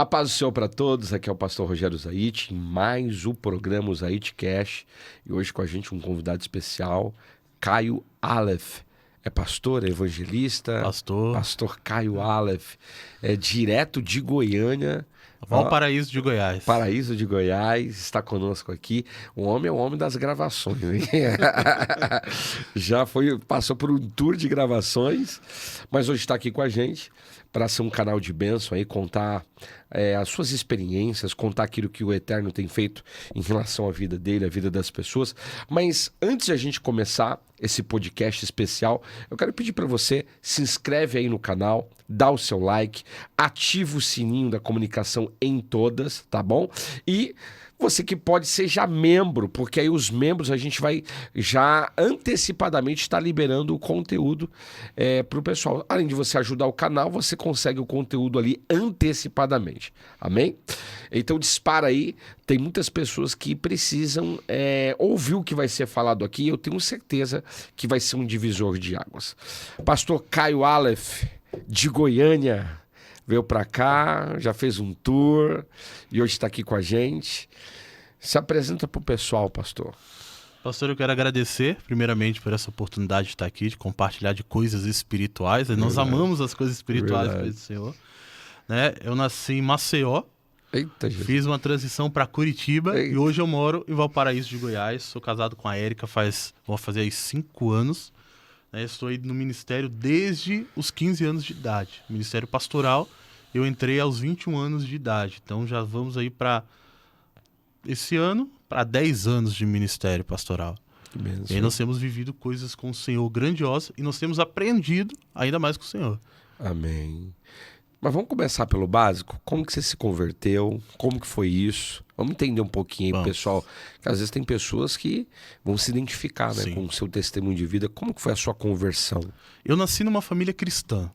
A paz do Senhor para todos, aqui é o pastor Rogério Zaite, em mais o programa Zaite Cash. E hoje com a gente um convidado especial, Caio Aleph. É pastor, é evangelista? Pastor Caio Aleph. É direto de Goiânia. Valparaíso de Goiás. Paraíso de Goiás, está conosco aqui. O homem é o homem das gravações, hein? Passou por um tour de gravações, mas hoje está aqui com a gente para ser um canal de bênção aí, contar as suas experiências, contar aquilo que o Eterno tem feito em relação à vida dele, à vida das pessoas. Mas antes de a gente começar esse podcast especial, eu quero pedir para você, se inscreve aí no canal, dá o seu like, ativa o sininho da comunicação em todas, tá bom? E você que pode ser já membro, porque aí os membros a gente vai já antecipadamente estar liberando o conteúdo para o pessoal. Além de você ajudar o canal, você consegue o conteúdo ali antecipadamente. Amém? Então dispara aí, tem muitas pessoas que precisam ouvir o que vai ser falado aqui. Eu tenho certeza que vai ser um divisor de águas. Pastor Caio Aleph, de Goiânia, veio para cá, já fez um tour e hoje está aqui com a gente. Se apresenta para o pessoal, pastor. Pastor, eu quero agradecer primeiramente por essa oportunidade de estar aqui, de compartilhar de coisas espirituais. Nós amamos as coisas espirituais do Senhor. Né? Eu nasci em Maceió, fiz uma transição para Curitiba e hoje eu moro em Valparaíso de Goiás. Sou casado com a Érica, vou fazer aí 5 anos. Estou aí no ministério desde os 15 anos de idade. Ministério pastoral, eu entrei aos 21 anos de idade. Então já vamos aí para esse ano, para 10 anos de ministério pastoral. E aí nós temos vivido coisas com o Senhor grandiosas e nós temos aprendido ainda mais com o Senhor. Amém. Mas vamos começar pelo básico. Como que você se converteu? Como que foi isso? Vamos entender um pouquinho aí, pessoal. Que às vezes tem pessoas que vão se identificar, né, com o seu testemunho de vida. Como que foi a sua conversão? Eu nasci numa família cristã.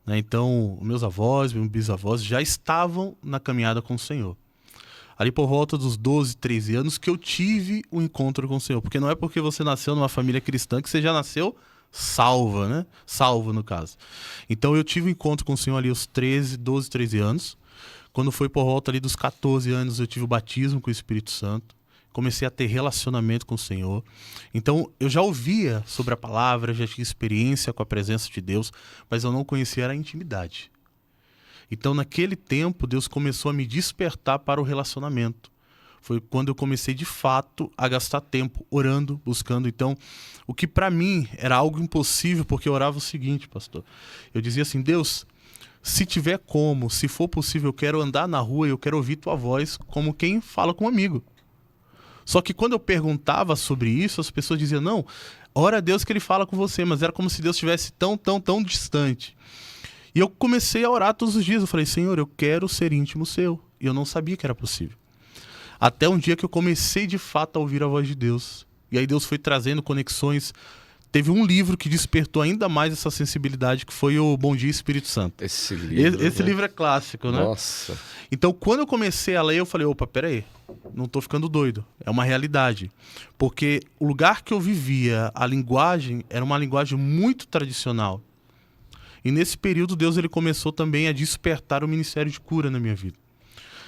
Né? Então, meus avós, meus bisavós já estavam na caminhada com o Senhor. Ali por volta dos 12, 13 anos que eu tive um encontro com o Senhor. Porque não é porque você nasceu numa família cristã que você já nasceu salva, né? Salvo, no caso. Então eu tive um encontro com o Senhor ali aos 12, 13 anos. Quando foi por volta ali dos 14 anos, eu tive o batismo com o Espírito Santo. Comecei a ter relacionamento com o Senhor. Então eu já ouvia sobre a palavra, já tinha experiência com a presença de Deus, mas eu não conhecia a intimidade. Então naquele tempo, Deus começou a me despertar para o relacionamento. Foi quando eu comecei de fato a gastar tempo orando, buscando. Então, o que para mim era algo impossível, porque eu orava o seguinte, pastor. Eu dizia assim, Deus, se tiver como, se for possível, eu quero andar na rua e eu quero ouvir tua voz como quem fala com um amigo. Só que quando eu perguntava sobre isso, as pessoas diziam, não, ora a Deus que ele fala com você, mas era como se Deus estivesse tão distante. E eu comecei a orar todos os dias. Eu falei, Senhor, eu quero ser íntimo seu. E eu não sabia que era possível. Até um dia que eu comecei de fato a ouvir a voz de Deus. E aí Deus foi trazendo conexões. Teve um livro que despertou ainda mais essa sensibilidade, que foi o Bom Dia Espírito Santo. Esse livro é clássico, né? Nossa. Então, quando eu comecei a ler, eu falei, opa, peraí, não tô ficando doido. É uma realidade. Porque o lugar que eu vivia, a linguagem, era uma linguagem muito tradicional. E nesse período, Deus ele começou também a despertar o ministério de cura na minha vida.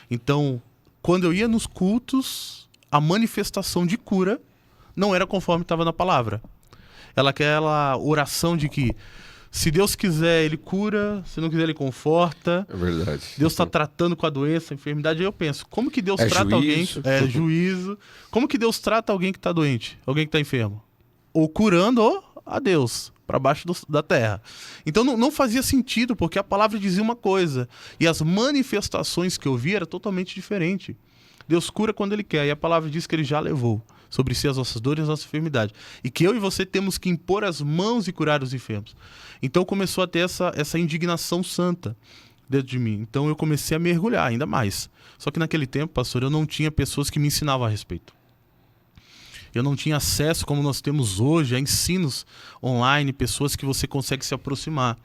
Então, quando eu ia nos cultos, a manifestação de cura não era conforme estava na palavra. Aquela oração de que se Deus quiser, ele cura, se não quiser, ele conforta. É verdade. Deus está tratando com a doença, a enfermidade. Aí eu penso, como que Deus trata juízo. alguém? É juízo. Como que Deus trata alguém que está doente? Alguém que está enfermo? Ou curando, ou a Deus, para baixo da terra. Então não fazia sentido, porque a palavra dizia uma coisa, e as manifestações que eu via eram totalmente diferentes. Deus cura quando ele quer, e a palavra diz que ele já levou sobre si as nossas dores e as nossas enfermidades. E que eu e você temos que impor as mãos e curar os enfermos. Então começou a ter essa indignação santa dentro de mim. Então eu comecei a mergulhar ainda mais. Só que naquele tempo, pastor, eu não tinha pessoas que me ensinavam a respeito. Eu não tinha acesso, como nós temos hoje, a ensinos online, pessoas que você consegue se aproximar.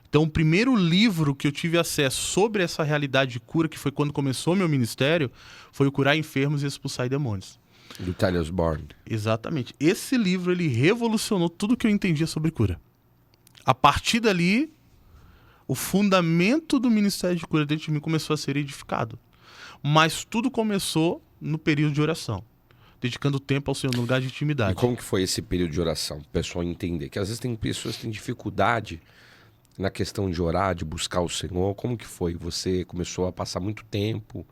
Então, o primeiro livro que eu tive acesso sobre essa realidade de cura, que foi quando começou meu ministério, foi o Curar Enfermos e Expulsar Demônios. Do Tyler Osborne. Exatamente. Esse livro, ele revolucionou tudo que eu entendia sobre cura. A partir dali, o fundamento do ministério de cura dentro de mim começou a ser edificado. Mas tudo começou no período de oração, dedicando tempo ao Senhor, no lugar de intimidade. E como que foi esse período de oração? O pessoal entender que às vezes tem pessoas que têm dificuldade na questão de orar, de buscar o Senhor. Como que foi? Você começou a passar muito tempo?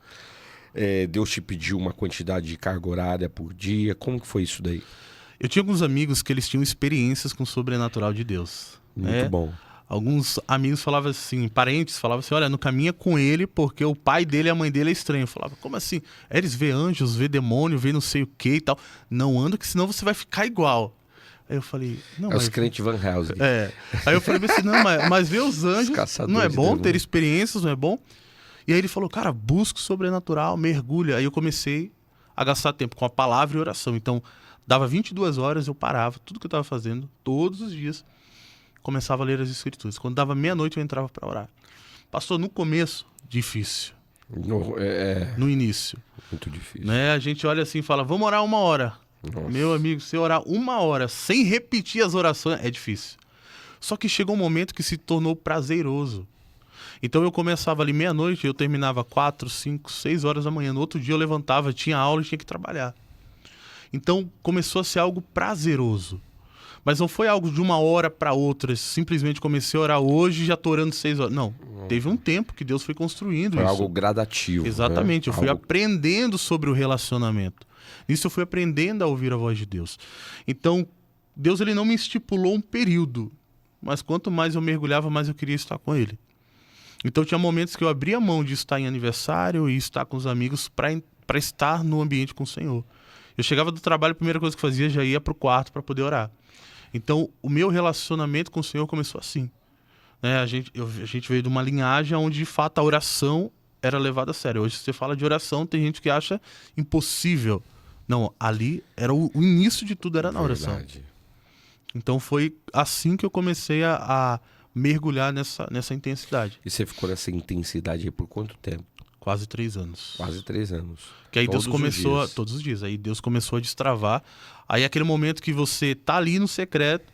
Deus te pediu uma quantidade de carga horária por dia? Como que foi isso daí? Eu tinha alguns amigos que eles tinham experiências com o sobrenatural de Deus. Muito bom. Alguns amigos falavam assim, parentes falavam assim, olha, não caminha com ele porque o pai dele e a mãe dele é estranho. Eu falava, como assim? Eles vê anjos, vê demônio, vê não sei o que e tal. Não anda que senão você vai ficar igual. Aí eu falei... não, os crentes Van Helsing. Aí eu falei assim, não, mas ver os anjos não é bom, ter experiências não é bom? E aí ele falou, cara, busca o sobrenatural, mergulha. Aí eu comecei a gastar tempo com a palavra e oração. Então, dava 22 horas, eu parava tudo que eu estava fazendo, todos os dias, começava a ler as escrituras. Quando dava meia-noite, eu entrava para orar. Pastor, no começo, difícil. No início. Muito difícil. Né? A gente olha assim e fala, vamos orar 1 hora. Nossa. Meu amigo, se orar 1 hora sem repetir as orações, é difícil. Só que chegou um momento que se tornou prazeroso. Então eu começava ali meia-noite, eu terminava 4, 5, 6 horas da manhã. No outro dia eu levantava, tinha aula e tinha que trabalhar. Então começou a ser algo prazeroso. Mas não foi algo de 1 hora para outra, simplesmente comecei a orar hoje e já estou orando 6 horas. Não, teve um tempo que Deus foi construindo isso. Foi algo gradativo. Exatamente, né? Eu fui aprendendo sobre o relacionamento. Nisso eu fui aprendendo a ouvir a voz de Deus. Então, Deus ele não me estipulou um período, mas quanto mais eu mergulhava, mais eu queria estar com Ele. Então tinha momentos que eu abria mão de estar em aniversário e estar com os amigos para estar no ambiente com o Senhor. Eu chegava do trabalho, a primeira coisa que fazia, já ia para o quarto para poder orar. Então, o meu relacionamento com o Senhor começou assim. Né? A gente veio de uma linhagem onde, de fato, a oração era levada a sério. Hoje, você fala de oração, tem gente que acha impossível. Não, ali era o início de tudo, era na oração. Então, foi assim que eu comecei a mergulhar nessa intensidade. E você ficou nessa intensidade aí por quanto tempo? Quase 3 anos. Quase 3 anos. Que aí Deus começou... Todos os dias. Aí Deus começou a destravar. Aí aquele momento que você tá ali no secreto,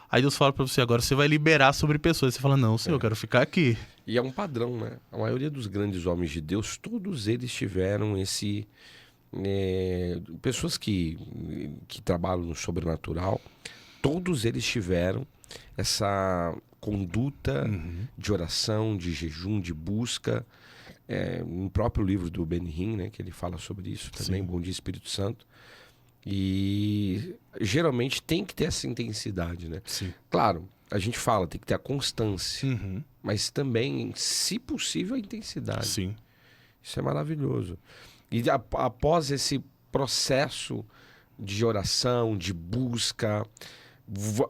aí Deus fala pra você, agora você vai liberar sobre pessoas. Você fala, não, Senhor, eu quero ficar aqui. E é um padrão, né? A maioria dos grandes homens de Deus, todos eles tiveram esse... pessoas que trabalham no sobrenatural, todos eles tiveram essa conduta de oração, de jejum, de busca... no próprio livro do Benihim, né, que ele fala sobre isso também, Bom Dia Espírito Santo. E geralmente tem que ter essa intensidade, né? Sim. Claro, a gente fala, tem que ter a constância, mas também, se possível, a intensidade. Sim. Isso é maravilhoso. E após esse processo de oração, de busca,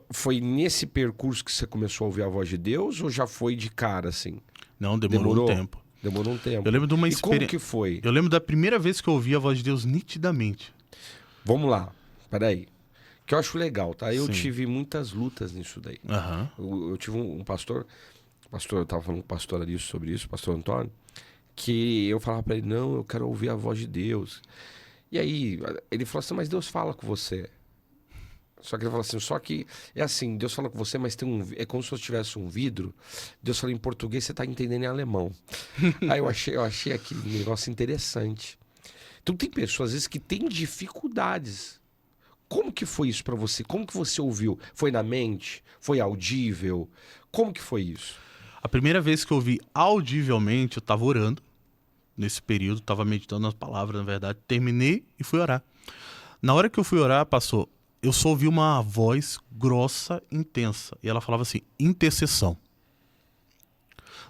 foi nesse percurso que você começou a ouvir a voz de Deus ou já foi de cara, assim? Não, demorou um tempo. Demorou um tempo. Eu lembro de uma experiência. Como que foi? Eu lembro da primeira vez que eu ouvi a voz de Deus nitidamente. Vamos lá, peraí. Que eu acho legal, tá? Eu Sim. tive muitas lutas nisso daí. Eu tive um pastor, eu tava falando com o pastor ali sobre isso, o pastor Antônio, que eu falava pra ele, não, eu quero ouvir a voz de Deus. E aí, ele falou assim, mas Deus fala com você. Só que ele falou assim, só que é assim, Deus fala com você, mas tem é como se tivesse um vidro. Deus fala em português, você tá entendendo em alemão. Aí eu achei aquele negócio interessante. Então tem pessoas, às vezes, que têm dificuldades. Como que foi isso pra você? Como que você ouviu? Foi na mente? Foi audível? Como que foi isso? A primeira vez que eu ouvi audivelmente, eu tava orando. Nesse período, tava meditando nas palavras, na verdade. Terminei e fui orar. Na hora que eu fui orar, passou... Eu só ouvi uma voz grossa, intensa. E ela falava assim, intercessão.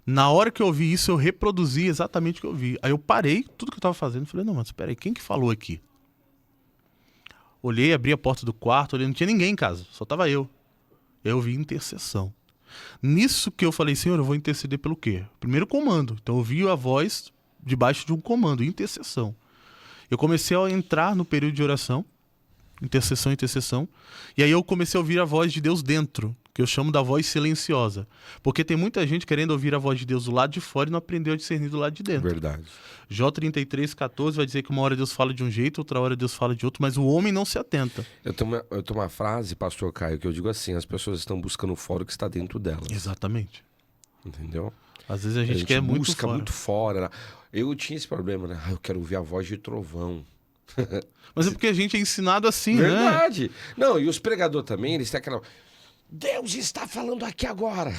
Na hora que eu ouvi isso, eu reproduzi exatamente o que eu vi. Aí eu parei tudo que eu estava fazendo e falei, não, mas espera aí, quem que falou aqui? Olhei, abri a porta do quarto, olhei, não tinha ninguém em casa, só estava eu. Eu ouvi intercessão. Nisso que eu falei, Senhor, eu vou interceder pelo quê? Primeiro comando. Então eu ouvi a voz debaixo de um comando, intercessão. Eu comecei a entrar no período de oração, intercessão, e aí eu comecei a ouvir a voz de Deus dentro, que eu chamo da voz silenciosa, porque tem muita gente querendo ouvir a voz de Deus do lado de fora e não aprendeu a discernir do lado de dentro. Verdade. Jó 33:14 vai dizer que uma hora Deus fala de um jeito, outra hora Deus fala de outro, mas o homem não se atenta. Eu tenho uma frase, pastor Caio, que eu digo assim, as pessoas estão buscando fora o que está dentro delas. Exatamente. Entendeu? Às vezes a gente quer muito busca fora. muito fora. Eu tinha esse problema, né? Eu quero ouvir a voz de trovão. Mas é porque a gente é ensinado assim, né? Verdade. Não, e os pregadores também, eles têm aquela... Deus está falando aqui agora.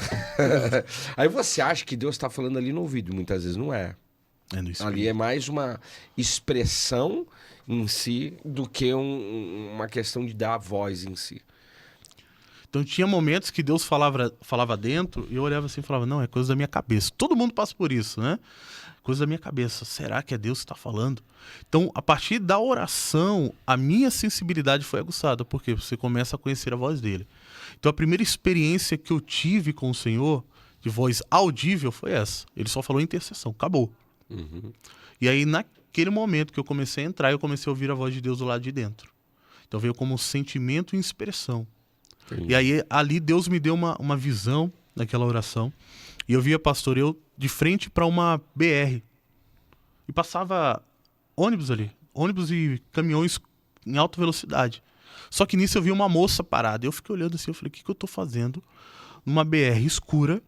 Aí você acha que Deus está falando ali no ouvido. Muitas vezes não é. É no espírito. Ali é mais uma expressão em si do que uma questão de dar a voz em si. Então tinha momentos que Deus falava dentro e eu olhava assim e falava, não, é coisa da minha cabeça. Todo mundo passa por isso, né? Coisa da minha cabeça. Será que é Deus que está falando? Então, a partir da oração, a minha sensibilidade foi aguçada, porque você começa a conhecer a voz dele. Então, a primeira experiência que eu tive com o Senhor, de voz audível, foi essa. Ele só falou intercessão, acabou. Uhum. E aí, naquele momento que eu comecei a entrar, eu comecei a ouvir a voz de Deus do lado de dentro. Então, veio como sentimento e expressão. Entendi. E aí, ali, Deus me deu uma visão naquela oração. E eu via, pastor, eu de frente para uma BR. E passava ônibus ali. Ônibus e caminhões em alta velocidade. Só que nisso eu vi uma moça parada. Eu fiquei olhando assim, eu falei, o que eu tô fazendo numa BR escura?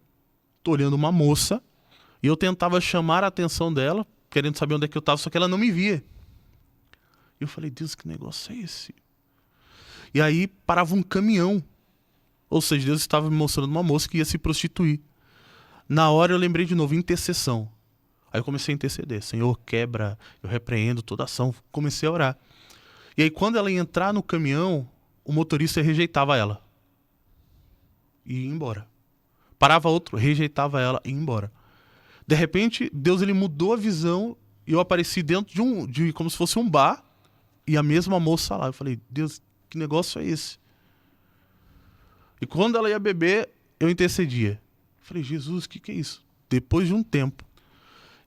Tô olhando uma moça. E eu tentava chamar a atenção dela, querendo saber onde é que eu tava, só que ela não me via. E eu falei, Deus, que negócio é esse? E aí parava um caminhão. Ou seja, Deus estava me mostrando uma moça que ia se prostituir. Na hora eu lembrei de novo, intercessão. Aí eu comecei a interceder. Senhor, quebra, eu repreendo toda ação. Comecei a orar. E aí quando ela ia entrar no caminhão, o motorista rejeitava ela. E ia embora. Parava outro, rejeitava ela e ia embora. De repente, Deus ele mudou a visão e eu apareci dentro de como se fosse um bar e a mesma moça lá. Eu falei, Deus, que negócio é esse? E quando ela ia beber, eu intercedia. Eu falei, Jesus, o que é isso? Depois de um tempo,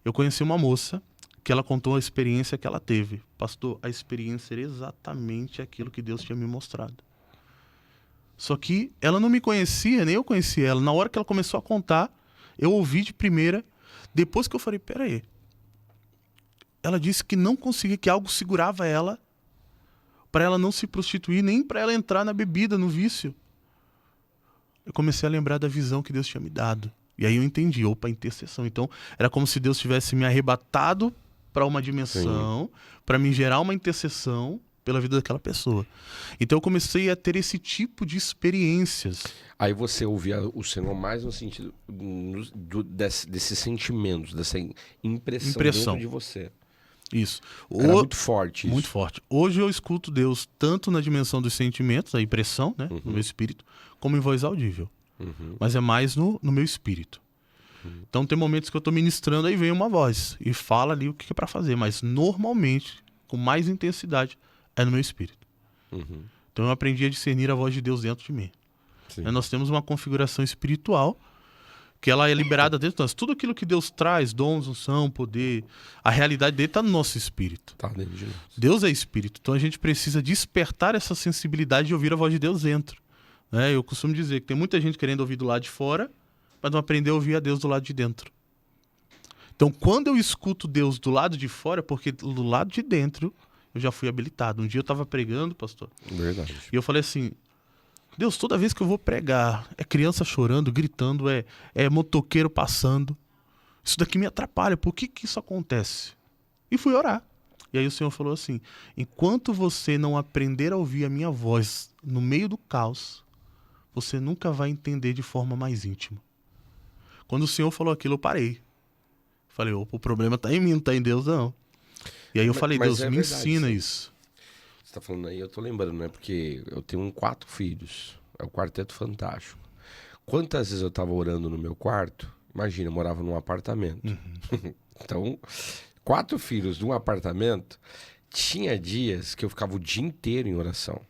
eu conheci uma moça que ela contou a experiência que ela teve. Pastor, a experiência era exatamente aquilo que Deus tinha me mostrado. Só que ela não me conhecia, nem eu conhecia ela. Na hora que ela começou a contar, eu ouvi de primeira. Depois que eu falei, peraí. Ela disse que não conseguia, que algo segurava ela para ela não se prostituir, nem para ela entrar na bebida, no vício. Eu comecei a lembrar da visão que Deus tinha me dado. E aí eu entendi, opa, intercessão. Então, era como se Deus tivesse me arrebatado para uma dimensão, para me gerar uma intercessão pela vida daquela pessoa. Então, eu comecei a ter esse tipo de experiências. Aí você ouvia o Senhor mais no sentido desses sentimentos, dessa impressão dentro de você. Isso. Era muito forte isso. Muito forte. Hoje eu escuto Deus tanto na dimensão dos sentimentos, a impressão, né, no meu espírito, como em voz audível. Uhum. Mas é mais no meu espírito. Então tem momentos que eu estou ministrando, aí vem uma voz e fala ali o que é para fazer, mas normalmente, com mais intensidade, é no meu espírito. Uhum. Então eu aprendi a discernir a voz de Deus dentro de mim. Nós temos uma configuração espiritual que ela é liberada dentro de nós. Tudo aquilo que Deus traz, dons, unção, poder, a realidade dele está no nosso espírito. Tá dentro de nós. Deus é espírito, então a gente precisa despertar essa sensibilidade de ouvir a voz de Deus dentro. Eu costumo dizer que tem muita gente querendo ouvir do lado de fora, mas não aprender a ouvir a Deus do lado de dentro. Então, quando eu escuto Deus do lado de fora, porque do lado de dentro eu já fui habilitado. Um dia eu estava pregando, pastor, Verdade. e eu falei assim, Deus, toda vez que eu vou pregar, é criança chorando, gritando, é motoqueiro passando. Isso daqui me atrapalha, por que isso acontece? E fui orar. E aí o Senhor falou assim, enquanto você não aprender a ouvir a minha voz no meio do caos, você nunca vai entender de forma mais íntima. Quando o Senhor falou aquilo, eu parei. Falei, opa, o problema está em mim, não está em Deus, não. E aí eu falei, Deus, me ensina isso. Você tá falando aí, eu tô lembrando, né? Porque eu tenho 4 filhos. É o quarteto fantástico. Quantas vezes eu tava orando no meu quarto? Imagina, eu morava num apartamento. Então, 4 filhos num apartamento. Tinha dias que eu ficava o dia inteiro em oração.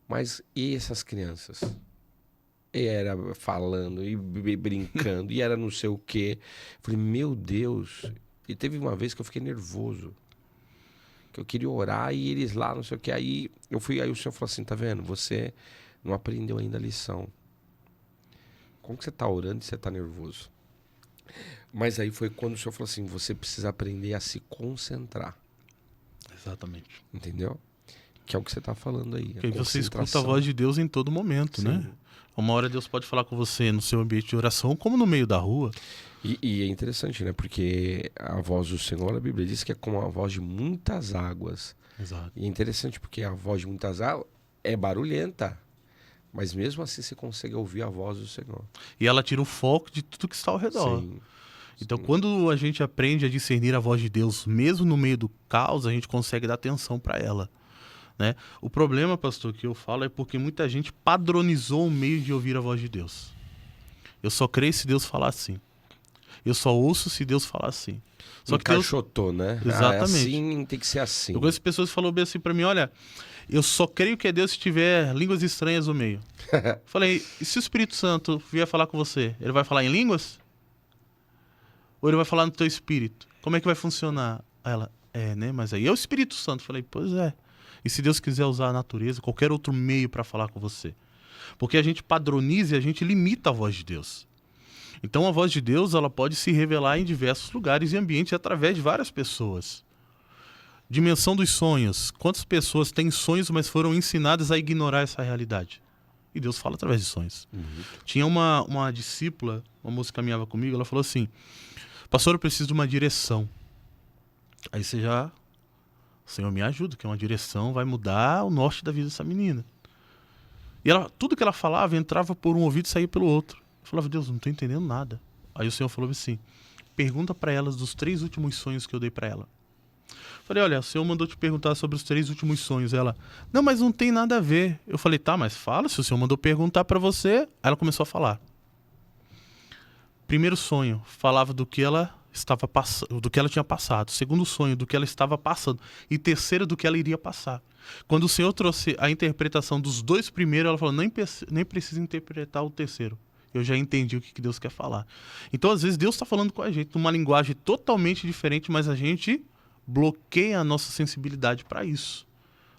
Mas e essas crianças? E era falando, e brincando, e era não sei o quê. Falei, meu Deus. E teve uma vez que eu fiquei nervoso. Que eu queria orar e eles lá, não sei o que. Aí eu fui, aí o Senhor falou assim, tá vendo? Você não aprendeu ainda a lição. Como que você tá orando e você tá nervoso? Mas aí foi quando o Senhor falou assim, você precisa aprender a se concentrar. Exatamente. Entendeu? Que é o que você está falando aí. Porque você escuta a voz de Deus em todo momento, né? Uma hora Deus pode falar com você no seu ambiente de oração, como no meio da rua. E é interessante, né? Porque a voz do Senhor, a Bíblia diz que é como a voz de muitas águas. Exato. E é interessante porque a voz de muitas águas é barulhenta. Mas mesmo assim você consegue ouvir a voz do Senhor. E ela tira o foco de tudo que está ao redor. Sim. Então, quando a gente aprende a discernir a voz de Deus, mesmo no meio do caos, a gente consegue dar atenção para ela. Né? O problema, pastor, que eu falo é porque muita gente padronizou o meio de ouvir a voz de Deus. Eu só creio se Deus falar assim. Eu só ouço se Deus falar assim. Só que Encaixotou, né? Exatamente. É assim, tem que ser assim. Eu conheço pessoas que falaram bem assim para mim, olha, eu só creio que é Deus se tiver línguas estranhas no meio. Falei, e se o Espírito Santo vier falar com você? Ele vai falar em línguas? Ou ele vai falar no teu espírito? Como é que vai funcionar? Aí ela, né? Mas aí é o Espírito Santo. Falei, pois é. E se Deus quiser usar a natureza, qualquer outro meio para falar com você? Porque a gente padroniza e a gente limita a voz de Deus. Então a voz de Deus ela pode se revelar em diversos lugares e ambientes através de várias pessoas. Dimensão dos sonhos. Quantas pessoas têm sonhos, mas foram ensinadas a ignorar essa realidade? E Deus fala através de sonhos. Tinha uma discípula, uma moça que caminhava comigo, ela falou assim, pastor, eu preciso de uma direção. Aí você já... Senhor, me ajuda, que uma direção vai mudar o norte da vida dessa menina. E tudo que ela falava entrava por um ouvido e saía pelo outro. Eu falava, Deus, não estou entendendo nada. Aí o Senhor falou assim, pergunta para elas dos 3 últimos sonhos que eu dei para ela. Eu falei, olha, o Senhor mandou te perguntar sobre os 3 últimos sonhos. Ela, não, mas não tem nada a ver. Eu falei, tá, mas fala, se o Senhor mandou perguntar para você. Aí ela começou a falar. Primeiro sonho, falava do que ela estava passando, do que ela tinha passado. Segundo sonho, do que ela estava passando. E terceiro, do que ela iria passar. Quando o Senhor trouxe a interpretação dos 2 primeiros, ela falou, nem precisa interpretar o terceiro. Eu já entendi o que Deus quer falar. Então, às vezes, Deus está falando com a gente numa linguagem totalmente diferente, mas a gente bloqueia a nossa sensibilidade para isso.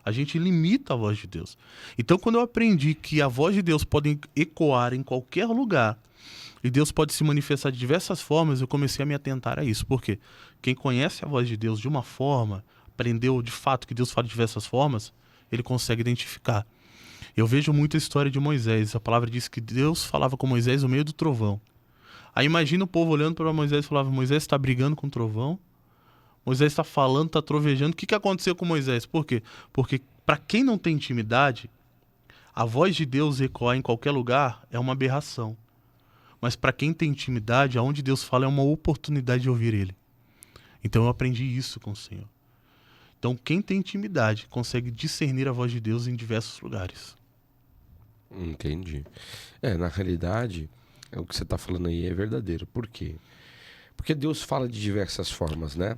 A gente limita a voz de Deus. Então, quando eu aprendi que a voz de Deus pode ecoar em qualquer lugar, e Deus pode se manifestar de diversas formas, eu comecei a me atentar a isso. Por quê? Quem conhece a voz de Deus de uma forma, aprendeu de fato que Deus fala de diversas formas, ele consegue identificar. Eu vejo muito a história de Moisés. A palavra diz que Deus falava com Moisés no meio do trovão. Aí imagina o povo olhando para Moisés e falava, Moisés está brigando com o trovão? Moisés está falando, está trovejando. O que aconteceu com Moisés? Por quê? Porque para quem não tem intimidade, a voz de Deus ecoar em qualquer lugar é uma aberração. Mas para quem tem intimidade, aonde Deus fala é uma oportunidade de ouvir Ele. Então eu aprendi isso com o Senhor. Então quem tem intimidade consegue discernir a voz de Deus em diversos lugares. Entendi. Na realidade, o que você está falando aí é verdadeiro. Por quê? Porque Deus fala de diversas formas, né?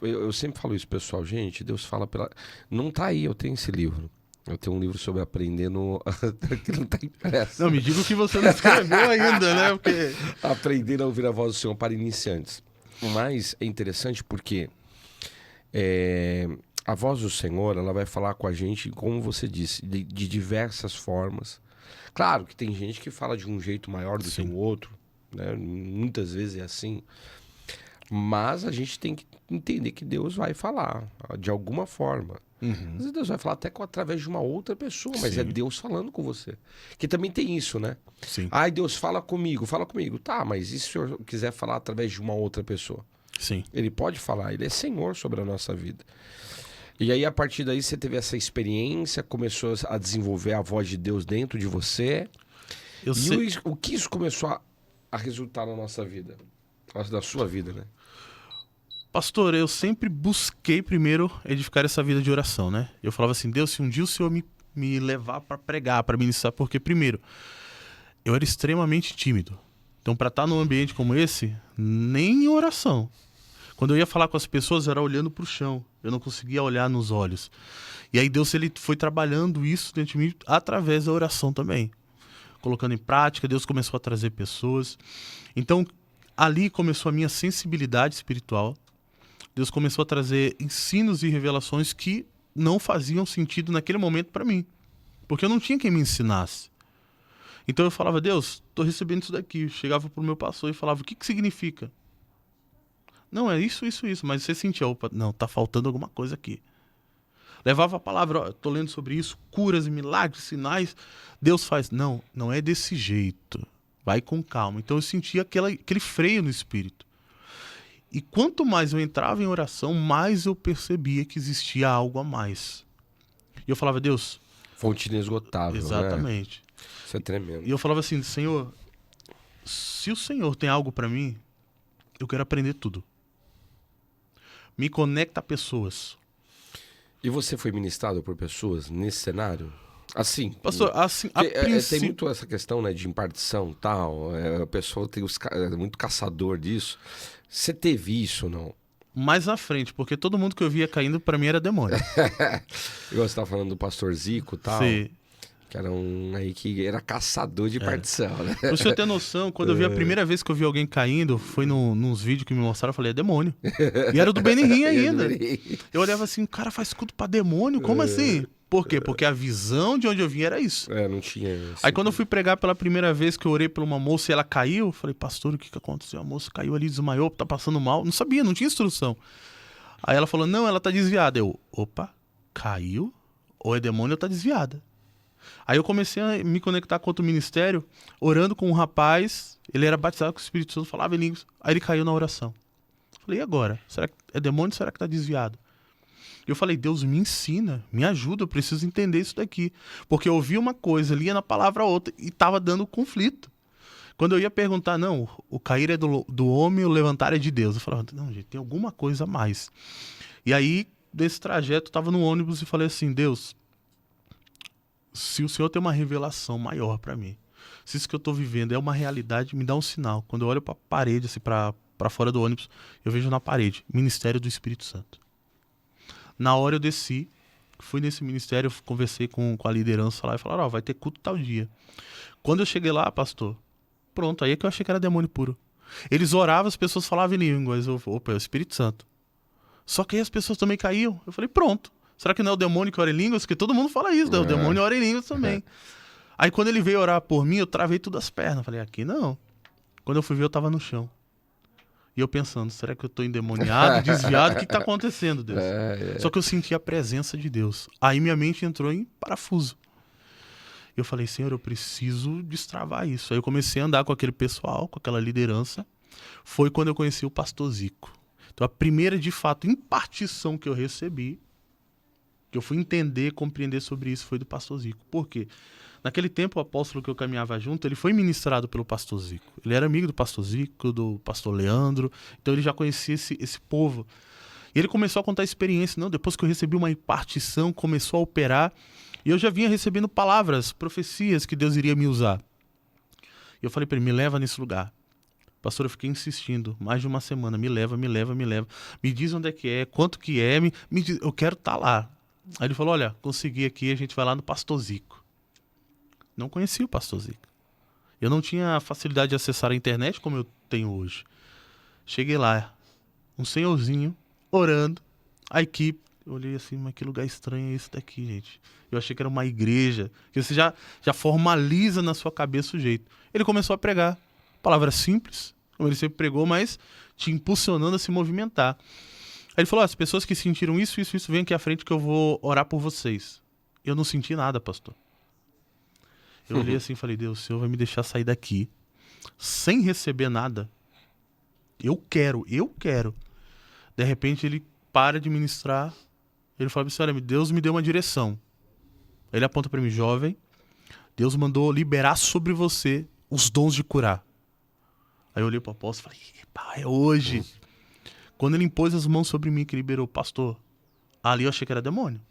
Eu sempre falo isso, pessoal. Gente, Deus fala pela... Não tá aí, eu tenho esse livro. Eu tenho um livro sobre aprendendo... que não tá impresso. Não, me diga o que você não escreveu ainda, né? Porque... Aprender a ouvir a voz do Senhor para iniciantes. Mas é interessante porque a voz do Senhor, ela vai falar com a gente, como você disse, de diversas formas. Claro que tem gente que fala de um jeito maior do que o outro, né? Muitas vezes é assim. Mas a gente tem que entender que Deus vai falar de alguma forma. Às vezes Deus vai falar até através de uma outra pessoa, mas é Deus falando com você. Que também tem isso, né? Sim. Ai, Deus fala comigo. Tá, mas e se o senhor quiser falar através de uma outra pessoa? Sim. Ele pode falar, ele é Senhor sobre a nossa vida. E aí, a partir daí, você teve essa experiência, começou a desenvolver a voz de Deus dentro de você. O que isso começou a resultar na nossa vida? Na sua vida, né? Pastor, eu sempre busquei primeiro edificar essa vida de oração, né? Eu falava assim, Deus, se um dia o Senhor me levar para pregar, para ministrar, porque primeiro, eu era extremamente tímido. Então, para estar num ambiente como esse, nem em oração. Quando eu ia falar com as pessoas, eu era olhando para o chão. Eu não conseguia olhar nos olhos. E aí Deus ele foi trabalhando isso dentro de mim através da oração também. Colocando em prática, Deus começou a trazer pessoas. Então, ali começou a minha sensibilidade espiritual. Deus começou a trazer ensinos e revelações que não faziam sentido naquele momento para mim. Porque eu não tinha quem me ensinasse. Então eu falava, Deus, estou recebendo isso daqui. Eu chegava para o meu pastor e falava, o que significa? Não, é isso. Mas você sentia, opa, não, tá faltando alguma coisa aqui. Levava a palavra, ó, tô lendo sobre isso, curas e milagres, sinais, Deus faz. Não, não é desse jeito. Vai com calma. Então eu sentia aquele freio no espírito. E quanto mais eu entrava em oração, mais eu percebia que existia algo a mais. E eu falava, Deus... Fonte inesgotável, exatamente. Né? Isso é tremendo. E eu falava assim, Senhor, se o Senhor tem algo para mim, eu quero aprender tudo. Me conecta a pessoas. E você foi ministrado por pessoas nesse cenário? Assim, Pastor, assim, tem muito essa questão, né, de impartição e tal. A pessoa tem muito caçador disso. Você teve isso ou não? Mais na frente, porque todo mundo que eu via caindo, pra mim, era demônio. Igual você tava falando do pastor Zico e tal. Sim. Que era um aí que era caçador de partição, né? Pra você ter noção, quando eu vi a primeira vez que eu vi alguém caindo, foi nos vídeos que me mostraram, eu falei, é demônio. E era do Benihim ainda. Eu olhava assim, o cara faz culto pra demônio? Como assim? Por quê? Porque a visão de onde eu vim era isso. Não tinha... Aí quando eu fui pregar pela primeira vez que eu orei por uma moça e ela caiu, eu falei, pastor, o que aconteceu? A moça caiu ali, desmaiou, tá passando mal. Não sabia, não tinha instrução. Aí ela falou, não, ela tá desviada. Eu, opa, caiu? Ou é demônio ou tá desviada? Aí eu comecei a me conectar com outro ministério, orando com um rapaz, ele era batizado com o Espírito Santo, falava em línguas. Aí ele caiu na oração. Falei, e agora? Será que é demônio ou será que tá desviado? Eu falei, Deus, me ensina, me ajuda, eu preciso entender isso daqui. Porque eu ouvi uma coisa, lia na palavra outra e estava dando conflito. Quando eu ia perguntar, não, o cair é do homem, o levantar é de Deus. Eu falava, não, gente, tem alguma coisa a mais. E aí, desse trajeto, eu estava no ônibus e falei assim, Deus, se o Senhor tem uma revelação maior para mim, se isso que eu estou vivendo é uma realidade, me dá um sinal. Quando eu olho para a parede, assim, para fora do ônibus, eu vejo na parede, Ministério do Espírito Santo. Na hora eu desci, fui nesse ministério, conversei com a liderança lá e falaram, vai ter culto tal dia. Quando eu cheguei lá, pastor, pronto, aí é que eu achei que era demônio puro. Eles oravam, as pessoas falavam em línguas, opa, é o Espírito Santo. Só que aí as pessoas também caíam. Eu falei, pronto, será que não é o demônio que ora em línguas? Porque todo mundo fala isso, né? O demônio ora em línguas também. Aí quando ele veio orar por mim, eu travei tudo as pernas. Falei, aqui não. Quando eu fui ver, eu tava no chão. E eu pensando, será que eu tô endemoniado, desviado? O que tá acontecendo, Deus? Só que eu senti a presença de Deus. Aí minha mente entrou em parafuso. Eu falei, Senhor, eu preciso destravar isso. Aí eu comecei a andar com aquele pessoal, com aquela liderança. Foi quando eu conheci o pastor Zico. Então a primeira, de fato, impartição que eu recebi, que eu fui entender, compreender sobre isso, foi do pastor Zico. Por quê? Naquele tempo, o apóstolo que eu caminhava junto, ele foi ministrado pelo pastor Zico. Ele era amigo do pastor Zico, do pastor Leandro, então ele já conhecia esse povo. E ele começou a contar a experiência. Não, depois que eu recebi uma impartição, começou a operar, e eu já vinha recebendo palavras, profecias que Deus iria me usar. E eu falei para ele, me leva nesse lugar. Pastor, eu fiquei insistindo, mais de uma semana, me leva. Me diz onde é que é, quanto que é, me diz, eu quero estar lá. Aí ele falou, olha, consegui aqui, a gente vai lá no pastor Zico. Não conhecia o pastor Zico. Eu não tinha a facilidade de acessar a internet como eu tenho hoje. Cheguei lá, um senhorzinho, orando, a equipe. Eu olhei assim, mas que lugar estranho é esse daqui, gente? Eu achei que era uma igreja, que você já formaliza na sua cabeça o jeito. Ele começou a pregar. Palavra simples, como ele sempre pregou, mas te impulsionando a se movimentar. Aí ele falou, as pessoas que sentiram isso, vem aqui à frente que eu vou orar por vocês. Eu não senti nada, pastor. Eu olhei assim e falei, Deus, o Senhor vai me deixar sair daqui sem receber nada? Eu quero. De repente ele para de ministrar, ele fala assim, olha, Deus me deu uma direção. Ele aponta para mim, jovem, Deus mandou liberar sobre você os dons de curar. Aí eu olhei pro apóstolo e falei, pá, é hoje. Quando ele impôs as mãos sobre mim, que liberou, pastor, ali eu achei que era demônio.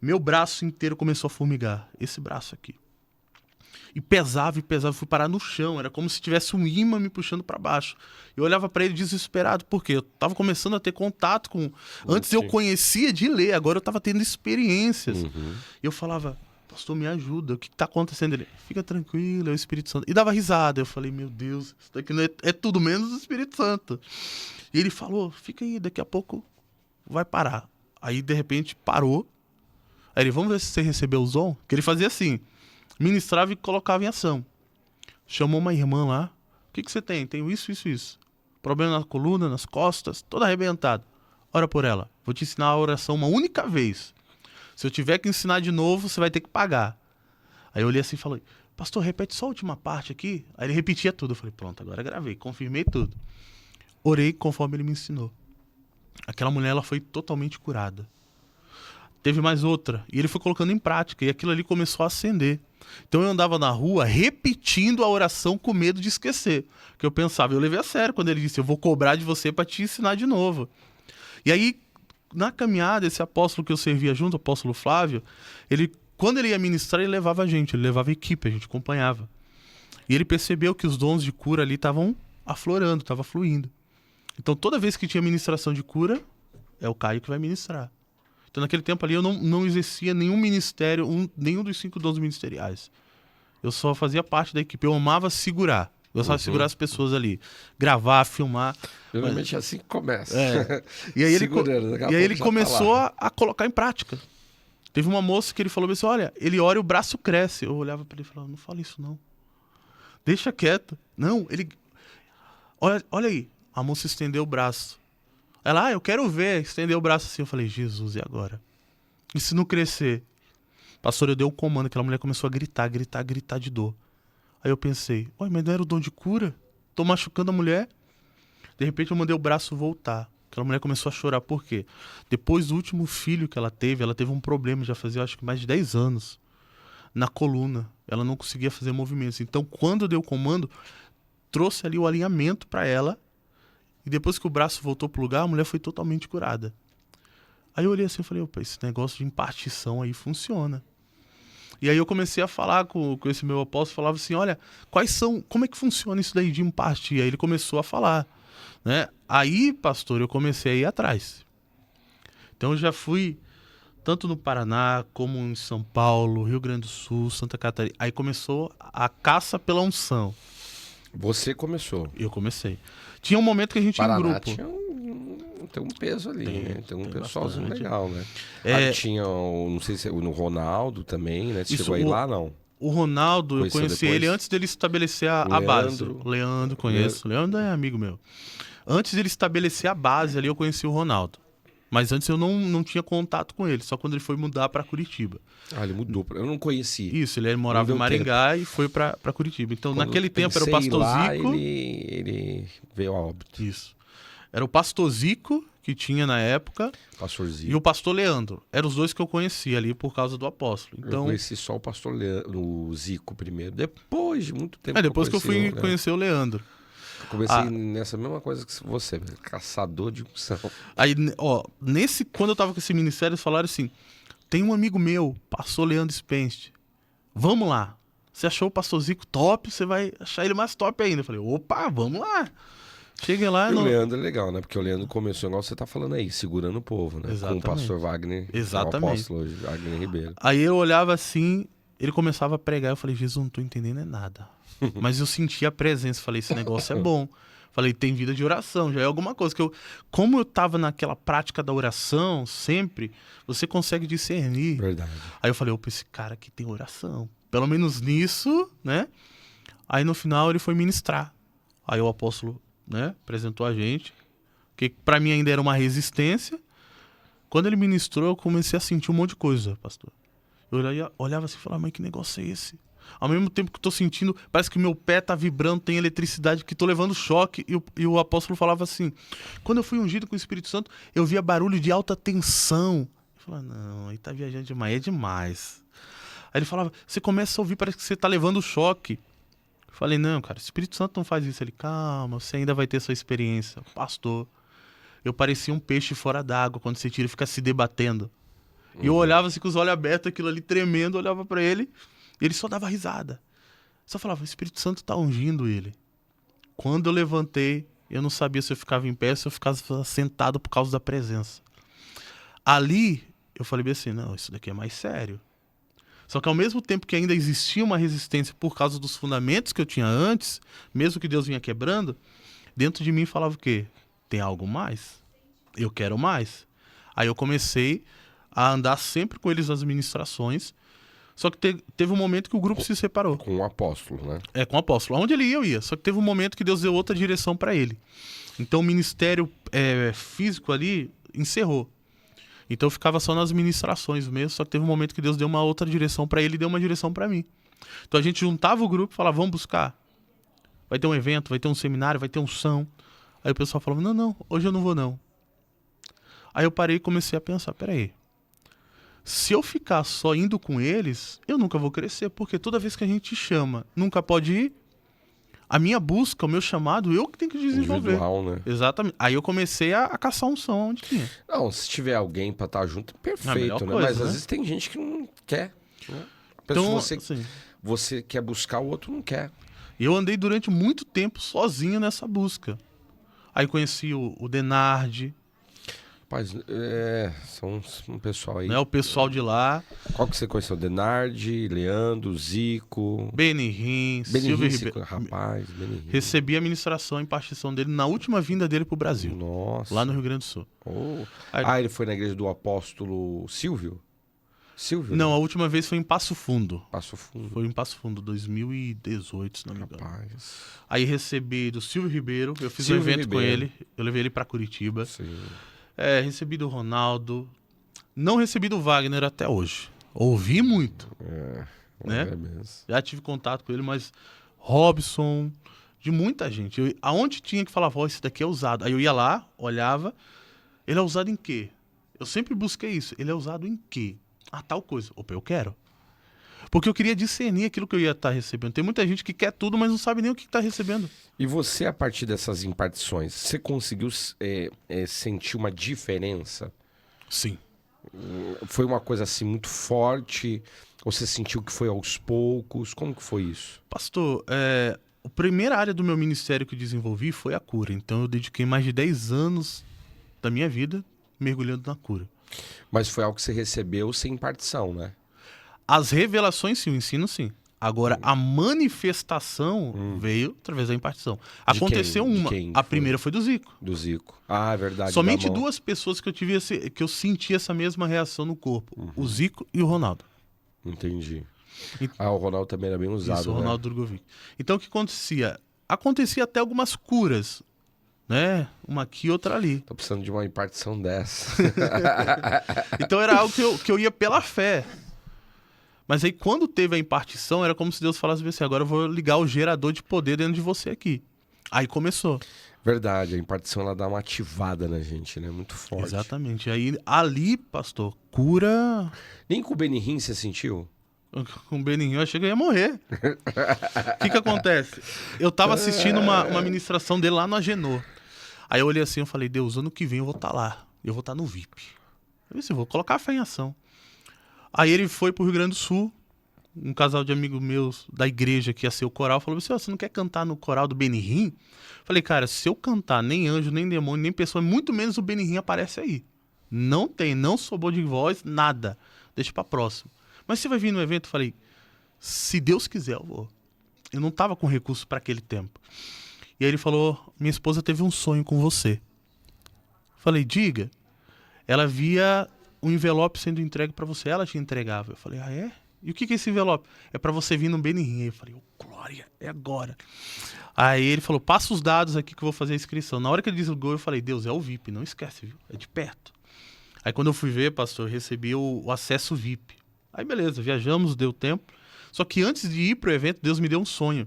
Meu braço inteiro começou a formigar, esse braço aqui. E pesava, fui parar no chão, era como se tivesse um imã me puxando para baixo. Eu olhava para ele desesperado, porque eu tava começando a ter contato com... Antes eu conhecia de ler, agora eu tava tendo experiências. E eu falava, pastor, me ajuda, o que tá acontecendo? Ele, fica tranquilo, é o Espírito Santo. E dava risada, eu falei, meu Deus, isso daqui não é tudo menos o Espírito Santo. E ele falou, fica aí, daqui a pouco vai parar. Aí, de repente, parou. Aí ele, vamos ver se você recebeu o dom? Que ele fazia assim, ministrava e colocava em ação. Chamou uma irmã lá. O que você tem? Tenho isso. Problema na coluna, nas costas, toda arrebentada. Ora por ela. Vou te ensinar a oração uma única vez. Se eu tiver que ensinar de novo, você vai ter que pagar. Aí eu olhei assim e falei, pastor, repete só a última parte aqui. Aí ele repetia tudo. Eu falei, pronto, agora gravei, confirmei tudo. Orei conforme ele me ensinou. Aquela mulher, ela foi totalmente curada. Teve mais outra, e ele foi colocando em prática, e aquilo ali começou a acender. Então eu andava na rua repetindo a oração com medo de esquecer. Que eu pensava, eu levei a sério quando ele disse, eu vou cobrar de você para te ensinar de novo. E aí, na caminhada, esse apóstolo que eu servia junto, o apóstolo Flávio, quando ele ia ministrar, ele levava a gente, ele levava a equipe, a gente acompanhava. E ele percebeu que os dons de cura ali estavam aflorando, estavam fluindo. Então toda vez que tinha ministração de cura, é o Caio que vai ministrar. Então naquele tempo ali eu não exercia nenhum ministério, nenhum dos 5 dons ministeriais. Eu só fazia parte da equipe, eu amava segurar. Eu gostava de segurar as pessoas ali, gravar, filmar. Geralmente é assim que começa. E aí ele começou a colocar em prática. Teve uma moça que ele falou assim, olha, ele ora e o braço cresce. Eu olhava para ele e falava, não fala isso não. Deixa quieto. Não, ele... Olha aí. A moça estendeu o braço. Ela, eu quero ver. Estendeu o braço assim. Eu falei, Jesus, e agora? E se não crescer? Pastor, eu dei um comando. Aquela mulher começou a gritar de dor. Aí eu pensei, mas não era o dom de cura? Tô machucando a mulher? De repente eu mandei o braço voltar. Aquela mulher começou a chorar. Por quê? Depois do último filho que ela teve um problema, já fazia acho que mais de 10 anos. Na coluna. Ela não conseguia fazer movimentos. Então quando eu dei o comando, trouxe ali o alinhamento para ela. E depois que o braço voltou pro lugar, a mulher foi totalmente curada. Aí eu olhei assim e falei, opa, esse negócio de impartição aí funciona. E aí eu comecei a falar com esse meu apóstolo, falava assim, olha, como é que funciona isso daí de impartir? Aí ele começou a falar, né? Aí, pastor, eu comecei a ir atrás. Então eu já fui tanto no Paraná, como em São Paulo, Rio Grande do Sul, Santa Catarina. Aí começou a caça pela unção. Você começou. Eu comecei. Tinha um momento que a gente ia em grupo. Tem um peso ali, né? Tem um pessoalzinho bastante. Legal, né? Tinha, não sei se no Ronaldo também, né? Você chegou aí lá, não? O Ronaldo, eu conheci depois? ele antes dele estabelecer a base. Leandro, conheço. Leandro é amigo meu. Antes dele estabelecer a base ali, eu conheci o Ronaldo. Mas antes eu não tinha contato com ele, só quando ele foi mudar para Curitiba. Ele mudou. Eu não conheci. Isso, ele morava em Maringá e foi para Curitiba. Então, naquele tempo era o Pastor Zico. Ele veio a óbito. Isso. Era o Pastor Zico, que tinha na época. Pastor Zico. E o Pastor Leandro. Eram os dois que eu conhecia ali por causa do apóstolo. Então, eu conheci só o Pastor o Zico primeiro. Depois de muito tempo. Depois que eu fui conhecer o Leandro. Comecei nessa mesma coisa que você, caçador de unção. Aí, quando eu tava com esse ministério, eles falaram assim, tem um amigo meu, pastor Leandro Spence, vamos lá. Você achou o pastor Zico top, você vai achar ele mais top ainda. Eu falei, opa, vamos lá. Cheguei lá... O Leandro é legal, né? Porque o Leandro começou, igual você tá falando aí, segurando o povo, né? Exatamente. Com o pastor Wagner, Exatamente. O apóstolo hoje, Wagner Ribeiro. Aí eu olhava assim, ele começava a pregar, eu falei, Jesus, não tô entendendo nada. Mas eu senti a presença, falei, esse negócio é bom. Falei, tem vida de oração, já é alguma coisa. Como eu tava naquela prática da oração, sempre, você consegue discernir. Verdade. Aí eu falei, opa, esse cara aqui tem oração. Pelo menos nisso, né? Aí no final ele foi ministrar. Aí o apóstolo, né, apresentou a gente, que pra mim ainda era uma resistência. Quando ele ministrou, eu comecei a sentir um monte de coisa, pastor. Eu olhava assim e falava, mas que negócio é esse? Ao mesmo tempo que eu tô sentindo, parece que meu pé tá vibrando, tem eletricidade, que tô levando choque. E o apóstolo falava assim, quando eu fui ungido com o Espírito Santo, eu via barulho de alta tensão. Eu falava, não, aí tá viajando demais, é demais. Aí ele falava, você começa a ouvir, parece que você tá levando choque. Eu falei, não, cara, o Espírito Santo não faz isso. Ele, calma, você ainda vai ter sua experiência. Pastor, eu parecia um peixe fora d'água quando você tira e fica se debatendo. E eu olhava assim com os olhos abertos, aquilo ali tremendo, olhava pra ele... Ele só dava risada. Só falava, o Espírito Santo tá ungindo ele. Quando eu levantei, eu não sabia se eu ficava em pé, se eu ficava sentado por causa da presença. Ali, eu falei bem assim, não, isso daqui é mais sério. Só que ao mesmo tempo que ainda existia uma resistência por causa dos fundamentos que eu tinha antes, mesmo que Deus vinha quebrando, dentro de mim falava o quê? Tem algo mais? Eu quero mais. Aí eu comecei a andar sempre com eles nas ministrações. Só que teve um momento que o grupo se separou. Com o apóstolo, né? Com o apóstolo. Aonde ele ia, eu ia. Só que teve um momento que Deus deu outra direção para ele. Então o ministério físico ali encerrou. Então eu ficava só nas ministrações mesmo, só que teve um momento que Deus deu uma outra direção para ele e deu uma direção para mim. Então a gente juntava o grupo e falava, vamos buscar. Vai ter um evento, vai ter um seminário, vai ter unção. Aí o pessoal falava, não, hoje eu não vou não. Aí eu parei e comecei a pensar, peraí, se eu ficar só indo com eles, eu nunca vou crescer, porque toda vez que a gente chama, nunca pode ir. A minha busca, o meu chamado, eu que tenho que desenvolver. Individual, né? Exatamente. Aí eu comecei a caçar unção onde tinha. Não, se tiver alguém pra estar junto, perfeito, né? coisa, Mas né? às vezes tem gente que não quer. Né? Então, Você, assim, você quer buscar, o outro não quer. eu andei durante muito tempo sozinho nessa busca. Aí conheci o Denardi, Rapaz, são um pessoal aí. né, o pessoal de lá, Qual que você conheceu? Denardi, Leandro, Zico. Benihim, Silvio Ribeiro. Rapaz, Benihim. Recebi a ministração, a impartição dele na última vinda dele pro Brasil, Nossa. lá no Rio Grande do Sul. Oh. Aí- ele foi na igreja do apóstolo Silvio? Silvio? Não, né? a última vez foi em Passo Fundo. Passo Fundo. Foi em Passo Fundo, 2018, se não me engano. Rapaz. Aí recebi do Silvio Ribeiro, eu fiz Silvio um evento com Ribeiro. ele, eu levei ele pra Curitiba. Sim. Recebi do Ronaldo. Não recebi do Wagner até hoje. Ouvi muito, né? É mesmo. Já tive contato com ele, mas Robson, de muita gente. Aonde tinha que falar, esse daqui é usado. Aí eu ia lá, olhava, ele é usado em quê? Eu sempre busquei isso. Ele é usado em quê? Ah, tal coisa. Opa, eu quero. Porque eu queria discernir aquilo que eu ia estar recebendo. Tem muita gente que quer tudo, mas não sabe nem o que está recebendo. E você, a partir dessas impartições, você conseguiu sentir uma diferença? Sim. Foi uma coisa assim muito forte? Ou você sentiu que foi aos poucos? Como que foi isso? Pastor, a primeira área do meu ministério que eu desenvolvi foi a cura. Então eu dediquei mais de 10 anos da minha vida mergulhando na cura. Mas foi algo que você recebeu sem impartição, né? As revelações, sim, o ensino, sim. Agora, a manifestação veio através da impartição. Aconteceu quem? De uma. quem A foi? primeira foi do Zico. Do Zico. Ah, é verdade. Somente da mão. 2 pessoas que eu senti essa mesma reação no corpo. O Zico e o Ronaldo. Entendi. E- O Ronaldo também era bem usado, Isso, o né? Ronaldo Drogovic. Então, o que acontecia? Acontecia até algumas curas, né? Uma aqui e outra ali. Tô precisando de uma impartição dessa. Então, era algo que eu ia pela fé. Mas aí, quando teve a impartição, era como se Deus falasse assim, agora eu vou ligar o gerador de poder dentro de você aqui. Aí começou. Verdade, a impartição ela dá uma ativada na gente, né? Muito forte. Exatamente. Aí, ali, pastor, cura... Nem com o Benihim você sentiu? Com o Benihim, eu achei que eu ia morrer. O que acontece? Eu tava assistindo uma ministração dele lá no Agenor. Aí eu olhei assim, eu falei, Deus, ano que vem eu vou estar lá. Eu vou estar no VIP. Eu disse, vou colocar a fé em ação. Aí ele foi pro Rio Grande do Sul, um casal de amigos meus da igreja que ia ser o coral, falou assim, você não quer cantar no coral do Benihim? Falei, cara, se eu cantar, nem anjo, nem demônio, nem pessoa, muito menos o Benihim aparece aí. Não tem, não sou bom de voz, nada. Deixa pra próximo. Mas você vai vir no evento? Falei, se Deus quiser, eu vou. Eu não tava com recurso para aquele tempo. E aí ele falou, minha esposa teve um sonho com você. Falei, diga. Ela via um envelope sendo entregue para você, ela te entregava. Eu falei, ah, é? E o que é esse envelope? É para você vir no Benihim. Aí eu falei, oh, glória, é agora. Aí ele falou, passa os dados aqui que eu vou fazer a inscrição. Na hora que ele desligou, eu falei, Deus, é o VIP, não esquece, viu? É de perto. Aí quando eu fui ver, pastor, eu recebi o acesso VIP. Aí beleza, viajamos, deu tempo. Só que antes de ir pro evento, Deus me deu um sonho.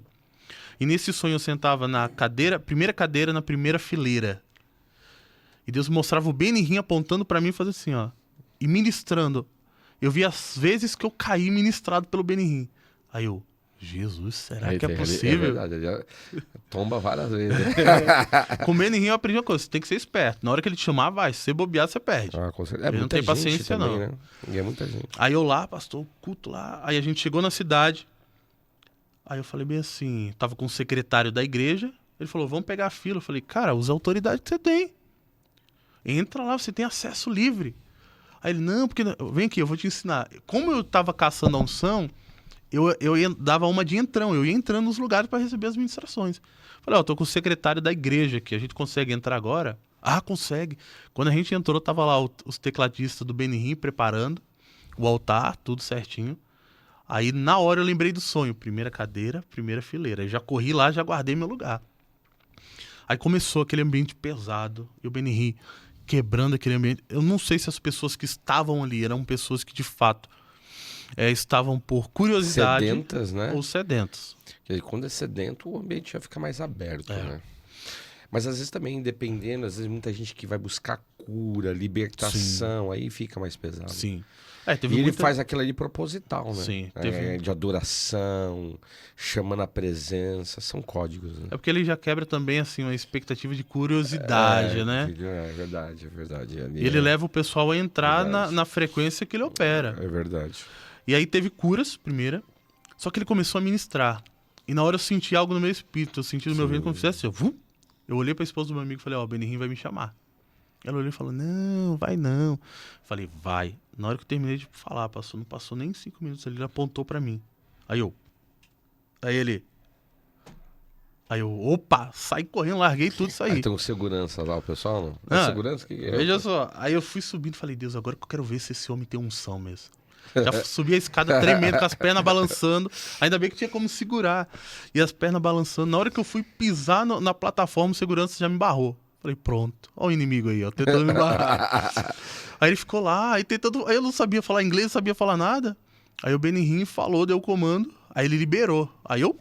E nesse sonho eu sentava na primeira cadeira na primeira fileira. E Deus mostrava o Benihim apontando para mim e fazia assim, ó. E ministrando. Eu vi as vezes que eu caí ministrado pelo Benihim. Aí eu, Jesus, será que é possível? É verdade, ele tomba várias vezes. Com o Benihim eu aprendi uma coisa, você tem que ser esperto. Na hora que ele te chamar, vai. Se você bobear, você perde. Com certeza. Ele não muita tem gente paciência, também, não. né? E é muita gente. Aí eu lá, pastor, culto lá. Aí a gente chegou na cidade. Aí eu falei bem assim, tava com o secretário da igreja. Ele falou, vamos pegar a fila. Eu falei, cara, usa a autoridade que você tem. Entra lá, você tem acesso livre. Aí ele, não, porque... Vem aqui, eu vou te ensinar. Como eu tava caçando a unção, dava uma de entrão. Eu ia entrando nos lugares para receber as ministrações. Falei, ó, tô com o secretário da igreja aqui. A gente consegue entrar agora? Ah, consegue. Quando a gente entrou, tava lá os tecladistas do Benihim preparando o altar, tudo certinho. Aí, na hora, eu lembrei do sonho. Primeira cadeira, primeira fileira. Aí já corri lá, já guardei meu lugar. Aí começou aquele ambiente pesado. E o Benihim, quebrando aquele ambiente. Eu não sei se as pessoas que estavam ali eram pessoas que de fato estavam por curiosidade Sedentas, né? ou sedentas. Porque quando é sedento, o ambiente já fica mais aberto, né? Mas às vezes também, dependendo, às vezes muita gente que vai buscar cura, libertação, aí fica mais pesado. Sim. E ele faz aquilo ali proposital, né? Sim, De adoração, chamando a presença, são códigos, né? É porque ele já quebra também, assim, uma expectativa de curiosidade, né? É verdade, é verdade. Ele leva o pessoal a entrar na frequência que ele opera. É verdade. E aí teve curas, primeira, só que ele começou a ministrar. E na hora eu senti algo no meu espírito, eu senti no meu ventre como se fizesse assim, eu olhei pra esposa do meu amigo e falei, ó, o Benihim vai me chamar. Ela olhou e falou, não, vai não. Falei, vai. Na hora que eu terminei de falar, não passou nem 5 minutos ali, ele apontou pra mim. Aí eu, opa, saí correndo, larguei tudo e saí. Aí tem um segurança lá, o pessoal, não? É segurança que... Veja só, aí eu fui subindo e falei, Deus, agora que eu quero ver se esse homem tem unção mesmo. Já subi a escada tremendo, com as pernas balançando. Ainda bem que tinha como segurar. E as pernas balançando. Na hora que eu fui pisar na plataforma, o segurança já me barrou. Falei, pronto. Olha o inimigo aí, ó, tentando me barrar. Aí ele ficou lá, aí eu não sabia falar inglês, não sabia falar nada. Aí o Benihim falou, deu o comando. Aí ele liberou. Aí eu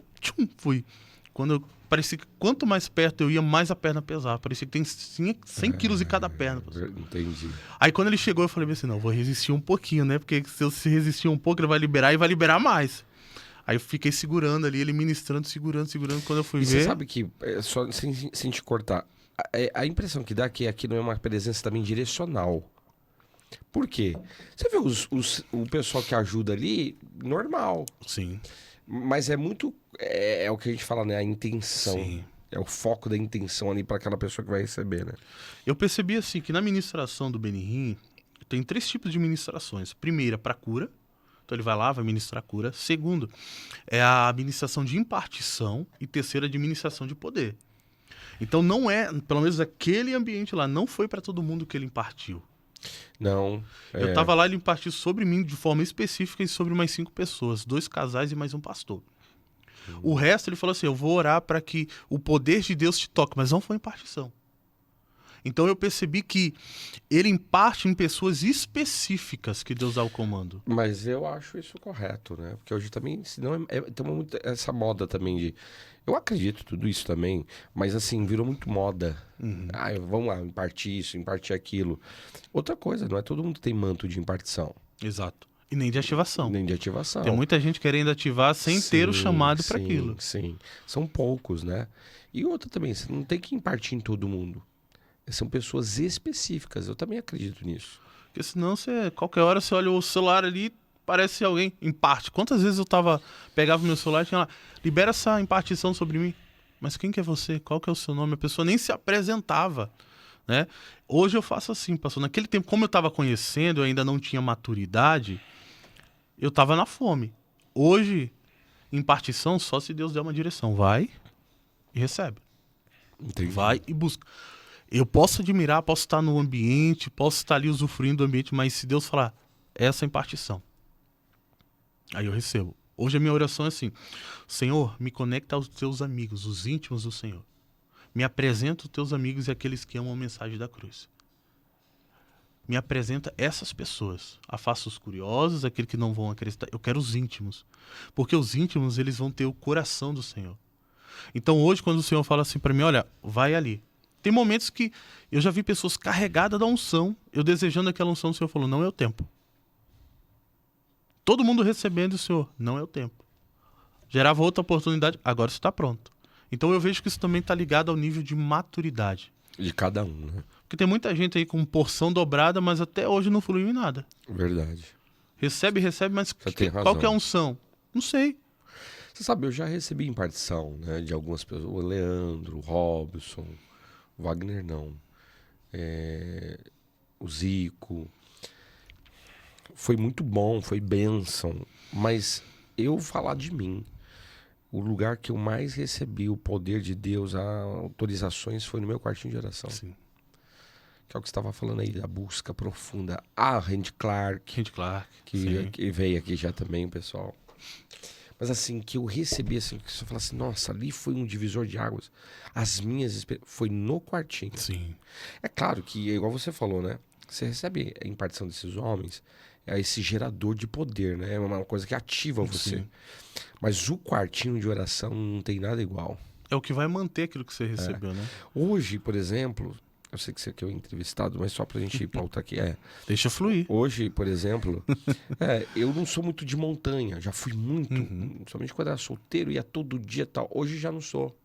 fui. Parecia que quanto mais perto eu ia, mais a perna pesava. Parecia que tinha 100 quilos em cada perna. Entendi. Aí quando ele chegou, eu falei assim, não, vou resistir um pouquinho, né? Porque se eu resistir um pouco, ele vai liberar e vai liberar mais. Aí eu fiquei segurando ali, ele ministrando, segurando. Quando eu fui ver... Você sabe que, só sem te cortar, a impressão que dá que aqui não é uma presença também direcional. Por quê? Você vê o pessoal que ajuda ali, normal. Sim. Mas é muito... É o que a gente fala, né? A intenção. Sim. É o foco da intenção ali para aquela pessoa que vai receber, né? Eu percebi assim que na ministração do Benihim tem 3 tipos de ministrações. Primeira, para cura. Então ele vai lá, vai ministrar cura. Segundo, é a administração de impartição. E terceira, a administração de poder. Então não é, pelo menos aquele ambiente lá, não foi para todo mundo que ele impartiu. Não. Eu estava lá, ele impartiu sobre mim de forma específica e sobre mais 5 pessoas. 2 casais e mais um pastor. O resto ele falou assim, eu vou orar para que o poder de Deus te toque, mas não foi impartição. Então eu percebi que ele imparte em pessoas específicas que Deus dá o comando. Mas eu acho isso correto, né? Porque hoje também, senão tem muito essa moda também de... Eu acredito tudo isso também, mas assim, virou muito moda. Vamos lá, impartir isso, impartir aquilo. Outra coisa, não é todo mundo que tem manto de impartição. Exato. E nem de ativação. Nem de ativação. Tem muita gente querendo ativar sem ter o chamado para aquilo. Sim, são poucos, né? E outra também, você não tem que impartir em todo mundo. São pessoas específicas, eu também acredito nisso. Porque senão qualquer hora você olha o celular ali, parece alguém, em parte. Quantas vezes eu pegava meu celular e tinha lá, libera essa impartição sobre mim. Mas quem que é você? Qual que é o seu nome? A pessoa nem se apresentava, né? Hoje eu faço assim, pastor. Naquele tempo, como eu estava conhecendo, eu ainda não tinha maturidade, eu estava na fome. Hoje, impartição, só se Deus der uma direção. Vai e recebe. Entendi. Vai e busca. Eu posso admirar, posso estar no ambiente, posso estar ali usufruindo do ambiente, mas se Deus falar, essa é a impartição. Aí eu recebo. Hoje a minha oração é assim, Senhor, me conecta aos teus amigos, os íntimos do Senhor. Me apresenta os teus amigos e aqueles que amam a mensagem da cruz. Me apresenta essas pessoas. Afasta os curiosos, aqueles que não vão acreditar. Eu quero os íntimos. Porque os íntimos, eles vão ter o coração do Senhor. Então hoje, quando o Senhor fala assim para mim, olha, vai ali. Tem momentos que eu já vi pessoas carregadas da unção, eu desejando aquela unção, o Senhor falou, não é o tempo. Todo mundo recebendo o Senhor, não é o tempo. Gerava outra oportunidade, agora você está pronto. Então eu vejo que isso também está ligado ao nível de maturidade. De cada um, né? Porque tem muita gente aí com porção dobrada, mas até hoje não fluiu em nada. Verdade. Recebe, mas tem razão. Qual que é a unção? Não sei. Você sabe, eu já recebi impartição, né, de algumas pessoas. O Leandro, o Robson, o Wagner não. O Zico. Foi muito bom, foi bênção. Mas eu falar de mim, o lugar que eu mais recebi o poder de Deus, as autorizações, foi no meu quartinho de oração. Sim. Que é o que você estava falando aí, da busca profunda. Ah, Randy Clark. Randy Clark. Que veio aqui já também, pessoal. Mas assim, que eu recebi, assim, que você fala assim, nossa, ali foi um divisor de águas. As minhas experiências, foi no quartinho. Sim. É claro que, igual você falou, né? Você recebe a impartição desses homens, é esse gerador de poder, né? É uma coisa que ativa você. Sim. Mas o quartinho de oração não tem nada igual. É o que vai manter aquilo que você recebeu, né? Hoje, por exemplo, eu sei que você quer o entrevistado, mas só pra gente pautar aqui, Deixa fluir. Hoje, por exemplo, eu não sou muito de montanha, já fui muito, somente quando era solteiro, ia todo dia e tal. Hoje já não sou.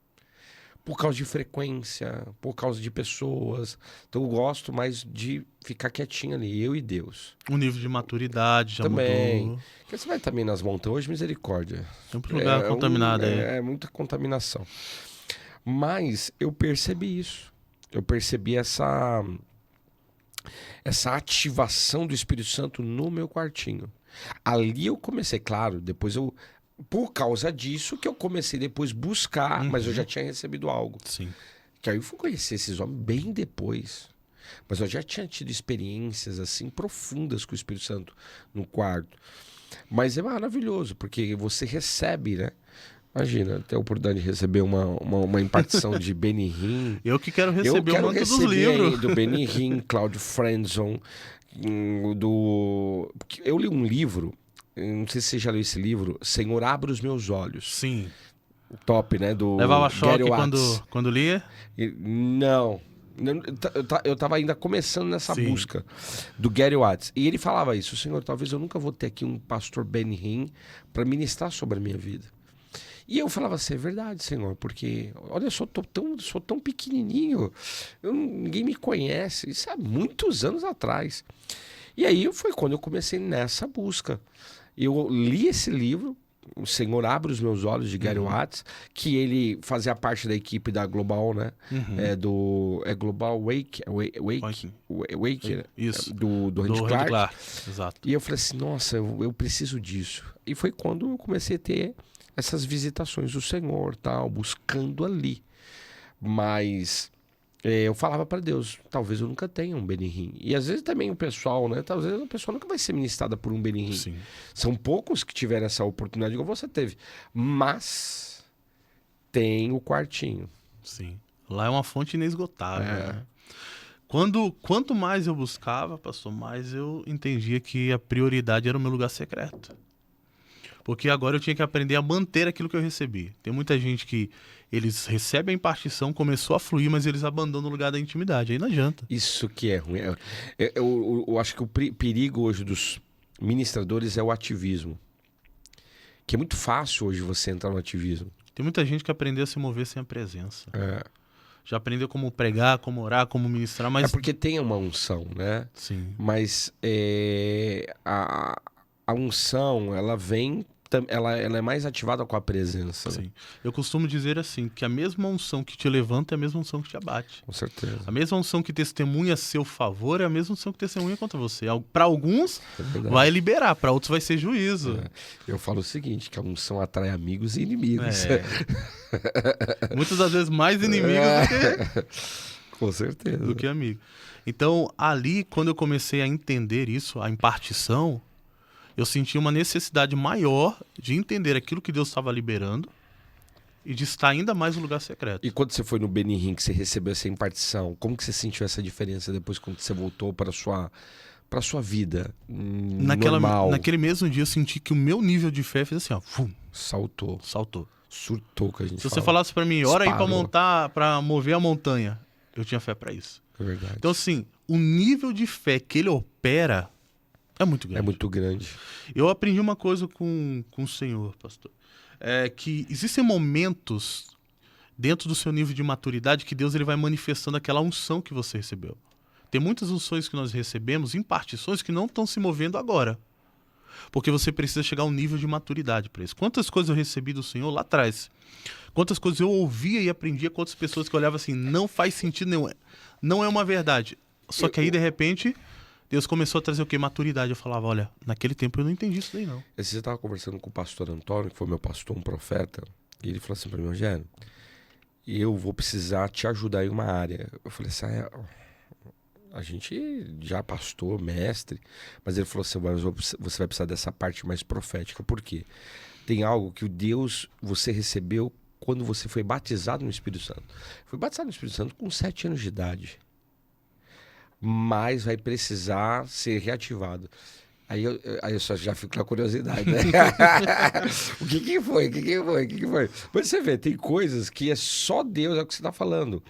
Por causa de frequência, por causa de pessoas. Então eu gosto mais de ficar quietinho ali, eu e Deus. O nível de maturidade já Também. mudou. Porque você vai também nas montanhas, hoje misericórdia. Sempre lugar contaminado aí. É muita contaminação. Mas eu percebi isso. Eu percebi essa ativação do Espírito Santo no meu quartinho. Ali eu comecei, claro, depois eu... Por causa disso que eu comecei depois buscar, mas eu já tinha recebido algo. Sim. Que aí eu fui conhecer esses homens bem depois. Mas eu já tinha tido experiências assim profundas com o Espírito Santo no quarto. Mas é maravilhoso, porque você recebe, né? Imagina, ter a oportunidade de receber uma impartição de Benny Hinn. Eu que quero receber Eu o manto dos receber livros. aí do Benny Hinn, Claudio Frenzon, Eu li um livro, não sei se você já leu esse livro, Senhor, Abre os Meus Olhos. Sim. Top, né? Do Levava choque Gary Watts. quando lia? Não. Eu tava ainda começando nessa Sim. busca do Gary Watts. E ele falava isso, Senhor, talvez eu nunca vou ter aqui um pastor Benny Hinn para ministrar sobre a minha vida. E eu falava assim, é verdade, Senhor, porque, olha, eu sou tão pequenininho, ninguém me conhece, isso há muitos anos atrás. E aí foi quando eu comecei nessa busca. Eu li esse livro, O Senhor Abre os Meus Olhos, de Gary Watts, que ele fazia parte da equipe da Global, né? Global Wake, né? Isso. Do Randy Clark. Exato. E eu falei assim, nossa, eu preciso disso. E foi quando eu comecei a ter essas visitações do Senhor, tal, buscando ali. Mas eu falava para Deus, talvez eu nunca tenha um Benny Hinn. E às vezes também o pessoal, né? Talvez a pessoa nunca vai ser ministrada por um Benny Hinn. Sim. São poucos que tiveram essa oportunidade, igual você teve. Mas tem o quartinho. Sim. Lá é uma fonte inesgotável. Né? Quanto mais eu buscava, pastor, mais eu entendia que a prioridade era o meu lugar secreto. Porque agora eu tinha que aprender a manter aquilo que eu recebi. Tem muita gente que eles recebem a impartição, começou a fluir, mas eles abandonam o lugar da intimidade. Aí não adianta. Isso que é ruim. Eu acho que o perigo hoje dos ministradores é o ativismo. Que é muito fácil hoje você entrar no ativismo. Tem muita gente que aprendeu a se mover sem a presença. É. Já aprendeu como pregar, como orar, como ministrar, mas... É porque tem uma unção, né? Sim. Mas a unção, ela vem... Ela é mais ativada com a presença. Sim. Eu costumo dizer assim, que a mesma unção que te levanta é a mesma unção que te abate. Com certeza. A mesma unção que testemunha a seu favor é a mesma unção que testemunha contra você. Para alguns vai liberar, para outros vai ser juízo. Eu falo o seguinte, que a unção atrai amigos e inimigos. Muitas das vezes mais inimigos Com certeza. do que amigos. Então, ali, quando eu comecei a entender isso, a impartição, eu senti uma necessidade maior de entender aquilo que Deus estava liberando e de estar ainda mais no lugar secreto. E quando você foi no Benny Hinn, que você recebeu essa impartição, como que você sentiu essa diferença depois quando você voltou para a sua vida normal? Naquele mesmo dia eu senti que o meu nível de fé fez assim, ó, saltou. Surtou, que a gente Se você falasse para mim, ora aí para mover a montanha, eu tinha fé para isso. É verdade. Então assim, o nível de fé que ele opera é muito grande. É muito grande. Eu aprendi uma coisa com o Senhor, pastor. É que existem momentos dentro do seu nível de maturidade que Deus ele vai manifestando aquela unção que você recebeu. Tem muitas unções que nós recebemos, impartições, que não estão se movendo agora. Porque você precisa chegar a um nível de maturidade para isso. Quantas coisas eu recebi do Senhor lá atrás? Quantas coisas eu ouvia e aprendia com outras pessoas que eu olhava assim, não faz sentido nenhum. Não é uma verdade. Só que aí, de repente... Deus começou a trazer o quê? Maturidade. Eu falava, olha, naquele tempo eu não entendi isso daí, não. Esse dia eu estava conversando com o pastor Antônio, que foi meu pastor, um profeta, e ele falou assim para mim, Rogério, eu vou precisar te ajudar em uma área. Eu falei assim, a gente já pastor, mestre, mas ele falou assim, você vai precisar dessa parte mais profética. Por quê? Tem algo que o Deus você recebeu quando você foi batizado no Espírito Santo. Foi batizado no Espírito Santo com 7 anos de idade. Mas vai precisar ser reativado. Aí eu só já fico com a curiosidade, né? O que foi? Mas você vê, tem coisas que é só Deus, é o que você está falando.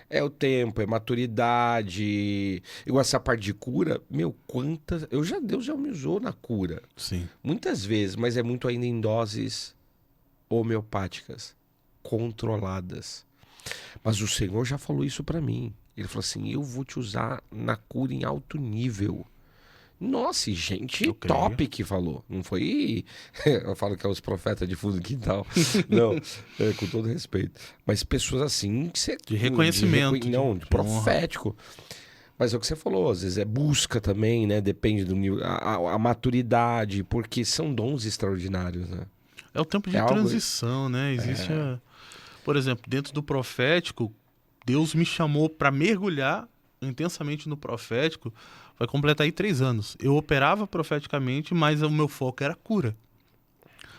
É o tempo, é maturidade. Igual essa parte de cura, meu, quantas. Deus já me usou na cura. Sim. Muitas vezes, mas é muito ainda em doses homeopáticas, controladas. Mas o Senhor já falou isso pra mim. Ele falou assim: eu vou te usar na cura em alto nível. Nossa, e gente top que falou. Não foi. Eu falo que é os profetas de fundo do quintal. Não, com todo respeito. Mas pessoas assim que você. De reconhecimento. De profético. Mas é o que você falou, às vezes é busca também, né? Depende do nível. A maturidade, porque são dons extraordinários, né? É o tempo de transição, né? Existe, por exemplo, dentro do profético, Deus me chamou para mergulhar intensamente no profético. Vai completar aí 3 anos. Eu operava profeticamente, mas o meu foco era cura.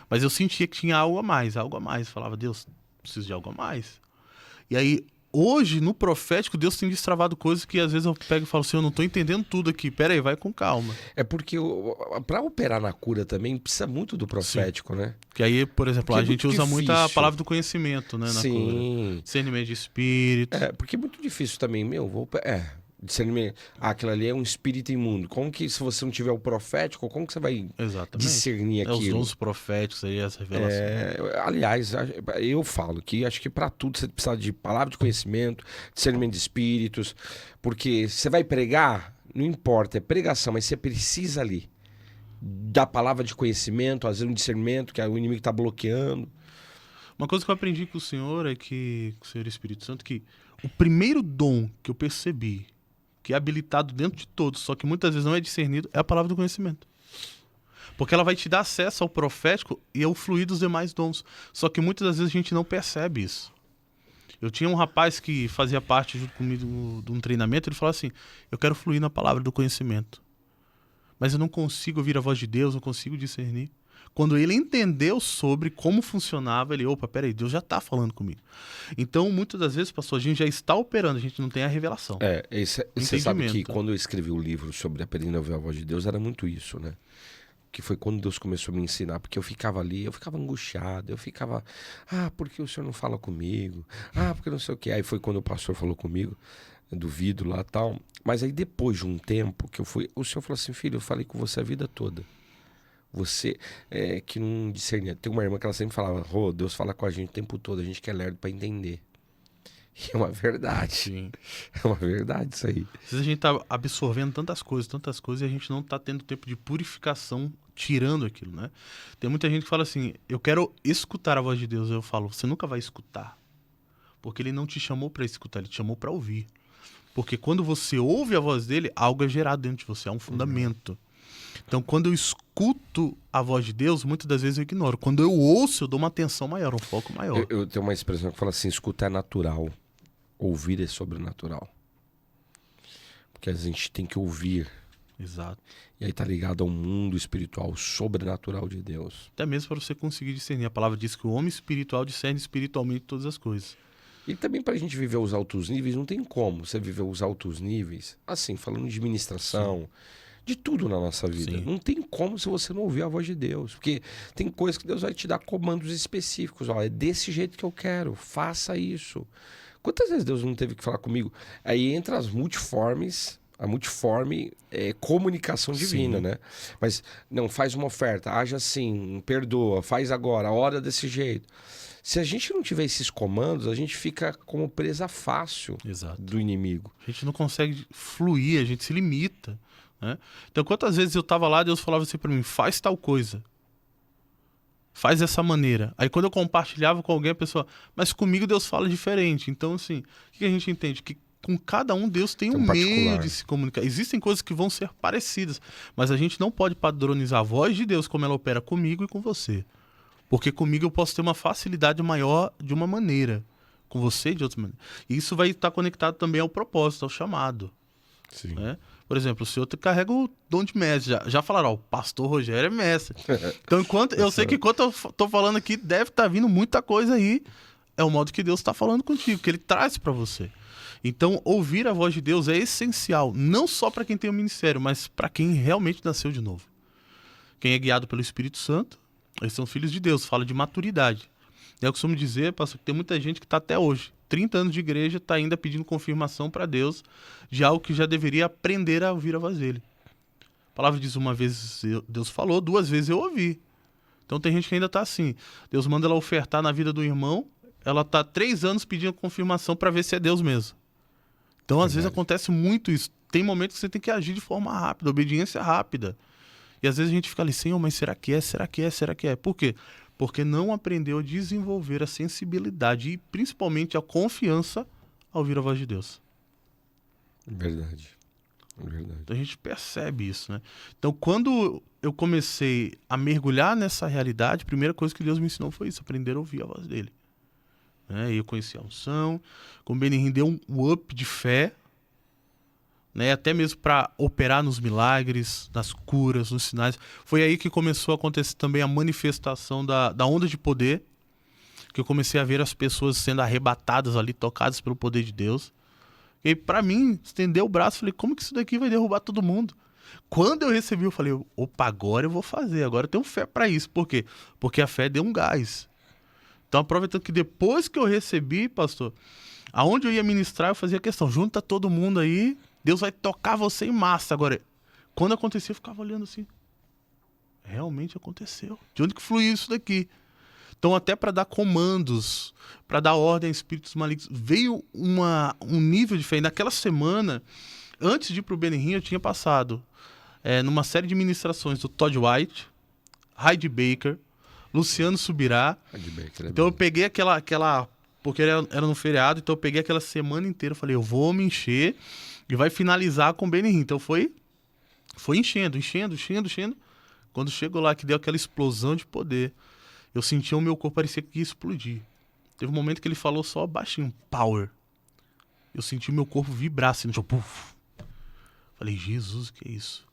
Mas eu sentia que tinha algo a mais. Falava, Deus, preciso de algo a mais. E aí, hoje, no profético, Deus tem destravado coisas que às vezes eu pego e falo assim, eu não tô entendendo tudo aqui. Pera aí, vai com calma. É porque para operar na cura também precisa muito do profético, né? Que aí, por exemplo, porque a gente usa muito a palavra do conhecimento, né, na cura. Discernimento de espírito. Porque é muito difícil também, discernimento. Aquilo ali é um espírito imundo. Como que, se você não tiver o profético, como que você vai discernir aquilo? Os dons proféticos aí, essa revelação. Aliás, eu falo que acho que para tudo você precisa de palavra de conhecimento, discernimento de espíritos, porque você vai pregar, não importa, é pregação, mas você precisa ali da palavra de conhecimento, às vezes um discernimento que o inimigo está bloqueando. Uma coisa que eu aprendi com o Senhor é que, com o Senhor Espírito Santo, que o primeiro dom que eu percebi, que é habilitado dentro de todos, só que muitas vezes não é discernido, é a palavra do conhecimento. Porque ela vai te dar acesso ao profético e ao fluir dos demais dons. Só que muitas das vezes a gente não percebe isso. Eu tinha um rapaz que fazia parte junto comigo de um treinamento, ele falou assim, eu quero fluir na palavra do conhecimento. Mas eu não consigo ouvir a voz de Deus, não consigo discernir. Quando ele entendeu sobre como funcionava, ele, peraí, Deus já está falando comigo. Então, muitas das vezes, pastor, a gente já está operando, a gente não tem a revelação. Você sabe que quando eu escrevi o livro sobre aprendendo a ouvir a voz de Deus, era muito isso, né? Que foi quando Deus começou a me ensinar, porque eu ficava ali, eu ficava angustiado, eu ficava, por que o senhor não fala comigo? Porque não sei o quê. Aí foi quando o pastor falou comigo, duvido lá e tal. Mas aí depois de um tempo que eu fui, o senhor falou assim, filho, eu falei com você a vida toda. Você que não discernia. Tem uma irmã que ela sempre falava, Deus fala com a gente o tempo todo, a gente que é lerdo para entender. E é uma verdade. Sim. É uma verdade isso aí. Às vezes a gente tá absorvendo tantas coisas, e a gente não tá tendo tempo de purificação, tirando aquilo, né? Tem muita gente que fala assim, eu quero escutar a voz de Deus. Eu falo, você nunca vai escutar. Porque ele não te chamou para escutar, ele te chamou para ouvir. Porque quando você ouve a voz dele, algo é gerado dentro de você, é um fundamento. Então, quando eu escuto a voz de Deus, muitas das vezes eu ignoro. Quando eu ouço, eu dou uma atenção maior, um foco maior. Eu tenho uma expressão que fala assim, escutar é natural, ouvir é sobrenatural. Porque a gente tem que ouvir. Exato. E aí tá ligado ao mundo espiritual, sobrenatural de Deus. Até mesmo para você conseguir discernir. A palavra diz que o homem espiritual discerne espiritualmente todas as coisas. E também pra gente viver os altos níveis, não tem como você viver os altos níveis, assim, falando de ministração... Sim. De tudo na nossa vida. Sim. Não tem como se você não ouvir a voz de Deus. Porque tem coisas que Deus vai te dar comandos específicos. É desse jeito que eu quero. Faça isso. Quantas vezes Deus não teve que falar comigo? Aí entra as multiformes. A multiforme comunicação divina, sim, né? Mas não, faz uma oferta. Haja assim, perdoa, faz agora, ora desse jeito. Se a gente não tiver esses comandos, a gente fica como presa fácil, exato, do inimigo. A gente não consegue fluir, a gente se limita. Né? Então, quantas vezes eu estava lá, Deus falava assim para mim, faz tal coisa, faz dessa maneira. Aí quando eu compartilhava com alguém, a pessoa, mas comigo Deus fala diferente. Então, assim, o que a gente entende? Que com cada um Deus tem um meio de se comunicar. Existem coisas que vão ser parecidas, mas a gente não pode padronizar a voz de Deus como ela opera comigo e com você. Porque comigo eu posso ter uma facilidade maior de uma maneira, com você de outra maneira. E isso vai estar conectado também ao propósito, ao chamado. Sim. né? Por exemplo, o senhor carrega o dom de mestre. Já falaram, ó, o pastor Rogério é mestre. Então, eu sei que enquanto eu tô falando aqui, deve estar vindo muita coisa aí. É o modo que Deus está falando contigo, que ele traz para você. Então, ouvir a voz de Deus é essencial, não só para quem tem o ministério, mas para quem realmente nasceu de novo. Quem é guiado pelo Espírito Santo, eles são filhos de Deus, fala de maturidade. Eu costumo dizer, pastor, que tem muita gente que está até hoje, 30 anos de igreja, está ainda pedindo confirmação para Deus de algo que já deveria aprender a ouvir a voz dele. A palavra diz, uma vez Deus falou, 2 vezes eu ouvi. Então tem gente que ainda está assim. Deus manda ela ofertar na vida do irmão, ela está 3 anos pedindo confirmação para ver se é Deus mesmo. Então às vezes acontece muito isso. Tem momentos que você tem que agir de forma rápida, obediência rápida. E às vezes a gente fica ali, Senhor, mas será que é? Será que é? Será que é? Por quê? Porque não aprendeu a desenvolver a sensibilidade e principalmente a confiança ao ouvir a voz de Deus. Verdade. Verdade. Então a gente percebe isso, né? Então quando eu comecei a mergulhar nessa realidade, a primeira coisa que Deus me ensinou foi isso, aprender a ouvir a voz dele. E eu conheci a unção, como o Benihim deu um up de fé, né? Até mesmo para operar nos milagres, nas curas, nos sinais. Foi aí que começou a acontecer também a manifestação da onda de poder, que eu comecei a ver as pessoas sendo arrebatadas ali, tocadas pelo poder de Deus. E para mim, estendeu o braço, falei, como que isso daqui vai derrubar todo mundo? Quando eu recebi, eu falei, opa, agora eu vou fazer, agora eu tenho fé para isso. Por quê? Porque a fé deu um gás. Então, aproveitando que depois que eu recebi, pastor, aonde eu ia ministrar, eu fazia questão, junta todo mundo aí, Deus vai tocar você em massa. Agora, quando acontecia, eu ficava olhando assim, realmente aconteceu. De onde que fluiu isso daqui? Então, até para dar comandos, para dar ordem a espíritos malignos, veio um nível de fé. E naquela semana, antes de ir para o Benihim, eu tinha passado numa série de ministrações do Todd White, Heidi Baker, Luciano Subirá. Então eu peguei aquela porque era no feriado, então eu peguei aquela semana inteira, falei, eu vou me encher e vai finalizar com o Benihim. Então foi enchendo. Quando chegou lá, que deu aquela explosão de poder, eu sentia o meu corpo, parecia que ia explodir. Teve um momento que ele falou só baixinho, power. Eu senti o meu corpo vibrar assim, tipo, puff. Falei, Jesus, o que é isso?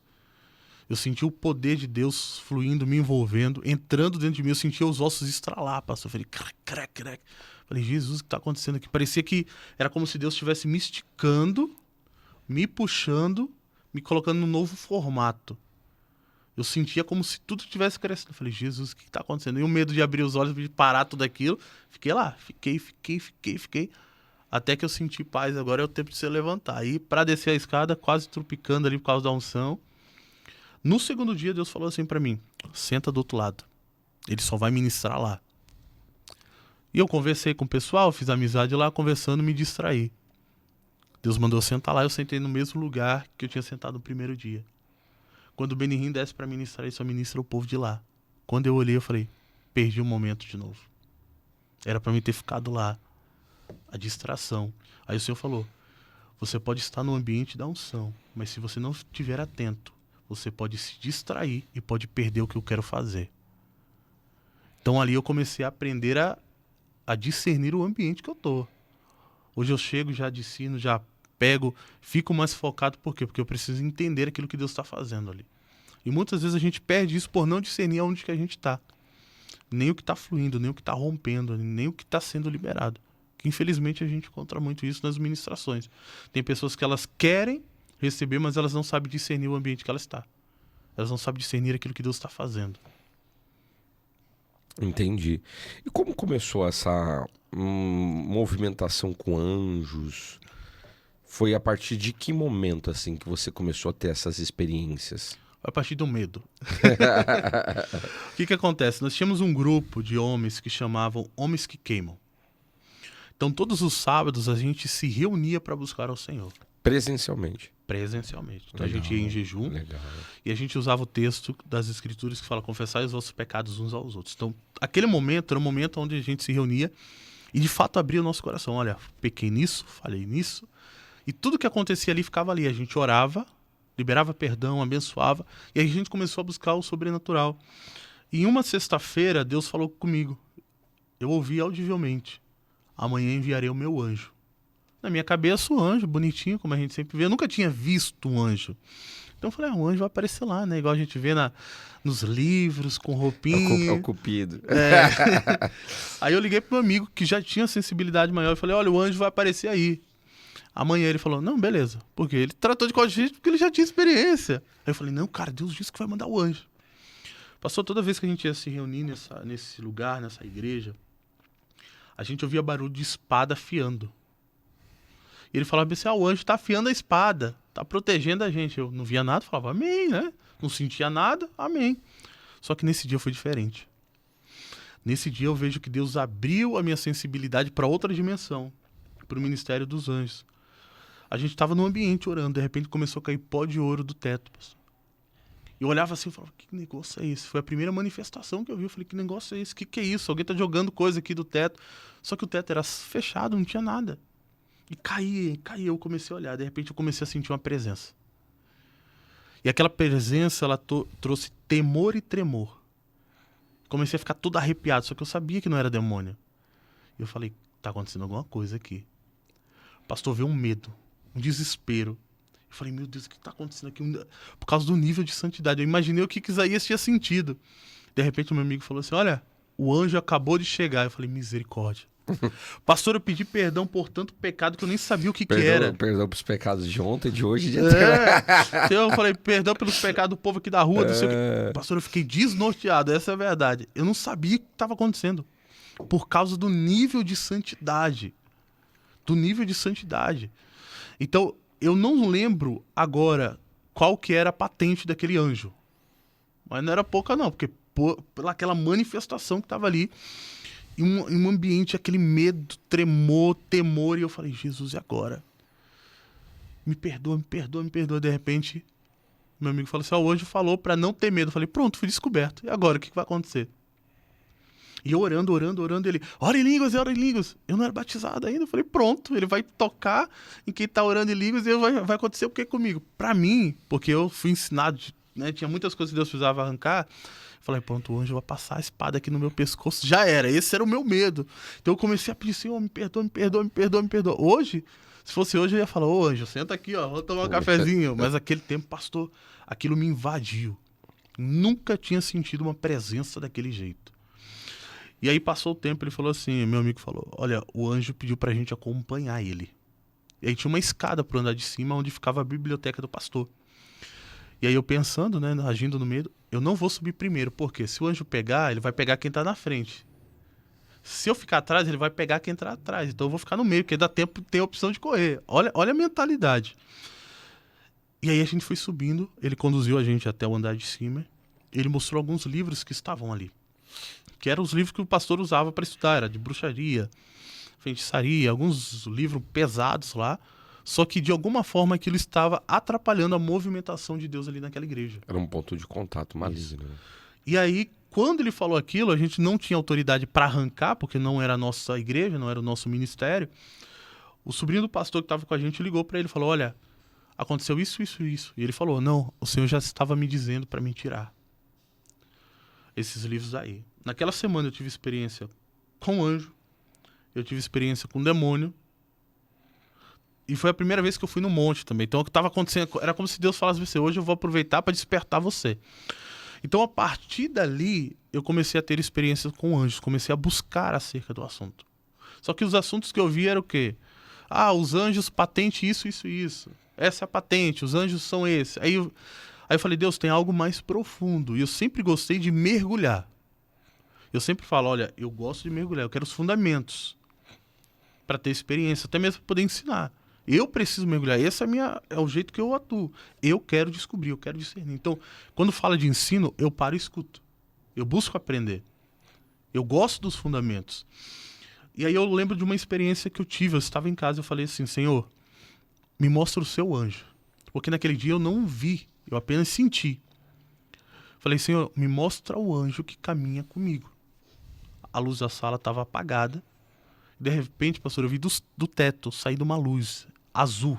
Eu senti o poder de Deus fluindo, me envolvendo, entrando dentro de mim. Eu sentia os ossos estralar, pastor. Eu falei, crack. Falei, Jesus, o que está acontecendo aqui? Parecia que era como se Deus estivesse me esticando, me puxando, me colocando num novo formato. Eu sentia como se tudo estivesse crescendo. Eu falei, Jesus, o que está acontecendo? E o medo de abrir os olhos, de parar tudo aquilo. Fiquei lá, fiquei. Até que eu senti paz, agora é o tempo de se levantar. Aí, para descer a escada, quase tropicando ali por causa da unção. No segundo dia, Deus falou assim para mim, senta do outro lado. Ele só vai ministrar lá. E eu conversei com o pessoal, fiz amizade lá, conversando, me distraí. Deus mandou eu sentar lá, eu sentei no mesmo lugar que eu tinha sentado no primeiro dia. Quando o Benihim desce para ministrar, ele só ministra o povo de lá. Quando eu olhei, eu falei, perdi o momento de novo. Era para mim ter ficado lá. A distração. Aí o Senhor falou, você pode estar no ambiente da unção, mas se você não estiver atento, você pode se distrair e pode perder o que eu quero fazer. Então ali eu comecei a aprender a discernir o ambiente que eu tô. Hoje eu chego, já ensino, já pego, fico mais focado. Por quê? Porque eu preciso entender aquilo que Deus está fazendo ali. E muitas vezes a gente perde isso por não discernir aonde que a gente está. Nem o que está fluindo, nem o que está rompendo, nem o que está sendo liberado. Que infelizmente a gente encontra muito isso nas ministrações. Tem pessoas que elas querem receber, mas elas não sabem discernir o ambiente que ela está. Elas não sabem discernir aquilo que Deus está fazendo. Entendi. E como começou essa movimentação com anjos? Foi a partir de que momento assim que você começou a ter essas experiências? A partir do medo. O que acontece? Nós tínhamos um grupo de homens que chamavam Homens que Queimam. Então todos os sábados a gente se reunia para buscar ao Senhor. Presencialmente. Então legal, a gente ia em jejum. Legal. E a gente usava o texto das Escrituras que fala, confessai os vossos pecados uns aos outros. Então, aquele momento era um momento onde a gente se reunia e de fato abria o nosso coração. Olha, pequei nisso, falei nisso. E tudo que acontecia ali ficava ali. A gente orava, liberava perdão, abençoava. E a gente começou a buscar o sobrenatural. E em uma sexta-feira, Deus falou comigo. Eu ouvi audivelmente. Amanhã enviarei o meu anjo. Na minha cabeça, o anjo, bonitinho, como a gente sempre vê. Eu nunca tinha visto um anjo. Então eu falei, o anjo vai aparecer lá, né? Igual a gente vê nos livros, com É o roupinha. cupido. Aí eu liguei pro meu amigo, que já tinha sensibilidade maior, e falei, olha, o anjo vai aparecer aí. Amanhã ele falou, não, beleza. Porque ele tratou de qualquer jeito, porque ele já tinha experiência. Aí eu falei, não, cara, Deus disse que vai mandar o anjo. Passou toda vez que a gente ia se reunir nesse lugar, nessa igreja, a gente ouvia barulho de espada afiando. E ele falava assim, o anjo tá afiando a espada, tá protegendo a gente. Eu não via nada, falava, amém, né? Não sentia nada, amém. Só que nesse dia foi diferente. Nesse dia eu vejo que Deus abriu a minha sensibilidade para outra dimensão, para o ministério dos anjos. A gente estava num ambiente orando, de repente começou a cair pó de ouro do teto. Eu olhava assim e falava, que negócio é esse? Foi a primeira manifestação que eu vi. Eu falei, que negócio é esse? Que é isso? Alguém tá jogando coisa aqui do teto. Só que o teto era fechado, não tinha nada. E caía. Eu comecei a olhar. De repente eu comecei a sentir uma presença. E aquela presença, ela trouxe temor e tremor. Comecei a ficar todo arrepiado, só que eu sabia que não era demônio. E eu falei, tá acontecendo alguma coisa aqui. O pastor veio um medo, um desespero. Eu falei, meu Deus, o que tá acontecendo aqui? Por causa do nível de santidade. Eu imaginei o que Isaías tinha sentido. De repente o meu amigo falou assim, olha, o anjo acabou de chegar. Eu falei, misericórdia. Pastor, eu pedi perdão por tanto pecado que eu nem sabia o que era. Perdão pelos pecados de ontem, de hoje, de Eu falei, perdão pelos pecados do povo aqui da rua, não sei o que. Pastor, eu fiquei desnorteado, essa é a verdade. Eu não sabia o que estava acontecendo. Por causa do nível de santidade. Então, eu não lembro agora qual que era a patente daquele anjo. Mas não era pouca não, porque pelaquela manifestação que estava ali, em um ambiente, aquele medo, tremor, temor, e eu falei, Jesus, e agora? Me perdoa. De repente, meu amigo falou assim, o anjo falou pra não ter medo. Eu falei, pronto, fui descoberto. E agora, o que vai acontecer? E eu orando, ele, ora em línguas. Eu não era batizado ainda. Eu falei, pronto, ele vai tocar em quem tá orando em línguas e vai acontecer o que comigo? Pra mim, porque eu fui ensinado, né, tinha muitas coisas que Deus precisava arrancar. Falei, pronto, o anjo vai passar a espada aqui no meu pescoço. Já era, esse era o meu medo. Então eu comecei a pedir, Senhor, me perdoa. Hoje, se fosse hoje, eu ia falar, ô anjo, senta aqui, ó, vou tomar um cafezinho. Mas aquele tempo, pastor, aquilo me invadiu. Nunca tinha sentido uma presença daquele jeito. E aí passou o tempo, ele falou assim, meu amigo falou, olha, o anjo pediu pra gente acompanhar ele. E aí tinha uma escada pro andar de cima, onde ficava a biblioteca do pastor. E aí eu pensando, né, agindo no medo, eu não vou subir primeiro, porque se o anjo pegar, ele vai pegar quem tá na frente. Se eu ficar atrás, ele vai pegar quem tá atrás. Então eu vou ficar no meio, porque dá tempo, tem a opção de correr. Olha a mentalidade. E aí a gente foi subindo, ele conduziu a gente até o andar de cima, ele mostrou alguns livros que estavam ali. Que eram os livros que o pastor usava para estudar, era de bruxaria, feitiçaria, alguns livros pesados lá. Só que, de alguma forma, aquilo estava atrapalhando a movimentação de Deus ali naquela igreja. Era um ponto de contato maligno. E aí, quando ele falou aquilo, a gente não tinha autoridade para arrancar, porque não era a nossa igreja, não era o nosso ministério. O sobrinho do pastor que estava com a gente ligou para ele e falou, olha, aconteceu isso. E ele falou, não, o Senhor já estava me dizendo para me tirar esses livros aí. Naquela semana eu tive experiência com anjo, eu tive experiência com demônio, e foi a primeira vez que eu fui no monte também. Então o que estava acontecendo era como se Deus falasse assim, hoje eu vou aproveitar para despertar você. Então a partir dali eu comecei a ter experiências com anjos, comecei a buscar acerca do assunto. Só que os assuntos que eu vi eram o quê? Os anjos, patente isso. Essa é a patente, os anjos são esses. Aí eu falei, Deus, tem algo mais profundo. E eu sempre gostei de mergulhar. Eu sempre falo, olha, eu gosto de mergulhar, eu quero os fundamentos para ter experiência, até mesmo para poder ensinar. Eu preciso mergulhar, esse é o jeito que eu atuo. Eu quero descobrir, eu quero discernir. Então, quando fala de ensino, eu paro e escuto. Eu busco aprender. Eu gosto dos fundamentos. E aí eu lembro de uma experiência que eu tive. Eu estava em casa e eu falei assim, Senhor, me mostra o seu anjo. Porque naquele dia eu não vi, eu apenas senti. Falei, Senhor, me mostra o anjo que caminha comigo. A luz da sala estava apagada. De repente, pastor, eu vi do teto sair uma luz azul.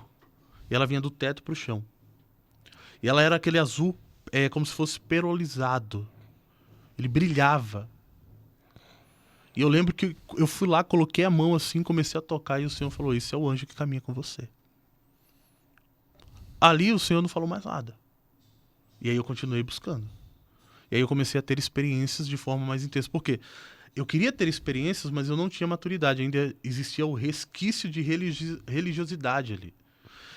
E ela vinha do teto para o chão. E ela era aquele azul, como se fosse perolizado. Ele brilhava. E eu lembro que eu fui lá, coloquei a mão assim, comecei a tocar e o Senhor falou, esse é o anjo que caminha com você. Ali o Senhor não falou mais nada. E aí eu continuei buscando. E aí eu comecei a ter experiências de forma mais intensa. Por quê? Eu queria ter experiências, mas eu não tinha maturidade. Ainda existia o resquício de religiosidade ali.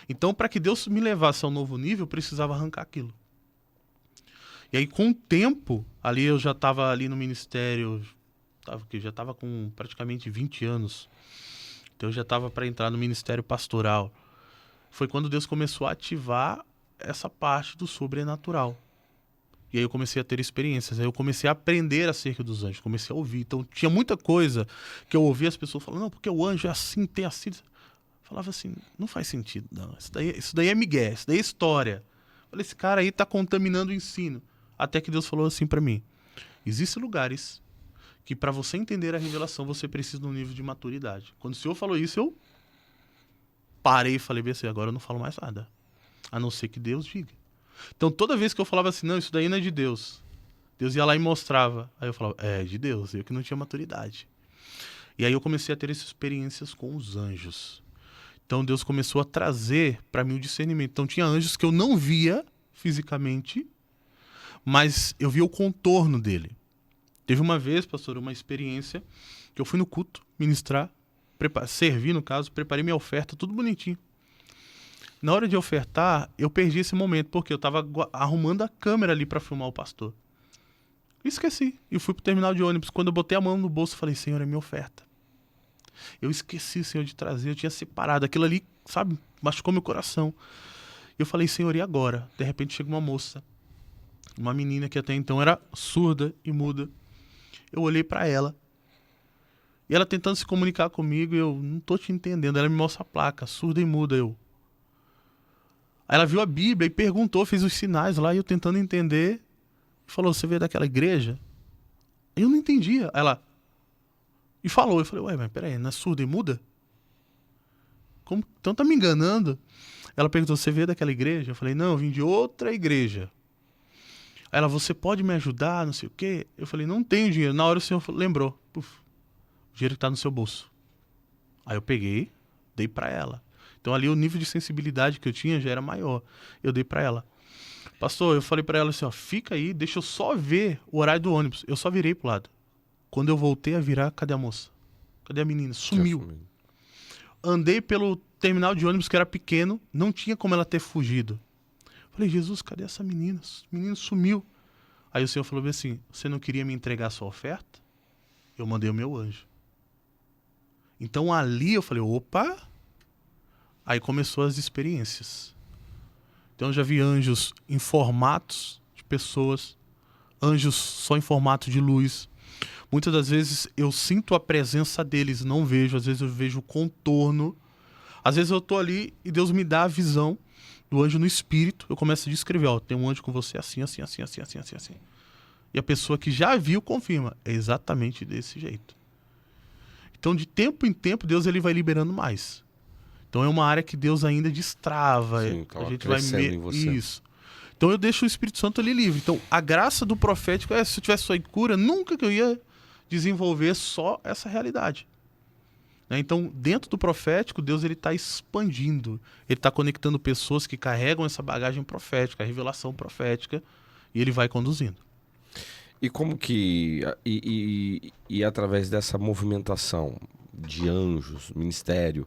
Então, para que Deus me levasse ao novo nível, eu precisava arrancar aquilo. E aí, com o tempo, ali eu já estava ali no ministério, já estava com praticamente 20 anos. Então, eu já estava para entrar no ministério pastoral. Foi quando Deus começou a ativar essa parte do sobrenatural. E aí eu comecei a ter experiências, aí eu comecei a aprender acerca dos anjos, comecei a ouvir. Então tinha muita coisa que eu ouvia as pessoas falando, não, porque o anjo é assim, tem assim. Eu falava assim, não faz sentido, não. Isso daí é migué, isso daí é história. Eu falei, esse cara aí tá contaminando o ensino. Até que Deus falou assim para mim, existem lugares que para você entender a revelação, você precisa de um nível de maturidade. Quando o Senhor falou isso, eu parei e falei, bem assim, agora eu não falo mais nada. A não ser que Deus diga. Então, toda vez que eu falava assim, não, isso daí não é de Deus, Deus ia lá e mostrava. Aí eu falava, é de Deus, eu que não tinha maturidade. E aí eu comecei a ter essas experiências com os anjos. Então, Deus começou a trazer para mim o discernimento. Então, tinha anjos que eu não via fisicamente, mas eu via o contorno dele. Teve uma vez, pastor, uma experiência que eu fui no culto ministrar, servir no caso, preparei minha oferta, tudo bonitinho. Na hora de ofertar, eu perdi esse momento, porque eu estava arrumando a câmera ali para filmar o pastor. Esqueci. E fui pro terminal de ônibus. Quando eu botei a mão no bolso, falei, Senhor, é minha oferta. Eu esqueci, Senhor, de trazer. Eu tinha separado. Aquilo ali, sabe, machucou meu coração. Eu falei, Senhor, e agora? De repente chega uma moça. Uma menina que até então era surda e muda. Eu olhei para ela. E ela tentando se comunicar comigo, eu não tô te entendendo. Ela me mostra a placa, surda e muda, eu. Aí ela viu a Bíblia e perguntou, fez os sinais lá, e eu tentando entender. Falou, você veio daquela igreja? Eu não entendia. Aí ela... E falou, eu falei, ué, mas peraí, não é surda e muda? Como? Então tá me enganando? Ela perguntou, você veio daquela igreja? Eu falei, não, eu vim de outra igreja. Aí ela, você pode me ajudar, não sei o quê? Eu falei, não tenho dinheiro. Na hora o senhor lembrou. Puf, o dinheiro que tá no seu bolso. Aí eu peguei, dei pra ela. Então ali o nível de sensibilidade que eu tinha já era maior. Eu dei pra ela. Pastor, eu falei pra ela assim, ó, fica aí, deixa eu só ver o horário do ônibus. Eu só virei pro lado. Quando eu voltei a virar, cadê a moça? Cadê a menina? Sumiu. Andei pelo terminal de ônibus que era pequeno, não tinha como ela ter fugido. Falei, Jesus, cadê essa menina? O menino sumiu. Aí o Senhor falou assim, você não queria me entregar a sua oferta? Eu mandei o meu anjo. Então ali eu falei, opa... Aí começou as experiências. Então eu já vi anjos em formatos de pessoas, anjos só em formato de luz. Muitas das vezes eu sinto a presença deles, não vejo, às vezes eu vejo o contorno. Às vezes eu tô ali e Deus me dá a visão do anjo no espírito, eu começo a descrever, ó, tem um anjo com você assim, assim, assim, assim, assim, assim, assim. E a pessoa que já viu confirma, é exatamente desse jeito. Então de tempo em tempo Deus ele vai liberando mais. Então é uma área que Deus ainda destrava. Sim, a gente vai em você. Isso. Então eu deixo o Espírito Santo ali livre. Então a graça do profético se eu tivesse só em cura, nunca que eu ia desenvolver só essa realidade. Né? Então dentro do profético, Deus ele está expandindo. Ele está conectando pessoas que carregam essa bagagem profética, a revelação profética, e ele vai conduzindo. E como que... E através dessa movimentação de anjos, ministério...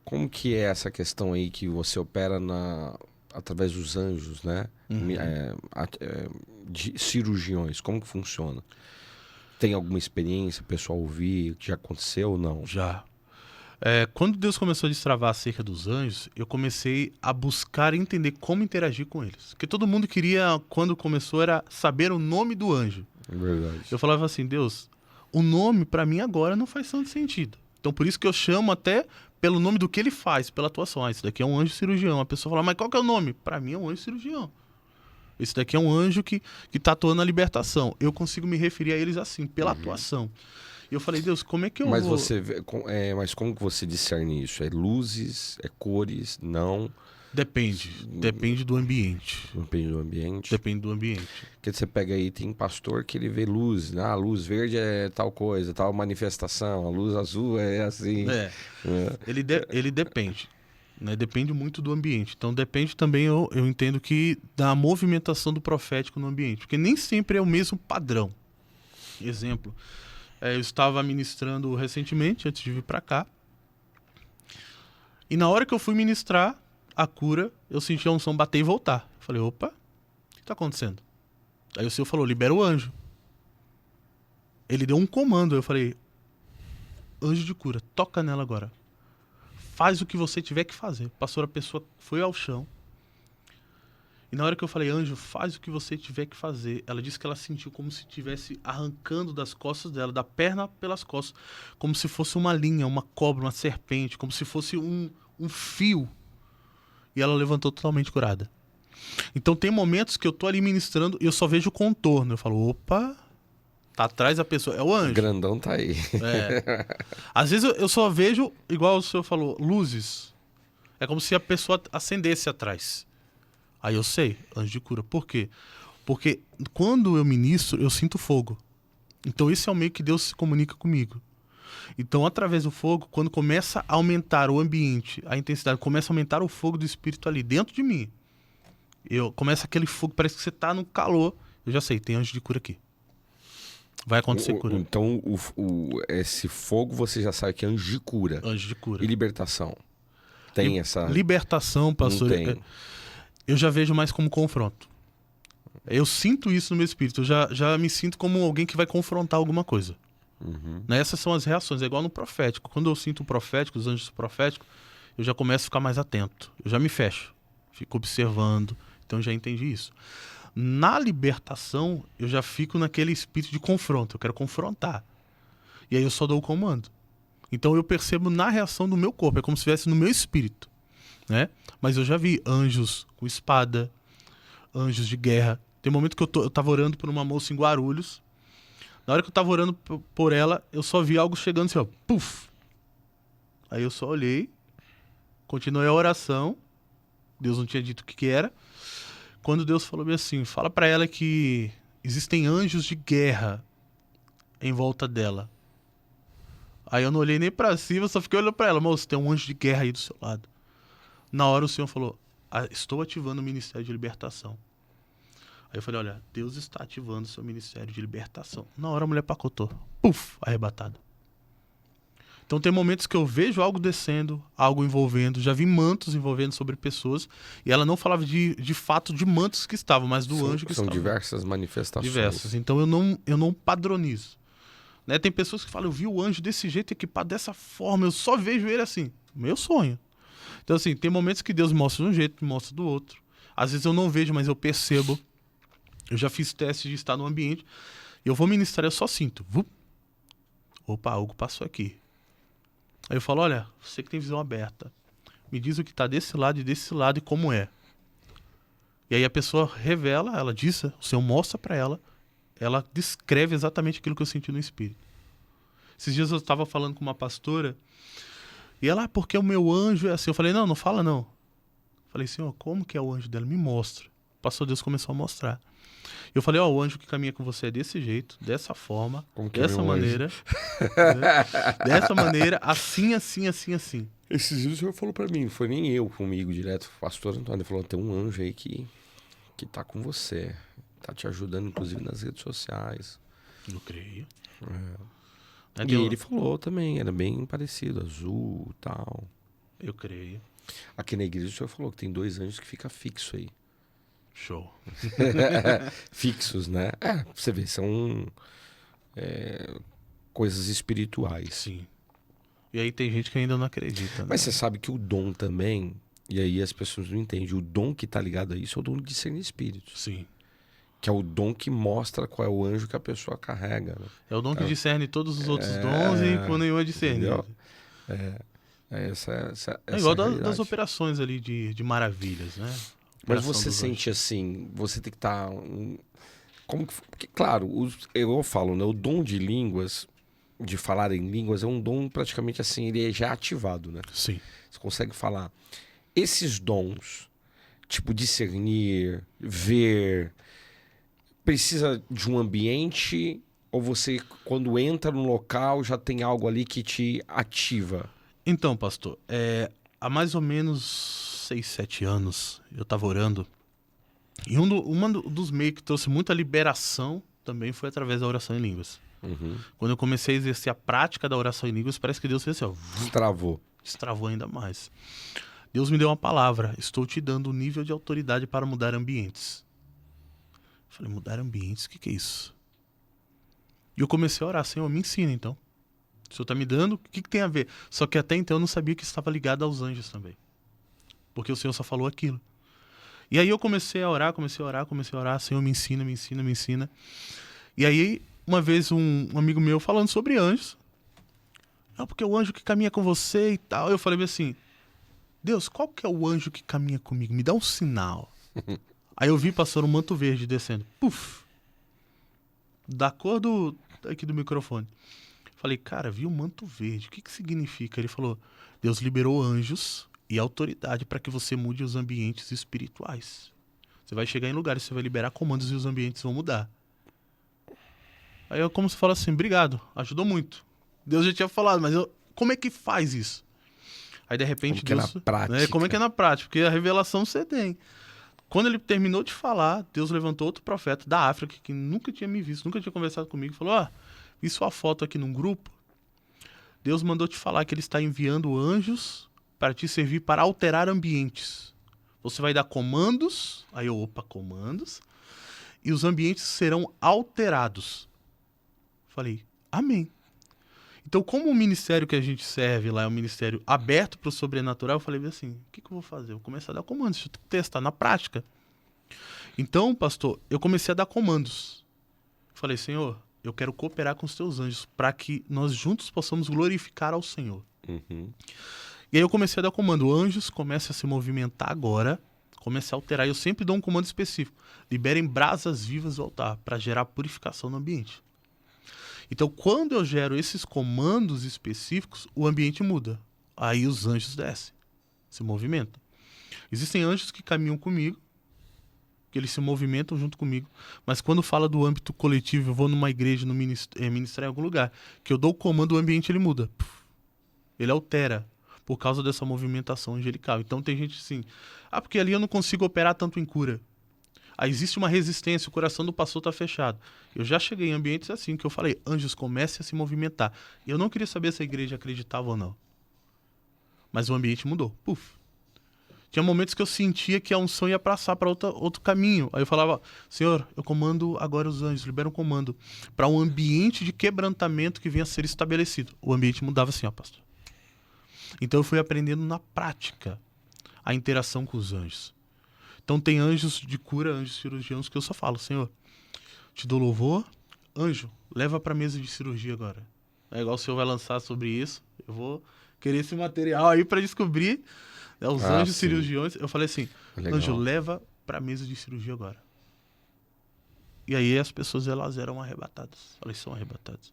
Como que é essa questão aí que você opera através dos anjos, né? Uhum. De cirurgiões, como que funciona? Tem alguma experiência, o pessoal ouvir, que já aconteceu ou não? Já. Quando Deus começou a destravar acerca dos anjos, eu comecei a buscar entender como interagir com eles. Porque todo mundo queria, quando começou, era saber o nome do anjo. É verdade. Eu falava assim, Deus, o nome para mim agora não faz tanto sentido. Então por isso que eu chamo até... pelo nome do que ele faz, pela atuação. Esse daqui é um anjo cirurgião. A pessoa fala, mas qual que é o nome? Para mim é um anjo cirurgião. Esse daqui é um anjo que tá atuando na libertação. Eu consigo me referir a eles assim, pela atuação. E eu falei, Deus, como é que eu mas vou... Mas como que você discerne isso? É luzes? É cores? Não? Depende. Depende do ambiente. Depende do ambiente. Depende do ambiente. Porque você pega aí, tem pastor que ele vê luz, né? A luz verde é tal coisa, tal manifestação, a luz azul é assim. Ele depende. Né? Depende muito do ambiente. Então depende também, eu entendo que, da movimentação do profético no ambiente. Porque nem sempre é o mesmo padrão. Exemplo, eu estava ministrando recentemente, antes de vir para cá. E na hora que eu fui ministrar a cura, eu senti a unção bater e voltar. Eu falei, opa, o que está acontecendo? Aí o Senhor falou, libera o anjo. Ele deu um comando, eu falei, anjo de cura, toca nela agora. Faz o que você tiver que fazer. Pastor, a pessoa foi ao chão. E na hora que eu falei, anjo, faz o que você tiver que fazer, ela disse que ela sentiu como se estivesse arrancando das costas dela, da perna pelas costas, como se fosse uma linha, uma cobra, uma serpente, como se fosse um fio. E ela levantou totalmente curada. Então tem momentos que eu tô ali ministrando e eu só vejo o contorno. Eu falo, opa, tá atrás da pessoa. É o anjo. O grandão tá aí. Às vezes eu só vejo, igual o senhor falou, luzes. É como se a pessoa acendesse atrás. Aí eu sei, anjo de cura. Por quê? Porque quando eu ministro, eu sinto fogo. Então esse é o meio que Deus se comunica comigo. Então, através do fogo, quando começa a aumentar o ambiente, a intensidade, começa a aumentar o fogo do Espírito ali dentro de mim, começa aquele fogo, parece que você tá no calor, eu já sei, tem anjo de cura aqui. Vai acontecer cura. Então, esse fogo você já sabe que é anjo de cura. Anjo de cura. E libertação? Tem essa... Libertação, pastor, Não tem. Eu já vejo mais como confronto. Eu sinto isso no meu espírito, eu já me sinto como alguém que vai confrontar alguma coisa. Uhum. Essas são as reações, é igual no profético. Quando eu sinto o profético, os anjos proféticos, eu já começo a ficar mais atento. Eu já me fecho, fico observando. Então eu já entendi isso. Na libertação, eu já fico naquele espírito de confronto. Eu quero confrontar. E aí eu só dou o comando. Então eu percebo na reação do meu corpo. É como se estivesse no meu espírito. Né? Mas eu já vi anjos com espada, anjos de guerra. Tem um momento que eu tava orando por uma moça em Guarulhos. Na hora que eu tava orando por ela, eu só vi algo chegando assim, ó. Puf! Aí eu só olhei, continuei a oração. Deus não tinha dito o que era. Quando Deus falou assim, fala pra ela que existem anjos de guerra em volta dela. Aí eu não olhei nem pra cima, só fiquei olhando pra ela. Moço, tem um anjo de guerra aí do seu lado. Na hora o Senhor falou, estou ativando o ministério de libertação. Aí eu falei, olha, Deus está ativando o seu ministério de libertação. Na hora a mulher pacotou. Puf, arrebatada. Então tem momentos que eu vejo algo descendo, algo envolvendo. Já vi mantos envolvendo sobre pessoas. E ela não falava de fato de mantos que estavam, mas do anjo que estava. São diversas manifestações. Diversas. Então eu não padronizo. Né? Tem pessoas que falam, eu vi o anjo desse jeito, equipado dessa forma. Eu só vejo ele assim. Meu sonho. Então assim, tem momentos que Deus mostra de um jeito, me mostra do outro. Às vezes eu não vejo, mas eu percebo. Eu já fiz teste de estar no ambiente. E eu vou ministrar, eu só sinto. Opa, algo passou aqui. Aí eu falo, olha, você que tem visão aberta, me diz o que está desse lado e como é. E aí a pessoa revela, ela diz, o Senhor mostra para ela descreve exatamente aquilo que eu senti no espírito. Esses dias eu estava falando com uma pastora, e ela, porque o meu anjo é assim. Eu falei, não fala não. Eu falei, Senhor, como que é o anjo dela? Me mostra. O pastor Deus começou a mostrar. Eu falei, o anjo que caminha com você é desse jeito, dessa forma, dessa maneira. Né? Dessa maneira, assim. Esses dias o senhor falou pra mim, não foi nem eu comigo direto, o pastor Antônio, ele falou, tem um anjo aí que tá com você, tá te ajudando, inclusive, nas redes sociais. Eu creio. E ele falou também, era bem parecido, azul e tal. Eu creio. Aqui na igreja o senhor falou que tem 2 anjos que fica fixo aí. Show. Fixos, né? Pra você ver, são coisas espirituais. Sim. E aí tem gente que ainda não acredita. Né? Mas você sabe que o dom também, e aí as pessoas não entendem, o dom que tá ligado a isso é o dom de discernir espíritos. Sim. Que é o dom que mostra qual é o anjo que a pessoa carrega. Né? É o dom que discerne todos os outros dons e com nenhum é discernido. Essa é igual realidade. Das operações ali de maravilhas, né? Mas você sente assim, você tem que estar... Porque, claro, eu falo, né? O dom de línguas, de falar em línguas, é um dom praticamente assim, ele é já ativado, né? Sim. Você consegue falar. Esses dons, tipo discernir, ver, precisa de um ambiente ou você, quando entra no local, já tem algo ali que te ativa? Então, pastor, há mais ou menos 6, 7 anos eu estava orando. E dos meios que trouxe muita liberação também foi através da oração em línguas. Uhum. Quando eu comecei a exercer a prática da oração em línguas, parece que Deus fez assim, ó, Destravou. destravou ainda mais. Deus me deu uma palavra: estou te dando um nível de autoridade para mudar ambientes. Eu falei, mudar ambientes? O que é isso? E eu comecei a orar, Senhor, me ensina então. O Senhor está me dando, o que tem a ver? Só que até então eu não sabia que estava ligado aos anjos também. Porque o Senhor só falou aquilo. E aí eu comecei a orar, Senhor, me ensina, me ensina, me ensina. E aí, uma vez um amigo meu falando sobre anjos. Não, porque o anjo que caminha com você e tal. Eu falei assim, Deus, qual que é o anjo que caminha comigo? Me dá um sinal. Aí eu vi passando um manto verde descendo. Puf! Da cor aqui do microfone. Falei, cara, vi um manto verde. O que significa? Ele falou, Deus liberou anjos e autoridade para que você mude os ambientes espirituais. Você vai chegar em lugares, você vai liberar comandos e os ambientes vão mudar. Aí eu como se fala assim, obrigado, ajudou muito. Deus já tinha falado, mas como é que faz isso? Aí de repente Como Deus... que é na prática? Como é que é na prática? Porque a revelação você tem. Quando ele terminou de falar, Deus levantou outro profeta da África que nunca tinha me visto, nunca tinha conversado comigo, e falou, vi sua foto aqui num grupo. Deus mandou te falar que ele está enviando anjos para te servir para alterar ambientes. Você vai dar comandos, aí eu, comandos, e os ambientes serão alterados. Falei, amém. Então, como o ministério que a gente serve lá é um ministério aberto para o sobrenatural, eu falei assim, o que eu vou fazer? Eu vou começar a dar comandos, deixa eu testar na prática. Então, pastor, eu comecei a dar comandos. Falei, Senhor, eu quero cooperar com os teus anjos para que nós juntos possamos glorificar ao Senhor. Uhum. E aí eu comecei a dar comando, anjos, comece a se movimentar agora, comece a alterar. Eu sempre dou um comando específico, liberem brasas vivas do altar para gerar purificação no ambiente. Então, quando eu gero esses comandos específicos, o ambiente muda. Aí os anjos descem, se movimentam. Existem anjos que caminham comigo, que eles se movimentam junto comigo. Mas quando fala do âmbito coletivo, eu vou numa igreja, ministrar em algum lugar, que eu dou o comando, o ambiente ele muda. Ele altera por causa dessa movimentação angelical. Então tem gente assim, porque ali eu não consigo operar tanto em cura. Aí existe uma resistência, o coração do pastor está fechado. Eu já cheguei em ambientes assim, que eu falei, anjos, comecem a se movimentar. E eu não queria saber se a igreja acreditava ou não. Mas o ambiente mudou. Puf. Tinha momentos que eu sentia que a unção ia passar para outro caminho. Aí eu falava, Senhor, eu comando agora os anjos, libera um comando para um ambiente de quebrantamento que venha a ser estabelecido. O ambiente mudava assim, pastor. Então eu fui aprendendo na prática a interação com os anjos. Então tem anjos de cura, anjos cirurgiãos, que eu só falo, Senhor, te dou louvor, anjo, leva para a mesa de cirurgia agora. É igual o Senhor vai lançar sobre isso, eu vou querer esse material aí para descobrir, né, os anjos cirurgiões. Eu falei assim, legal. Anjo, leva para a mesa de cirurgia agora. E aí as pessoas, elas eram arrebatadas. Elas são arrebatadas.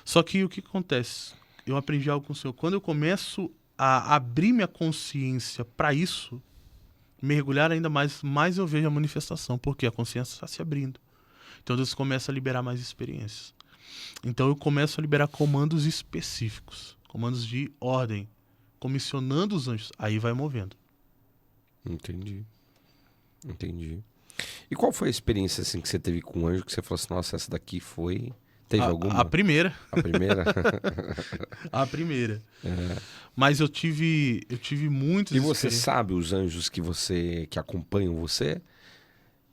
Só que o que acontece? Eu aprendi algo com o Senhor. Quando eu começo a abrir minha consciência para isso, mergulhar ainda mais eu vejo a manifestação, porque a consciência está se abrindo. Então Deus começa a liberar mais experiências. Então eu começo a liberar comandos específicos, comandos de ordem, comissionando os anjos. Aí vai movendo. Entendi. E qual foi a experiência assim que você teve com o anjo que você falou assim, nossa, essa daqui foi... Teve alguma? A primeira. A primeira? A primeira. Mas eu tive muitos... E você sabe os anjos que acompanham você?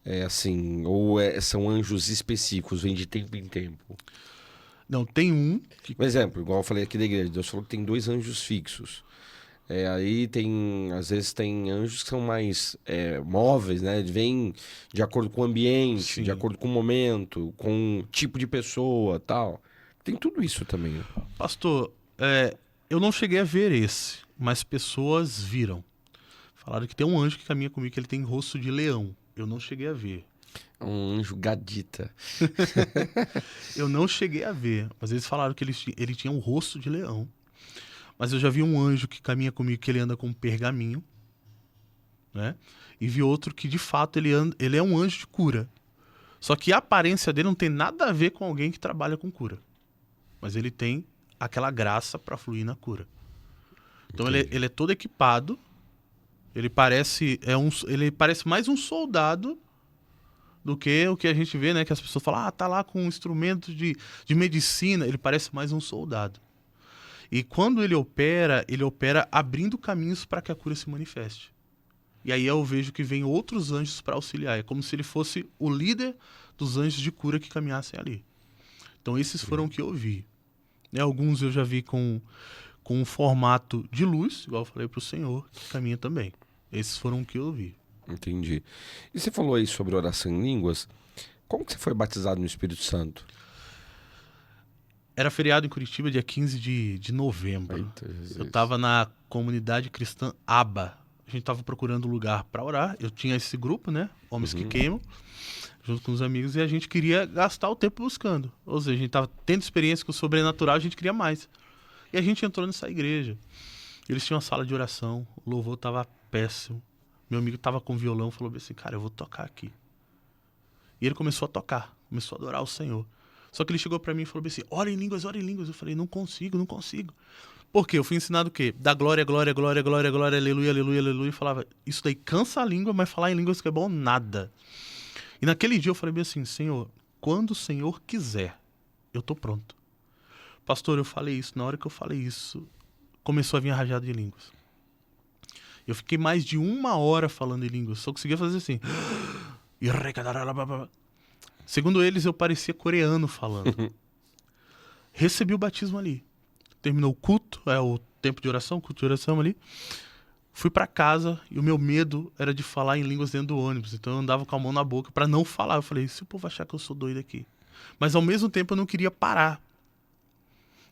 É assim, ou são anjos específicos, vêm de tempo em tempo? Não, tem um... Por exemplo, igual eu falei aqui da igreja, Deus falou que tem 2 anjos fixos. Aí às vezes tem anjos que são mais móveis, né? Vêm de acordo com o ambiente, sim, de acordo com o momento, com o tipo de pessoa, tal. Tem tudo isso também. Pastor, eu não cheguei a ver esse, mas pessoas viram. Falaram que tem um anjo que caminha comigo, que ele tem rosto de leão. Eu não cheguei a ver. Um anjo gadita. Eu não cheguei a ver, mas eles falaram que ele tinha um rosto de leão. Mas eu já vi um anjo que caminha comigo, que ele anda com um pergaminho. né? E vi outro que, de fato, ele é um anjo de cura. Só que a aparência dele não tem nada a ver com alguém que trabalha com cura. Mas ele tem aquela graça para fluir na cura. Então ele é todo equipado. Ele parece mais um soldado do que o que a gente vê, né? Que as pessoas falam, tá lá com um instrumento de medicina. Ele parece mais um soldado. E quando ele opera abrindo caminhos para que a cura se manifeste. E aí eu vejo que vem outros anjos para auxiliar. É como se ele fosse o líder dos anjos de cura que caminhassem ali. Então esses foram o que eu vi. Alguns eu já vi com um formato de luz, igual eu falei para o Senhor, que caminha também. Esses foram o que eu vi. Entendi. E você falou aí sobre oração em línguas. Como que você foi batizado no Espírito Santo? Era feriado em Curitiba, dia 15 de novembro. Eita, eu estava na comunidade cristã ABA. A gente estava procurando lugar para orar. Eu tinha esse grupo, né? Homens que Queimam, junto com os amigos, e a gente queria gastar o tempo buscando. Ou seja, a gente estava tendo experiência com o sobrenatural, a gente queria mais. E a gente entrou nessa igreja. Eles tinham uma sala de oração, o louvor estava péssimo. Meu amigo estava com violão, falou assim, cara, eu vou tocar aqui. E ele começou a tocar, começou a adorar o Senhor. Só que ele chegou para mim e falou assim, ora em línguas, ora em línguas. Eu falei, não consigo. Por quê? Eu fui ensinado o quê? Da glória, glória, glória, glória, glória, aleluia, aleluia, aleluia. E falava, isso daí cansa a língua, mas falar em línguas que é bom, nada. E naquele dia eu falei bem assim, Senhor, quando o Senhor quiser, eu tô pronto. Pastor, eu falei isso, na hora que eu falei isso, começou a vir a rajada de línguas. Eu fiquei mais de 1 hora falando em línguas, só conseguia fazer assim. Segundo eles, eu parecia coreano falando. Recebi o batismo ali. Terminou o culto, o tempo de oração, culto de oração ali. Fui pra casa e o meu medo era de falar em línguas dentro do ônibus. Então eu andava com a mão na boca pra não falar. Eu falei, se o povo achar que eu sou doido aqui. Mas ao mesmo tempo eu não queria parar.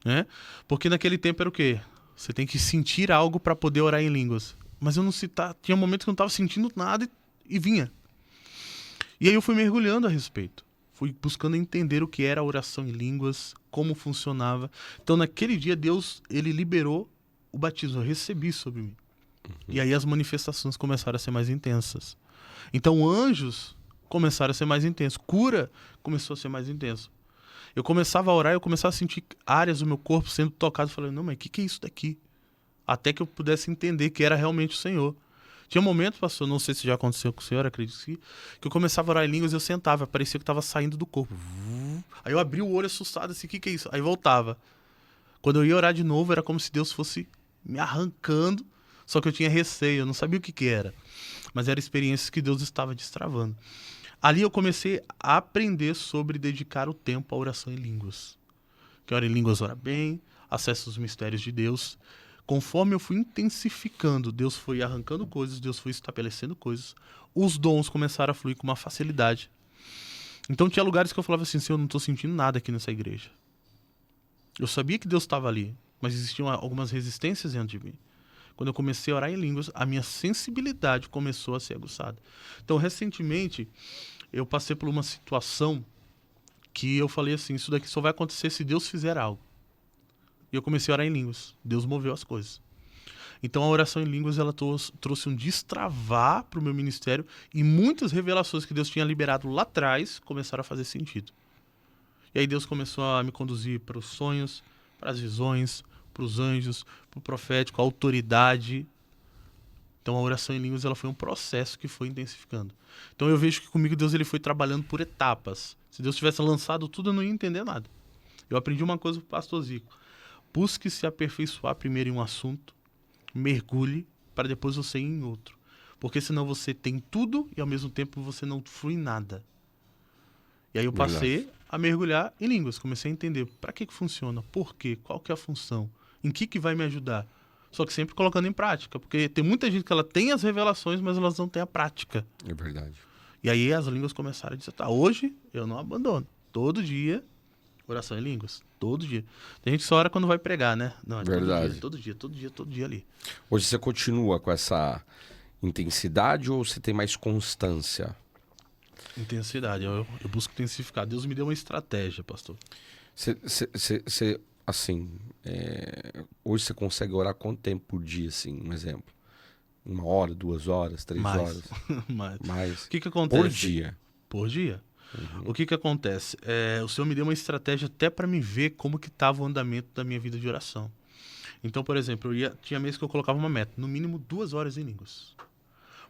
Né? Porque naquele tempo era o quê? Você tem que sentir algo pra poder orar em línguas. Mas eu não tinha momentos que eu não tava sentindo nada e vinha. E aí eu fui mergulhando a respeito. Fui buscando entender o que era a oração em línguas, como funcionava. Então, naquele dia, Deus, ele liberou o batismo. Eu recebi sobre mim. E aí as manifestações começaram a ser mais intensas. Então, anjos começaram a ser mais intensos. Cura começou a ser mais intenso. Eu começava a orar, eu começava a sentir áreas do meu corpo sendo tocadas. Falei, não, mas o que é isso daqui? Até que eu pudesse entender que era realmente o Senhor. Tinha momentos, pastor, não sei se já aconteceu com o senhor, acredito que eu começava a orar em línguas e eu sentava, parecia que estava saindo do corpo. Aí eu abri o olho assustado, assim, o que é isso? Aí voltava. Quando eu ia orar de novo, era como se Deus fosse me arrancando, só que eu tinha receio, eu não sabia o que era. Mas eram experiências que Deus estava destravando. Ali eu comecei a aprender sobre dedicar o tempo à oração em línguas. Quem ora em línguas ora bem, acessa os mistérios de Deus. Conforme eu fui intensificando, Deus foi arrancando coisas, Deus foi estabelecendo coisas. Os dons começaram a fluir com uma facilidade. Então tinha lugares que eu falava assim, Senhor, eu não estou sentindo nada aqui nessa igreja. Eu sabia que Deus estava ali, mas existiam algumas resistências dentro de mim. Quando eu comecei a orar em línguas, a minha sensibilidade começou a ser aguçada. Então, recentemente, eu passei por uma situação que eu falei assim, isso daqui só vai acontecer se Deus fizer algo. E eu comecei a orar em línguas. Deus moveu as coisas. Então a oração em línguas ela trouxe um destravar para o meu ministério e muitas revelações que Deus tinha liberado lá atrás começaram a fazer sentido. E aí Deus começou a me conduzir para os sonhos, para as visões, para os anjos, para o profético, a autoridade. Então a oração em línguas ela foi um processo que foi intensificando. Então eu vejo que comigo Deus ele foi trabalhando por etapas. Se Deus tivesse lançado tudo, eu não ia entender nada. Eu aprendi uma coisa com o pastor Zico. Busque se aperfeiçoar primeiro em um assunto, mergulhe, para depois você ir em outro. Porque senão você tem tudo e ao mesmo tempo você não flui em nada. E aí eu passei a mergulhar em línguas, comecei a entender para que funciona, por quê, qual que é a função, em que vai me ajudar. Só que sempre colocando em prática, porque tem muita gente que ela tem as revelações, mas elas não têm a prática. É verdade. E aí as línguas começaram a dizer, tá, hoje eu não abandono, todo dia... Oração em línguas, todo dia. Tem gente que só ora quando vai pregar, né? Não, é verdade. Todo dia ali. Hoje você continua com essa intensidade ou você tem mais constância? Intensidade, eu busco intensificar. Deus me deu uma estratégia, pastor. Você assim, hoje você consegue orar quanto tempo por dia, assim, um exemplo? 1 hora, 2 horas, 3 Mais. horas? Mais. O que acontece? Por dia. Por dia. O que acontece? O Senhor me deu uma estratégia até para me ver como que estava o andamento da minha vida de oração. Então, por exemplo, tinha mês que eu colocava uma meta, no mínimo 2 horas em línguas.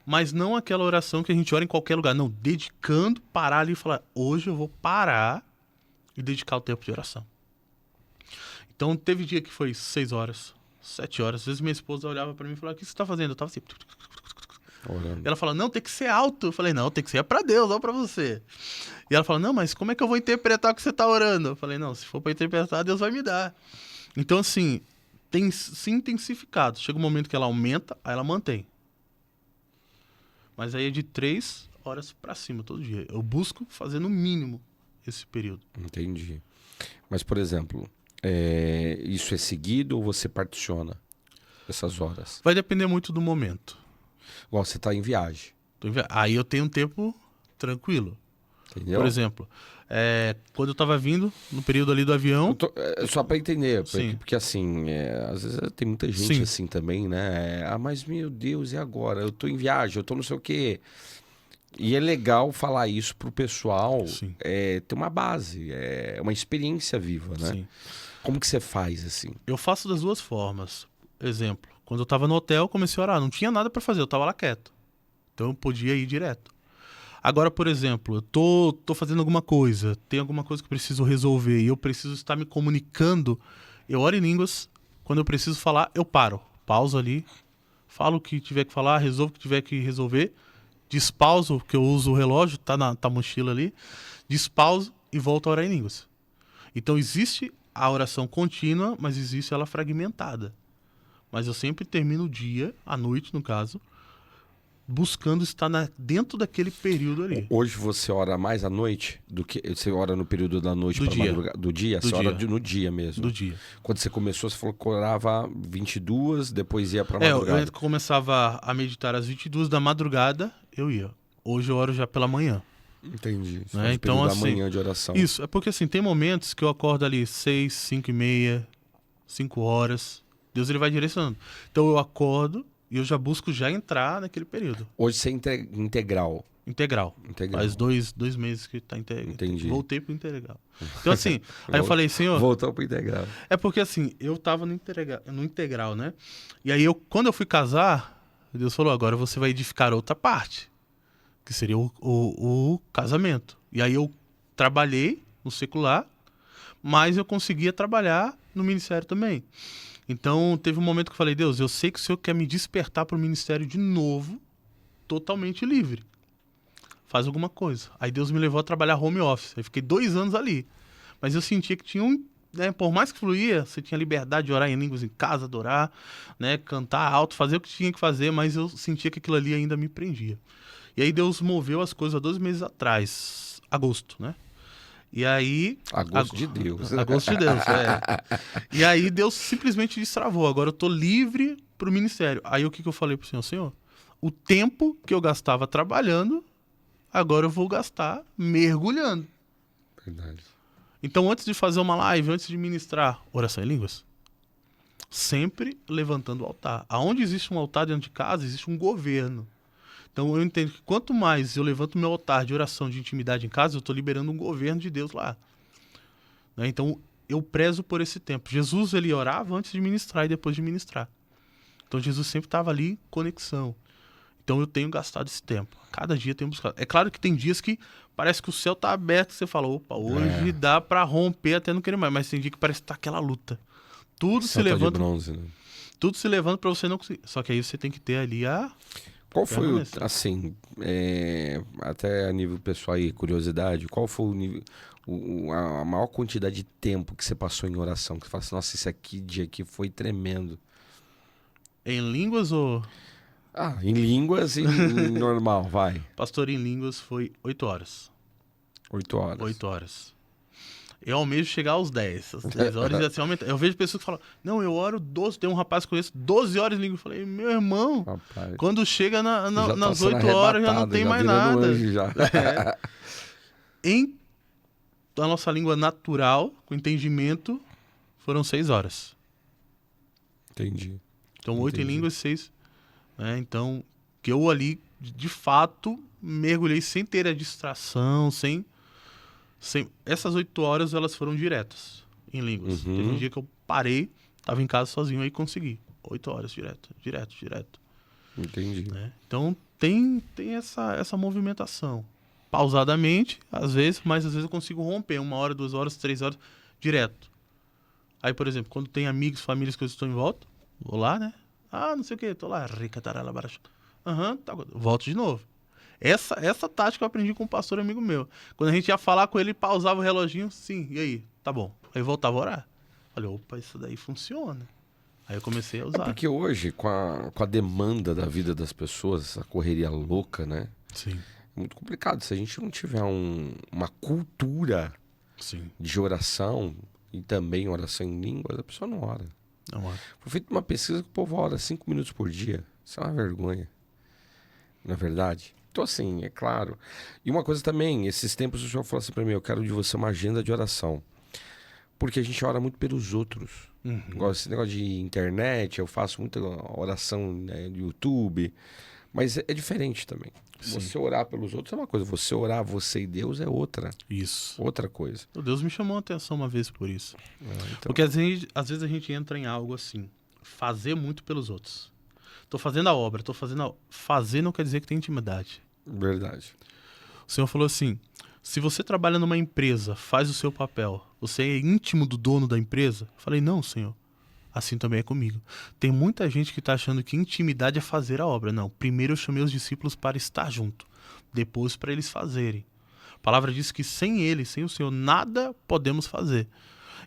Mas não aquela oração que a gente ora em qualquer lugar, não, dedicando, parar ali e falar, hoje eu vou parar e dedicar o tempo de oração. Então, teve dia que foi 6 horas, 7 horas, às vezes minha esposa olhava para mim e falava, o que você está fazendo? Eu estava assim... Orando. Ela fala, não, tem que ser alto. Eu falei, não, tem que ser para Deus, não para você. E ela fala, não, mas como é que eu vou interpretar o que você está orando? Eu falei, não, se for para interpretar, Deus vai me dar. Então, assim, tem se intensificado. Chega um momento que ela aumenta, aí ela mantém. Mas aí é de 3 horas para cima todo dia. Eu busco fazer no mínimo esse período. Entendi. Mas, por exemplo, isso é seguido ou você particiona essas horas? Vai depender muito do momento. Igual você está em viagem. Aí eu tenho um tempo tranquilo. Entendeu? Por exemplo, quando eu estava vindo, no período ali do avião... Só para entender, Sim. porque assim, às vezes tem muita gente Sim. assim também, né? Mas meu Deus, e agora? Eu tô em viagem, eu tô não sei o quê. E é legal falar isso pro pessoal, Sim. ter uma base, uma experiência viva, né? Sim. Como que você faz assim? Eu faço das duas formas. Exemplo, quando eu estava no hotel, comecei a orar. Não tinha nada para fazer, eu estava lá quieto. Então eu podia ir direto. Agora, por exemplo, eu tô fazendo alguma coisa, tem alguma coisa que eu preciso resolver e eu preciso estar me comunicando, eu oro em línguas. Quando eu preciso falar, eu paro. Pauso ali, falo o que tiver que falar, resolvo o que tiver que resolver, despauso, porque eu uso o relógio, tá na mochila ali, despauso e volto a orar em línguas. Então existe a oração contínua, mas existe ela fragmentada. Mas eu sempre termino o dia, à noite no caso, buscando estar dentro daquele período ali. Hoje você ora mais à noite do que você ora no período da noite Do para dia. madrugada? Do dia? Do Você ora dia. no dia mesmo? Do dia. Quando você começou, você falou que orava 22, depois ia para madrugada. Eu começava a meditar às 22 da madrugada, eu ia. Hoje eu oro já pela manhã. Entendi. Você Né? faz o Então, período assim, da manhã de oração. Isso, é porque assim, tem momentos que eu acordo ali 6, 5 e meia, 5 horas. Deus ele vai direcionando. Então eu acordo e eu já busco já entrar naquele período. Hoje você é integral. Integral. Faz 2 meses que tá integral. Entendi. Voltei pro integral. Então assim, aí eu falei, Senhor... Voltou pro integral. É porque assim, eu tava no integral, né? E aí quando eu fui casar, Deus falou, agora você vai edificar outra parte, que seria o casamento. E aí eu trabalhei no secular, mas eu conseguia trabalhar no ministério também. Então teve um momento que eu falei, Deus, eu sei que o Senhor quer me despertar para o ministério de novo, totalmente livre. Faz alguma coisa. Aí Deus me levou a trabalhar home office. Aí fiquei 2 anos ali. Mas eu sentia que tinha por mais que fluía, você tinha liberdade de orar em línguas em casa, adorar, né, cantar alto, fazer o que tinha que fazer, mas eu sentia que aquilo ali ainda me prendia. E aí Deus moveu as coisas há 2 meses atrás, agosto, né? E aí... Agosto de Deus. Agosto de Deus, E aí Deus simplesmente destravou. Agora eu tô livre pro ministério. Aí o que eu falei pro Senhor? Senhor, o tempo que eu gastava trabalhando, agora eu vou gastar mergulhando. Verdade. Então, antes de fazer uma live, antes de ministrar oração em línguas, sempre levantando o altar. Aonde existe um altar dentro de casa, existe um governo. Então, eu entendo que quanto mais eu levanto meu altar de oração, de intimidade em casa, eu estou liberando um governo de Deus lá. Né? Então, eu prezo por esse tempo. Jesus, ele orava antes de ministrar e depois de ministrar. Então, Jesus sempre estava ali em conexão. Então, eu tenho gastado esse tempo. Cada dia eu tenho buscado. É claro que tem dias que parece que o céu está aberto, você fala, opa, hoje dá para romper até não querer mais. Mas tem dia que parece que tá aquela luta. Tudo se levanta. De bronze, né? Tudo se levanta para você não conseguir. Só que aí você tem que ter ali a... Qual foi, assim, até a nível pessoal aí, curiosidade, qual foi o nível, a maior quantidade de tempo que você passou em oração? Que você fala assim, nossa, esse dia aqui foi tremendo. Em línguas ou... em línguas e normal, vai. Pastor, em línguas foi 8 horas. 8 horas. 8 horas. Eu almejo chegar aos 10. As 10 horas já se aumenta. Eu vejo pessoas que falam, não, eu oro 12. Tem um rapaz que conheço, 12 horas em língua. Eu falei, meu irmão, Rapaz, quando chega nas 8 arrebatado, horas já não tem já mais virando nada. anjo já. Em a nossa língua natural, com entendimento, foram 6 horas. Entendi. Então 8 em línguas e 6 né? Então, que eu ali, de fato, mergulhei sem ter a distração, sem... Essas 8 horas, elas foram diretas em línguas. Teve um dia que eu parei, tava em casa sozinho, aí consegui. 8 horas direto. Entendi. Né? Então, tem essa movimentação. Pausadamente, às vezes, mas às vezes eu consigo romper 1 hora, 2 horas, 3 horas, direto. Aí, por exemplo, quando tem amigos, famílias que eu estou em volta, vou lá, né? Ah, não sei o que, tô lá, tá, volto de novo. Essa tática eu aprendi com um pastor amigo meu. Quando a gente ia falar com ele, pausava o reloginho, sim, e aí? Tá bom. Aí voltava a orar. Falei, opa, isso daí funciona. Aí eu comecei a usar. Porque hoje, com a demanda da vida das pessoas, a correria louca, né? Sim. É muito complicado. Se a gente não tiver uma cultura Sim. de oração e também oração em línguas, a pessoa não ora. Não ora. Foi feita uma pesquisa que o povo ora 5 minutos por dia. Isso é uma vergonha. Não é verdade? Então, assim, é claro. E uma coisa também, esses tempos o senhor falou assim pra mim, eu quero de você uma agenda de oração. Porque a gente ora muito pelos outros. Igual esse negócio de internet, eu faço muita oração, né, no YouTube. Mas é diferente também. Sim. Você orar pelos outros é uma coisa. Você orar você e Deus é outra. Isso. Outra coisa. Deus me chamou a atenção uma vez por isso. Então... Porque às vezes a gente entra em algo assim, fazer muito pelos outros. Tô fazendo a obra, fazer não quer dizer que tem intimidade. Verdade. O Senhor falou assim, se você trabalha numa empresa, faz o seu papel, você é íntimo do dono da empresa? Eu falei, não, Senhor. Assim também é comigo. Tem muita gente que está achando que intimidade é fazer a obra. Não, primeiro eu chamei os discípulos para estar junto, depois para eles fazerem. A palavra diz que sem ele, sem o Senhor, nada podemos fazer.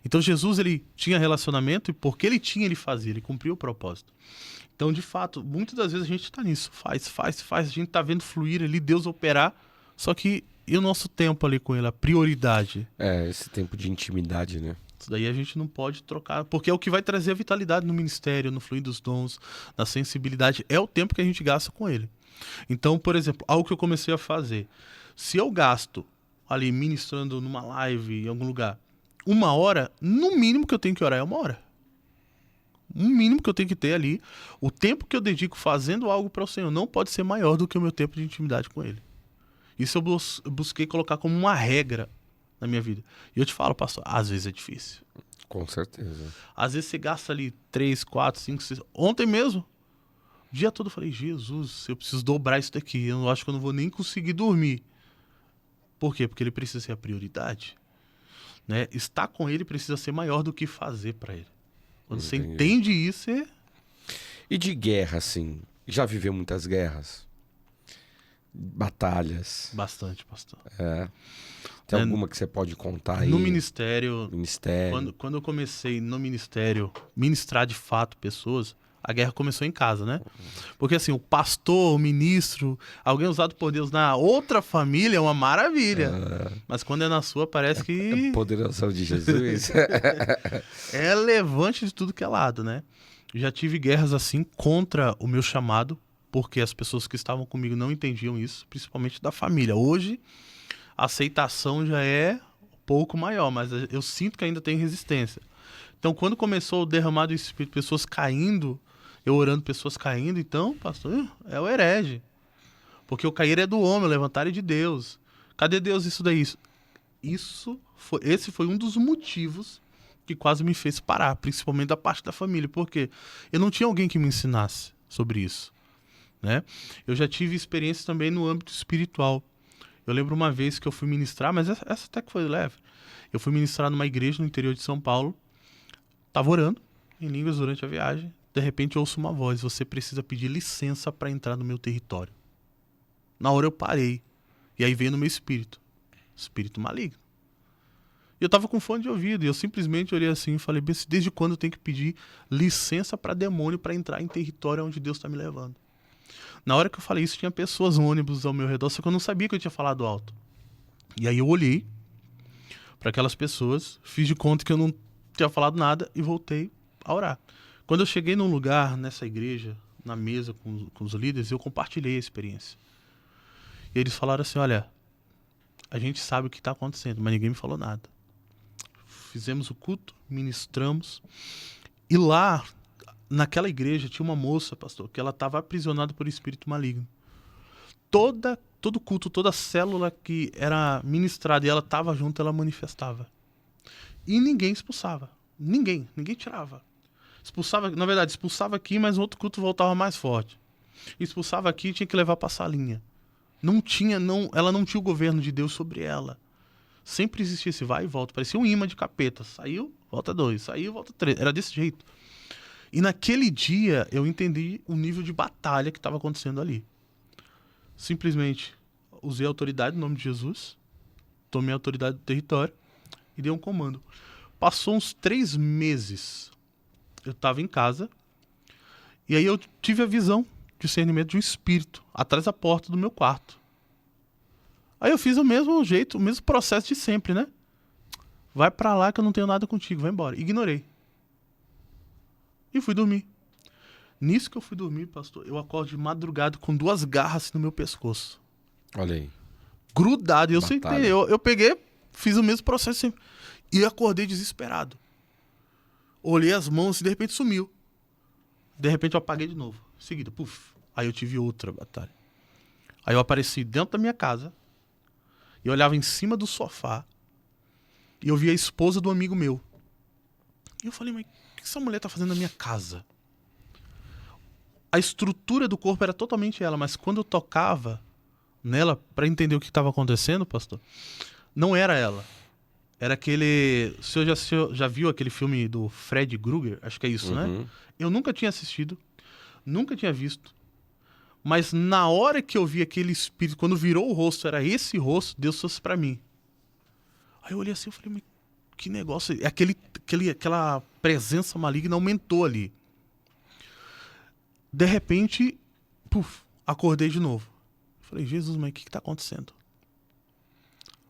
Então Jesus, ele tinha relacionamento e porque ele tinha, ele fazia, ele cumpria o propósito. Então, de fato, muitas das vezes a gente está nisso, faz, a gente está vendo fluir ali, Deus operar, só que e o nosso tempo ali com ele, a prioridade? Esse tempo de intimidade, né? Isso daí a gente não pode trocar, porque é o que vai trazer a vitalidade no ministério, no fluir dos dons, na sensibilidade, é o tempo que a gente gasta com ele. Então, por exemplo, algo que eu comecei a fazer, se eu gasto ali ministrando numa live, em algum lugar, 1 hora, no mínimo que eu tenho que orar é 1 hora. O mínimo que eu tenho que ter ali, o tempo que eu dedico fazendo algo para o Senhor não pode ser maior do que o meu tempo de intimidade com Ele. Isso eu busquei colocar como uma regra na minha vida. E eu te falo, pastor, às vezes é difícil. Com certeza. Às vezes você gasta ali 3, 4, 5, 6... Ontem mesmo, o dia todo eu falei, Jesus, eu preciso dobrar isso daqui. Eu acho que eu não vou nem conseguir dormir. Por quê? Porque ele precisa ser a prioridade. Né? Estar com ele precisa ser maior do que fazer para ele. Quando você entende isso, E de guerra, assim? Já viveu muitas guerras? Batalhas? Bastante, pastor. Tem alguma que você pode contar aí? No ministério. Ministério. Quando eu comecei no ministério, ministrar de fato pessoas, a guerra começou em casa, né? Porque assim, o pastor, o ministro, alguém usado por Deus na outra família é uma maravilha. Mas quando é na sua, parece que... É poderoso de Jesus. É levante de tudo que é lado, né? Já tive guerras assim contra o meu chamado, porque as pessoas que estavam comigo não entendiam isso, principalmente da família. Hoje, a aceitação já é um pouco maior, mas eu sinto que ainda tem resistência. Então, quando começou o derramar do Espírito, pessoas caindo, eu orando, pessoas caindo, então, pastor, é o herege. Porque o cair é do homem, o levantar é de Deus. Cadê Deus isso daí? Esse foi um dos motivos que quase me fez parar, principalmente da parte da família, porque eu não tinha alguém que me ensinasse sobre isso. Né? Eu já tive experiência também no âmbito espiritual. Eu lembro uma vez que eu fui ministrar, mas essa até que foi leve. Eu fui ministrar numa igreja no interior de São Paulo, estava orando em línguas durante a viagem, de repente eu ouço uma voz, você precisa pedir licença para entrar no meu território. Na hora eu parei, e aí veio no meu espírito maligno. E eu estava com fone de ouvido, e eu simplesmente olhei assim e falei, desde quando eu tenho que pedir licença para demônio para entrar em território onde Deus está me levando? Na hora que eu falei isso, tinha pessoas no ônibus ao meu redor, só que eu não sabia que eu tinha falado alto. E aí eu olhei para aquelas pessoas, fiz de conta que eu não tinha falado nada e voltei a orar. Quando eu cheguei num lugar, nessa igreja, na mesa com os líderes, eu compartilhei a experiência. E eles falaram assim, olha, a gente sabe o que está acontecendo, mas ninguém me falou nada. Fizemos o culto, ministramos, e lá naquela igreja tinha uma moça, pastor, que ela estava aprisionada por espírito maligno. Todo culto, toda célula que era ministrada e ela estava junto, ela manifestava. E ninguém expulsava. Ninguém tirava. Expulsava, na verdade, expulsava aqui, mas no outro culto voltava mais forte. Expulsava aqui e tinha que levar para a salinha. Ela não tinha o governo de Deus sobre ela. Sempre existia esse vai e volta. Parecia um imã de capeta. Saiu, volta 2. Saiu, volta 3. Era desse jeito. E naquele dia eu entendi o nível de batalha que estava acontecendo ali. Simplesmente usei a autoridade no nome de Jesus, tomei a autoridade do território e dei um comando. Passou uns 3 meses, eu estava em casa e aí eu tive a visão, discernimento de um espírito atrás da porta do meu quarto. Aí eu fiz o mesmo jeito, o mesmo processo de sempre, né? Vai pra lá que eu não tenho nada contigo, vai embora. Ignorei. E fui dormir. Nisso que eu fui dormir, pastor, eu acordo de madrugada com 2 garras no meu pescoço. Olha aí. Grudado. E eu Batalha. sentei, eu peguei, fiz o mesmo processo sempre. E acordei desesperado. Olhei as mãos e de repente sumiu. De repente eu apaguei de novo. Em seguida, puf. Aí eu tive outra batalha. Aí eu apareci dentro da minha casa e olhava em cima do sofá e eu vi a esposa do amigo meu. E eu falei, mas o que essa mulher tá fazendo na minha casa? A estrutura do corpo era totalmente ela, mas quando eu tocava nela para entender o que estava acontecendo, pastor, não era ela. Era aquele... O senhor já viu aquele filme do Fred Krueger? Acho que é isso, né? Eu nunca tinha assistido, nunca tinha visto. Mas na hora que eu vi aquele espírito, quando virou o rosto, era esse rosto, Deus trouxe pra mim. Aí eu olhei assim e falei, mas que negócio... Aquela presença maligna aumentou ali. De repente, puf, acordei de novo. Falei, Jesus, mas o que tá acontecendo?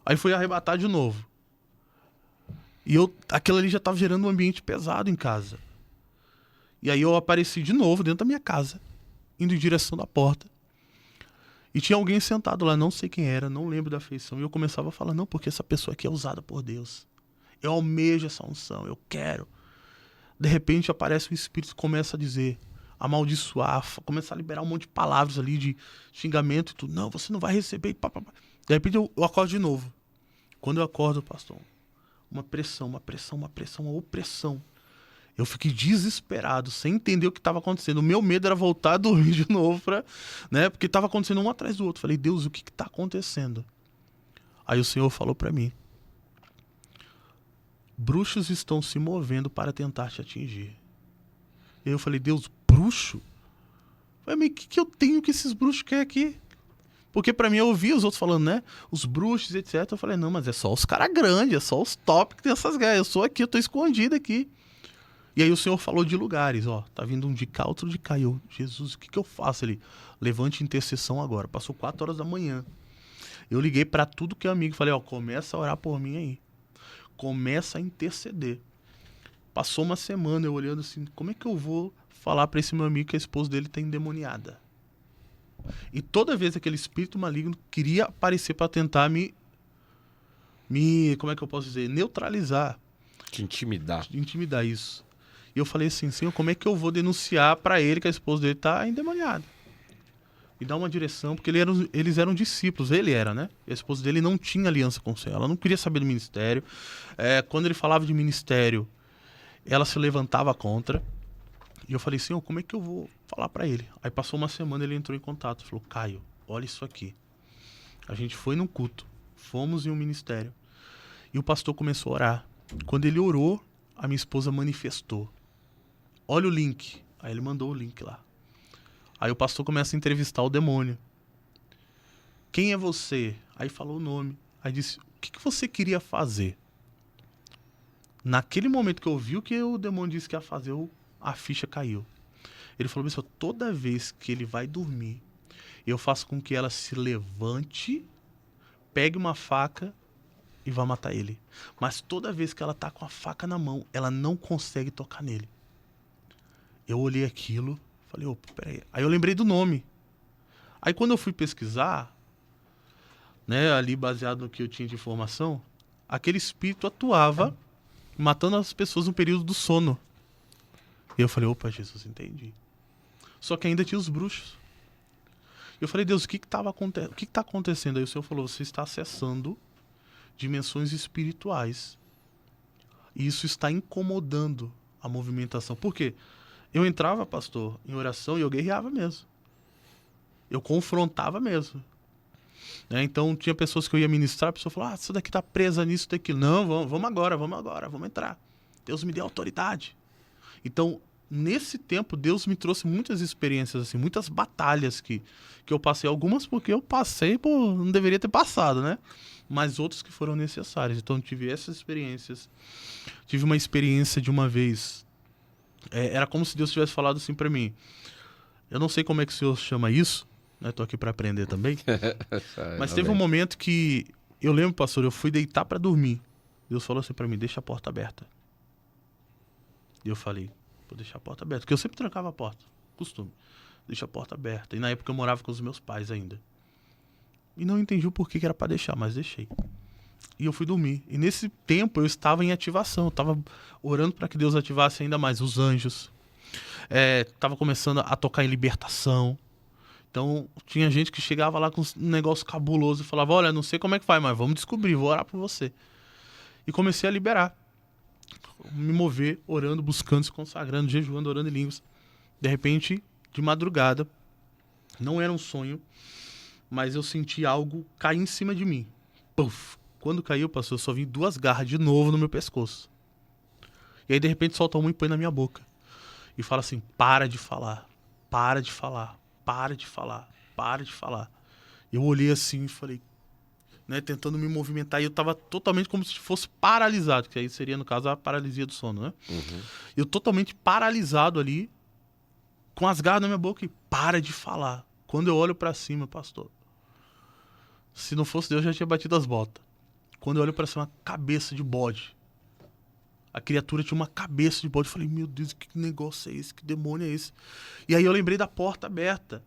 Aí fui arrebatar de novo. E aquilo ali já tava gerando um ambiente pesado em casa. E aí eu apareci de novo dentro da minha casa, indo em direção da porta. E tinha alguém sentado lá, não sei quem era, não lembro da feição. E eu começava a falar, não, porque essa pessoa aqui é usada por Deus. Eu almejo essa unção, eu quero. De repente aparece o espírito e começa a dizer, amaldiçoar, começar a liberar um monte de palavras ali, de xingamento e tudo. Não, você não vai receber. Pá, pá, pá. De repente eu acordo de novo. Quando eu acordo, pastor, uma pressão, uma opressão. Eu fiquei desesperado, sem entender o que estava acontecendo. O meu medo era voltar a dormir de novo, né? Porque estava acontecendo um atrás do outro. Falei, Deus, o que está acontecendo? Aí o Senhor falou para mim, bruxos estão se movendo para tentar te atingir. E aí eu falei, Deus, bruxo? Eu falei, mas o que eu tenho que esses bruxos querem aqui? Porque pra mim eu ouvi os outros falando, né? Os bruxos, etc. Eu falei, não, mas é só os caras grandes, é só os top que tem essas guerras. Eu sou aqui, eu tô escondido aqui. E aí o Senhor falou de lugares, ó. Tá vindo um de cá, outro de cá. E eu, Jesus, o que eu faço ali? Levante intercessão agora. Passou 4 horas da manhã. Eu liguei pra tudo que é amigo. Falei, ó, começa a orar por mim aí. Começa a interceder. Passou uma semana eu olhando assim, como é que eu vou falar pra esse meu amigo que a esposa dele tá endemoniada? E toda vez aquele espírito maligno queria aparecer para tentar me, como é que eu posso dizer, neutralizar. Te intimidar. Intimidar, isso. E eu falei assim, Senhor, como é que eu vou denunciar para ele que a esposa dele tá endemoniada? E dar uma direção, porque eles eram discípulos, ele era, né? E a esposa dele não tinha aliança com o Senhor, ela não queria saber do ministério. Quando ele falava de ministério, ela se levantava contra. E eu falei, Senhor, como é que eu vou falar pra ele? Aí passou uma semana, ele entrou em contato. Falou, Caio, olha isso aqui. A gente foi num culto. Fomos em um ministério. E o pastor começou a orar. Quando ele orou, a minha esposa manifestou. Olha o link. Aí ele mandou o link lá. Aí o pastor começa a entrevistar o demônio. Quem é você? Aí falou o nome. Aí disse, o que você queria fazer? Naquele momento que eu vi o que o demônio disse que ia fazer, a ficha caiu. Ele falou, pessoal, toda vez que ele vai dormir, eu faço com que ela se levante, pegue uma faca e vá matar ele. Mas toda vez que ela tá com a faca na mão, ela não consegue tocar nele. Eu olhei aquilo, falei, opa, peraí. Aí eu lembrei do nome. Aí quando eu fui pesquisar, né, ali baseado no que eu tinha de informação, aquele espírito atuava matando as pessoas no período do sono. E eu falei, opa, Jesus, entendi. Só que ainda tinha os bruxos. Eu falei, Deus, o que está acontecendo? Aí o Senhor falou, você está acessando dimensões espirituais. E isso está incomodando a movimentação. Por quê? Eu entrava, pastor, em oração e eu guerreava mesmo. Eu confrontava mesmo. Né? Então tinha pessoas que eu ia ministrar, a pessoa falava, isso daqui está presa nisso, daquilo. Não, vamos agora, vamos entrar. Deus me deu autoridade. Então, nesse tempo, Deus me trouxe muitas experiências, assim, muitas batalhas que eu passei. Algumas porque eu passei, não deveria ter passado, né? Mas outras que foram necessárias. Então, tive essas experiências. Tive uma experiência de uma vez. Era como se Deus tivesse falado assim pra mim. Eu não sei como é que o Senhor chama isso, né? Tô aqui pra aprender também. Mas teve um momento que... Eu lembro, pastor, eu fui deitar pra dormir. Deus falou assim pra mim, deixa a porta aberta. E eu falei, vou deixar a porta aberta. Porque eu sempre trancava a porta. Costume. Deixa a porta aberta. E na época eu morava com os meus pais ainda. E não entendi o porquê que era pra deixar, mas deixei. E eu fui dormir. E nesse tempo eu estava em ativação. Eu estava orando para que Deus ativasse ainda mais os anjos. Estava começando a tocar em libertação. Então tinha gente que chegava lá com um negócio cabuloso e falava, olha, não sei como é que faz, mas vamos descobrir, vou orar por você. E comecei a liberar. Me mover, orando, buscando, se consagrando, jejuando, orando em línguas. De repente, de madrugada, não era um sonho, mas eu senti algo cair em cima de mim. Puf! Quando caiu, pastor, eu só vi 2 garras de novo no meu pescoço. E aí, de repente, solta uma e põe na minha boca. E fala assim, para de falar, para de falar, para de falar, para de falar. Eu olhei assim e falei, né, tentando me movimentar, e eu tava totalmente como se fosse paralisado, que aí seria, no caso, a paralisia do sono, né? Uhum. Eu totalmente paralisado ali, com as garras na minha boca, e para de falar. Quando eu olho pra cima, pastor, se não fosse Deus, eu já tinha batido as botas. Quando eu olho pra cima, uma cabeça de bode. A criatura tinha uma cabeça de bode. Eu falei, meu Deus, que negócio é esse? Que demônio é esse? E aí eu lembrei da porta aberta.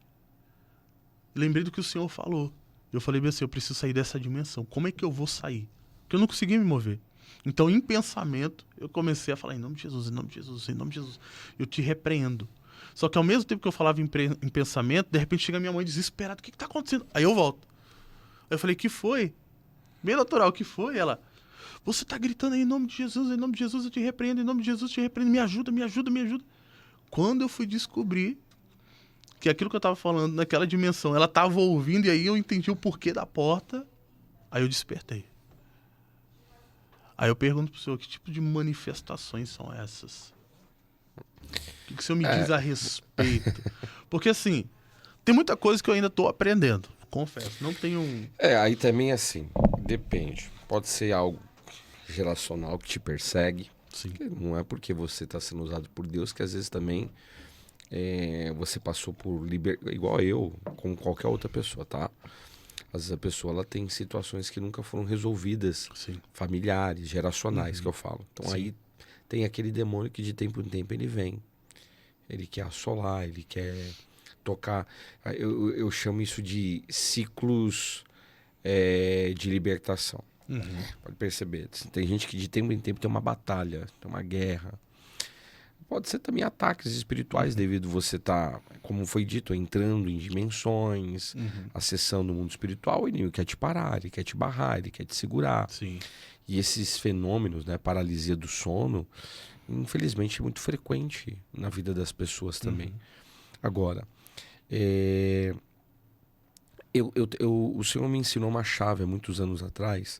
Lembrei do que o Senhor falou. Eu falei bem assim, eu preciso sair dessa dimensão. Como é que eu vou sair? Porque eu não conseguia me mover. Então, em pensamento, eu comecei a falar, em nome de Jesus, em nome de Jesus, em nome de Jesus. Eu te repreendo. Só que ao mesmo tempo que eu falava em pensamento, de repente chega minha mãe desesperada. O que está acontecendo? Aí eu volto. Aí eu falei, que foi? Bem natural, o que foi? Ela, você tá gritando aí em nome de Jesus eu te repreendo, em nome de Jesus eu te repreendo, me ajuda, me ajuda, me ajuda. Quando eu fui descobrir que aquilo que eu tava falando naquela dimensão, ela tava ouvindo, e aí eu entendi o porquê da porta, aí eu despertei. Aí eu pergunto pro senhor, que tipo de manifestações são essas? O que o senhor me diz a respeito? Porque assim, tem muita coisa que eu ainda tô aprendendo, confesso, não tenho... Aí também assim, depende. Pode ser algo geracional que te persegue. Sim. Não é porque você está sendo usado por Deus que às vezes também você passou por igual eu, como qualquer outra pessoa, tá? Às vezes a pessoa ela tem situações que nunca foram resolvidas, Sim. familiares, geracionais, que eu falo. Então Sim. aí tem aquele demônio que de tempo em tempo ele vem. Ele quer assolar, ele quer tocar. Eu chamo isso de ciclos de libertação. Uhum. Pode perceber. Tem gente que de tempo em tempo tem uma batalha, tem uma guerra. Pode ser também ataques espirituais, devido você estar, como foi dito, entrando em dimensões, acessando o mundo espiritual, e ele quer te parar, ele quer te barrar, ele quer te segurar. Sim. E esses fenômenos, né, paralisia do sono, infelizmente é muito frequente na vida das pessoas também. Agora, o Senhor me ensinou uma chave há muitos anos atrás,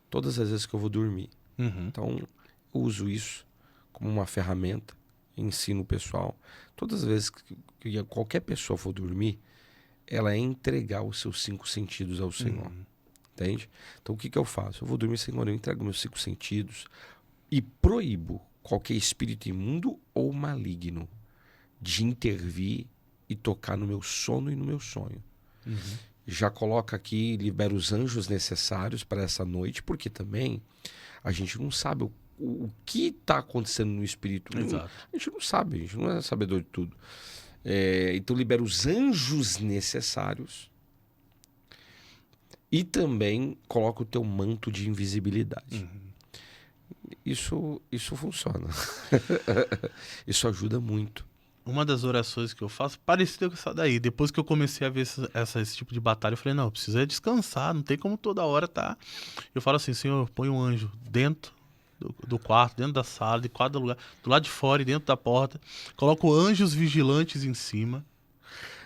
todas as vezes que eu vou dormir. Então, eu uso isso como uma ferramenta, ensino o pessoal. Todas as vezes que qualquer pessoa for dormir, ela é entregar os seus 5 sentidos ao Senhor. Entende? Então, o que eu faço? Eu vou dormir, Senhor, eu entrego meus 5 sentidos e proíbo qualquer espírito imundo ou maligno de intervir e tocar no meu sono e no meu sonho. Já coloca aqui, libera os anjos necessários para essa noite, porque também a gente não sabe o que está acontecendo no espírito. Exato. A gente não sabe, a gente não é sabedor de tudo. Então libera os anjos necessários e também coloca o teu manto de invisibilidade. isso funciona. Isso ajuda muito. Uma das orações que eu faço, parecida com essa daí. Depois que eu comecei a ver esse tipo de batalha, eu falei, não, eu preciso descansar, não tem como toda hora tá. Eu falo assim, Senhor, põe um anjo dentro do quarto, dentro da sala, de cada lugar, do lado de fora e dentro da porta. Coloco anjos vigilantes em cima.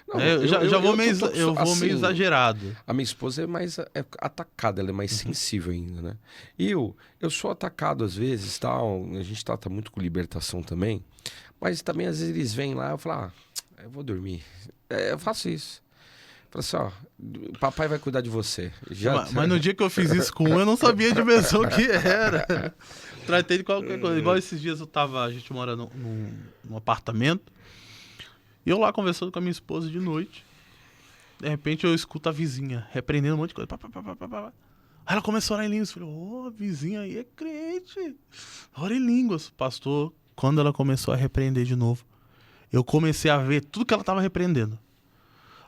Não, Eu vou meio assim, exagerado. A minha esposa é mais atacada, ela é mais sensível ainda, né? E eu sou atacado às vezes, tal. A gente trata muito com libertação também. Mas também às vezes eles vêm lá, eu falo, eu vou dormir. Eu faço isso. Eu falo assim, papai vai cuidar de você. Mas no dia que eu fiz isso com um, eu não sabia a dimensão que era. Tratei de qualquer coisa. Igual esses dias a gente mora num apartamento. E eu lá conversando com a minha esposa de noite. De repente eu escuto a vizinha repreendendo um monte de coisa. Aí ela começou a orar em línguas. Eu falei, a vizinha aí é crente. Ora em línguas. Pastor, quando ela começou a repreender de novo, eu comecei a ver tudo que ela estava repreendendo.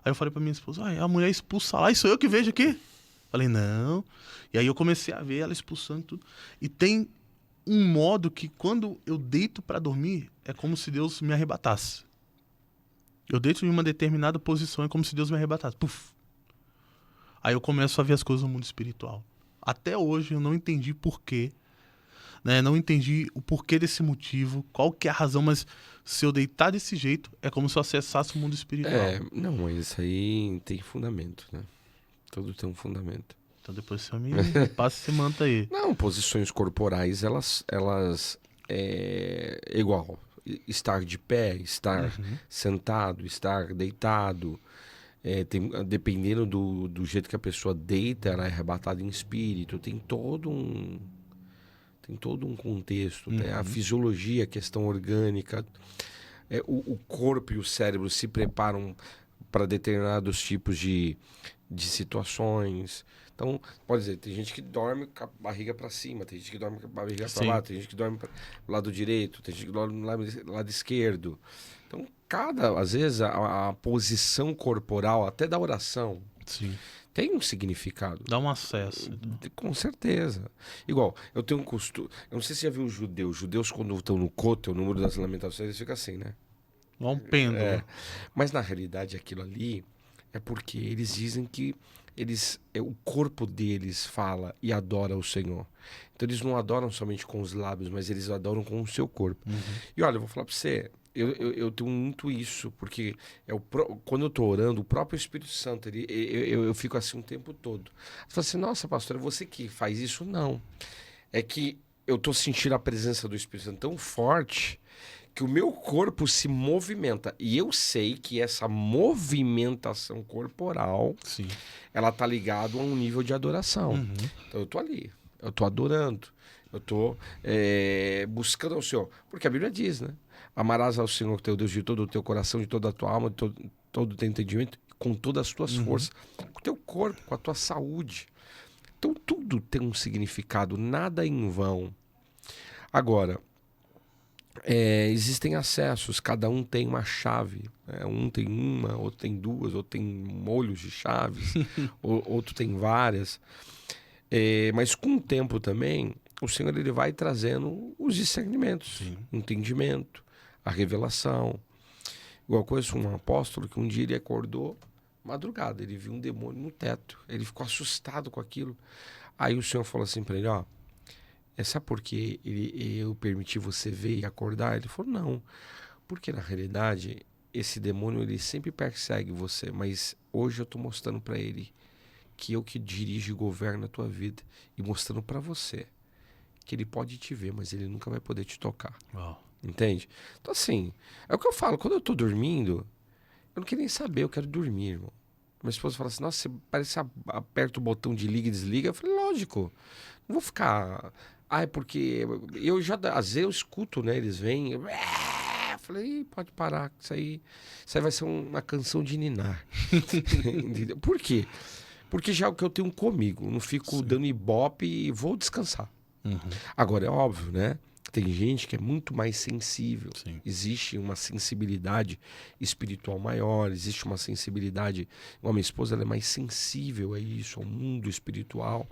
Aí eu falei pra minha esposa, a mulher expulsa lá, e sou eu que vejo aqui? Falei, não. E aí eu comecei a ver ela expulsando tudo. E tem um modo que quando eu deito pra dormir, é como se Deus me arrebatasse. Eu deito em uma determinada posição, é como se Deus me arrebatasse. Puf. Aí eu começo a ver as coisas no mundo espiritual. Até hoje eu não entendi porquê. Né? Não entendi o porquê desse motivo, qual que é a razão, mas se eu deitar desse jeito, é como se eu acessasse o mundo espiritual. Não, mas isso aí tem fundamento, né? Tudo tem um fundamento. Então depois você me passa esse manto aí. Não, posições corporais, elas igual. Estar de pé, estar sentado, estar deitado. Dependendo do jeito que a pessoa deita, ela é arrebatada em espírito. Tem todo um contexto. Né? A fisiologia, a questão orgânica. O corpo e o cérebro se preparam para determinados tipos de situações. Então, pode dizer, tem gente que dorme com a barriga para cima, tem gente que dorme com a barriga para lá, tem gente que dorme pro lado direito, tem gente que dorme no lado esquerdo. Então, às vezes, a posição corporal, até da oração, tem um significado. Dá um acesso. Com certeza. Igual, eu tenho um costume... Eu não sei se você já viu os judeus. Os judeus, quando estão no côtel, no Muro das Lamentações, eles ficam assim, né? Igual um pêndulo. Mas, na realidade, aquilo ali é porque eles dizem que o corpo deles fala e adora o Senhor. Então, eles não adoram somente com os lábios, mas eles adoram com o seu corpo. E, olha, eu vou falar para você... Eu tenho muito isso, porque quando eu estou orando, o próprio Espírito Santo, eu fico assim o tempo todo. Você fala assim, nossa, pastor, é você que faz isso? Não. É que eu estou sentindo a presença do Espírito Santo tão forte que o meu corpo se movimenta. E eu sei que essa movimentação corporal, ela está ligada a um nível de adoração. Então eu estou ali, eu estou adorando, eu estou buscando ao Senhor. Porque a Bíblia diz, né? Amarás ao Senhor teu Deus de todo o teu coração, de toda a tua alma, de todo o teu entendimento, com todas as tuas forças, com o teu corpo, com a tua saúde. Então tudo tem um significado, nada em vão. Agora, existem acessos, cada um tem uma chave. Né? Um tem uma, outro tem duas, outro tem molhos de chaves, outro tem várias. Mas com o tempo também, o Senhor ele vai trazendo os discernimentos, entendimento, a revelação. Igual eu conheço um apóstolo que um dia ele acordou madrugada, ele viu um demônio no teto, ele ficou assustado com aquilo. Aí o Senhor falou assim para ele, sabe por que eu permiti você ver e acordar? Ele falou, não, porque na realidade esse demônio ele sempre persegue você, mas hoje eu estou mostrando para ele que eu que dirijo e governo a tua vida e mostrando para você que ele pode te ver, mas ele nunca vai poder te tocar. Uau. Entende? Então assim, é o que eu falo, quando eu tô dormindo, eu não quero nem saber, eu quero dormir, irmão. Minha esposa fala assim, nossa, você parece que aperta o botão de liga e desliga. Eu falei, lógico, não vou ficar... porque eu já, às vezes eu escuto, né, eles vêm... Eu falei, pode parar, isso aí vai ser uma canção de ninar. Por quê? Porque já é o que eu tenho comigo, não fico dando ibope e vou descansar. Agora, é óbvio, né? Tem gente que é muito mais sensível. Existe uma sensibilidade espiritual maior, existe uma sensibilidade... A minha esposa ela é mais sensível a isso, ao mundo espiritual.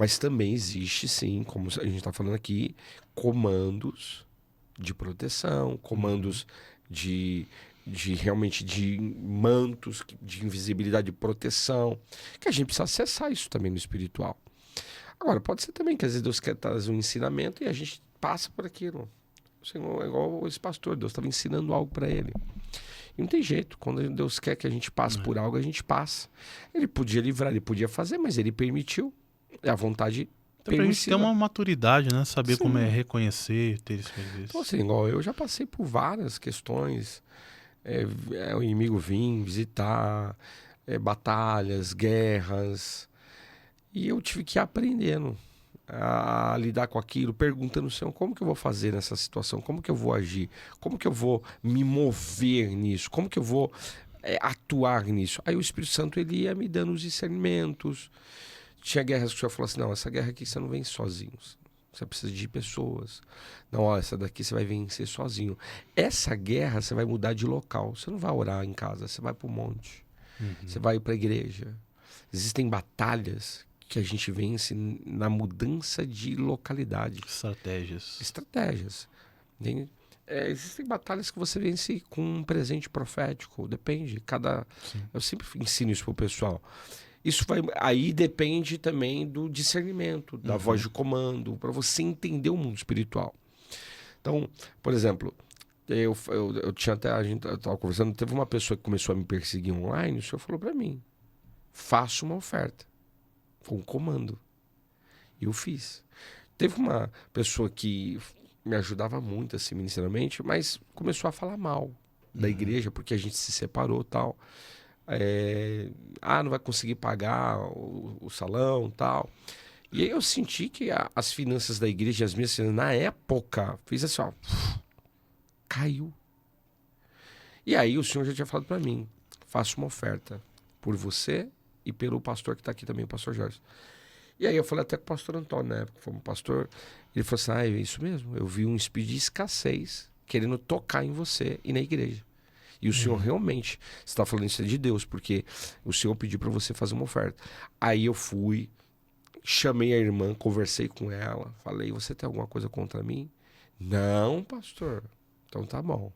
Mas também existe, sim, como a gente está falando aqui, comandos de proteção, comandos de realmente de mantos, de invisibilidade, de proteção, que a gente precisa acessar isso também no espiritual. Agora, pode ser também que às vezes Deus quer trazer um ensinamento e a gente passa por aquilo. O Senhor é igual esse pastor, Deus estava ensinando algo para ele. E não tem jeito, quando Deus quer que a gente passe por algo, a gente passa. Ele podia livrar, ele podia fazer, mas ele permitiu. É a vontade Então, pra gente ter uma maturidade, né? Saber Sim. como é reconhecer, ter esse serviço. Então, assim, igual eu já passei por várias questões. O inimigo vir visitar, batalhas, guerras. E eu tive que ir aprendendo a lidar com aquilo, perguntando ao Senhor, como que eu vou fazer nessa situação? Como que eu vou agir? Como que eu vou me mover nisso? Como que eu vou atuar nisso? Aí o Espírito Santo, ele ia me dando os discernimentos. Tinha guerras que o Senhor falou assim, não, essa guerra aqui você não vence sozinho. Você precisa de pessoas. Não, ó, essa daqui você vai vencer sozinho. Essa guerra você vai mudar de local. Você não vai orar em casa, você vai para o monte. Você vai para a igreja. Existem batalhas que a gente vence na mudança de localidade. Estratégias. Existem batalhas que você vence com um presente profético. Depende. Eu sempre ensino isso pro pessoal. Isso aí depende também do discernimento, da voz de comando, para você entender o mundo espiritual. Então, por exemplo, eu tinha até, a gente estava conversando, teve uma pessoa que começou a me perseguir online, o senhor falou para mim, faça uma oferta. Foi um comando. E eu fiz. Teve uma pessoa que me ajudava muito assim ministerialmente, mas começou a falar mal da igreja, porque a gente se separou e tal. Não vai conseguir pagar o salão e tal. E aí eu senti que as finanças da igreja, as minhas finanças, na época, fez assim, ó, caiu. E aí o senhor já tinha falado para mim, faça uma oferta por você e pelo pastor que está aqui também, o pastor Jorge. E aí eu falei até com o pastor Antônio, na época, foi um pastor, ele falou assim, é isso mesmo, eu vi um espírito de escassez querendo tocar em você e na igreja. E o senhor realmente está falando isso de Deus, porque o senhor pediu para você fazer uma oferta. Aí eu fui, chamei a irmã, conversei com ela, falei, você tem alguma coisa contra mim? Não, pastor. Então tá bom.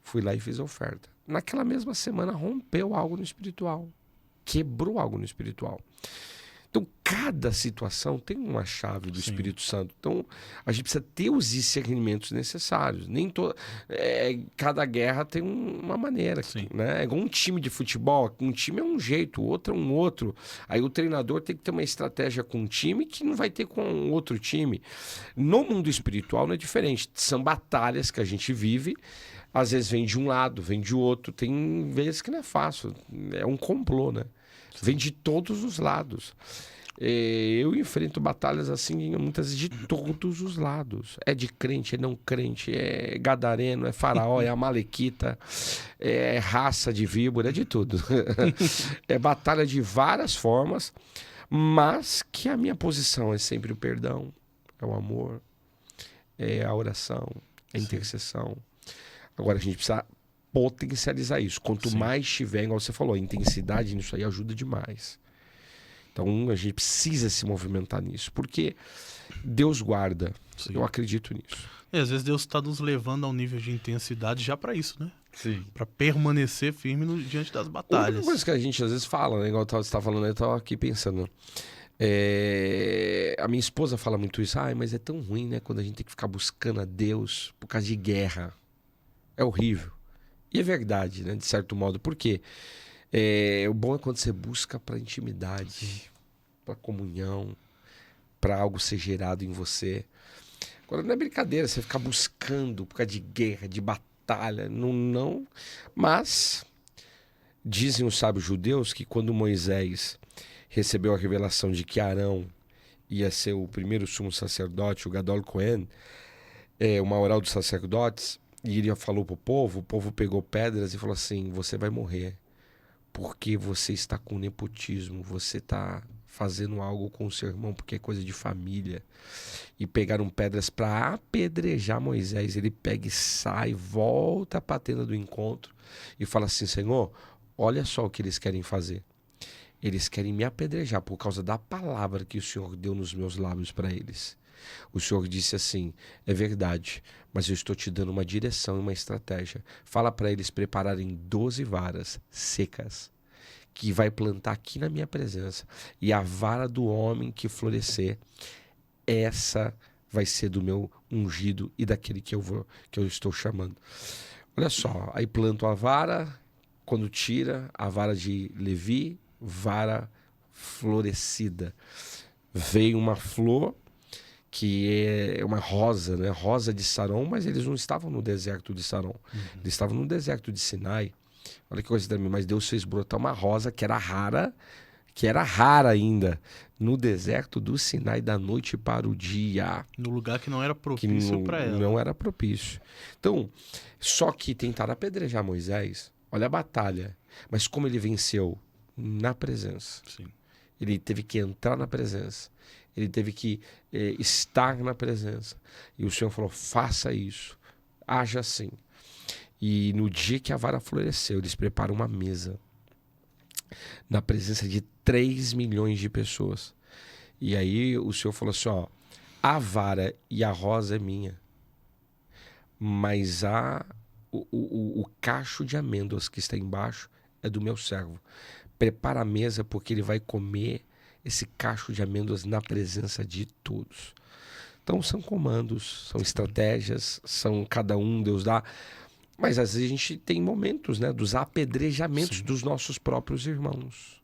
Fui lá e fiz a oferta. Naquela mesma semana rompeu algo no espiritual. Quebrou algo no espiritual. Então, cada situação tem uma chave do Espírito Santo. Então, a gente precisa ter os discernimentos necessários. Cada guerra tem uma maneira. Né? É igual um time de futebol. Um time é um jeito, o outro é um outro. Aí o treinador tem que ter uma estratégia com um time que não vai ter com outro time. No mundo espiritual não é diferente. São batalhas que a gente vive. Às vezes vem de um lado, vem de outro. Tem vezes que não é fácil. É um complô, né? Vem de todos os lados. Eu enfrento batalhas assim, muitas vezes de todos os lados. É de crente, é não crente, é gadareno, é faraó, é amalequita, é raça de víbora, é de tudo. É batalha de várias formas, mas que a minha posição é sempre o perdão, é o amor, é a oração, é a intercessão. Agora a gente precisa potencializar isso. Quanto mais tiver, igual você falou, a intensidade nisso aí ajuda demais. Então a gente precisa se movimentar nisso, porque Deus guarda. Eu acredito nisso. E às vezes Deus está nos levando a um nível de intensidade já para isso, né? Sim. Para permanecer firme diante das batalhas. Uma coisa que a gente às vezes fala, né? Igual você estava falando, eu estava aqui pensando. A minha esposa fala muito isso. Mas é tão ruim, né? Quando a gente tem que ficar buscando a Deus por causa de guerra. É horrível. E é verdade, né? De certo modo. Por quê? O bom é quando você busca para intimidade, para comunhão, para algo ser gerado em você. Agora não é brincadeira você ficar buscando por causa de guerra, de batalha. Não. Mas dizem os sábios judeus que quando Moisés recebeu a revelação de que Arão ia ser o primeiro sumo sacerdote, o Gadol Cohen, o maioral dos sacerdotes, e ele falou pro povo, o povo pegou pedras e falou assim, você vai morrer, porque você está com nepotismo, você está fazendo algo com o seu irmão, porque é coisa de família. E pegaram pedras para apedrejar Moisés. Ele pega e sai, volta para a tenda do encontro e fala assim, Senhor, olha só o que eles querem fazer. Eles querem me apedrejar por causa da palavra que o Senhor deu nos meus lábios para eles. O Senhor disse assim, é verdade, mas eu estou te dando uma direção e uma estratégia. Fala para eles prepararem 12 varas secas, que vai plantar aqui na minha presença. E a vara do homem que florescer, essa vai ser do meu ungido e daquele que eu estou chamando. Olha só, aí planto a vara, quando tira a vara de Levi, vara florescida. Veio uma flor, que é uma rosa, né? Rosa de Saron, mas eles não estavam no deserto de Saron. Eles estavam no deserto de Sinai. Olha que coisa também, mas Deus fez brotar uma rosa que era rara ainda, no deserto do Sinai da noite para o dia. No lugar que não era propício para ela. Não era propício. Então, só que tentaram apedrejar Moisés, olha a batalha, mas como ele venceu na presença. Sim. Ele teve que entrar na presença. Ele teve que estar na presença. E o Senhor falou, faça isso, haja assim. E no dia que a vara floresceu, eles preparam uma mesa na presença de 3 milhões de pessoas. E aí o Senhor falou assim, ó, a vara e a rosa é minha, mas o cacho de amêndoas que está embaixo é do meu servo. Prepara a mesa porque ele vai comer esse cacho de amêndoas na presença de todos. Então são comandos, são estratégias, são cada um Deus dá. Mas às vezes a gente tem momentos, né, dos apedrejamentos dos nossos próprios irmãos,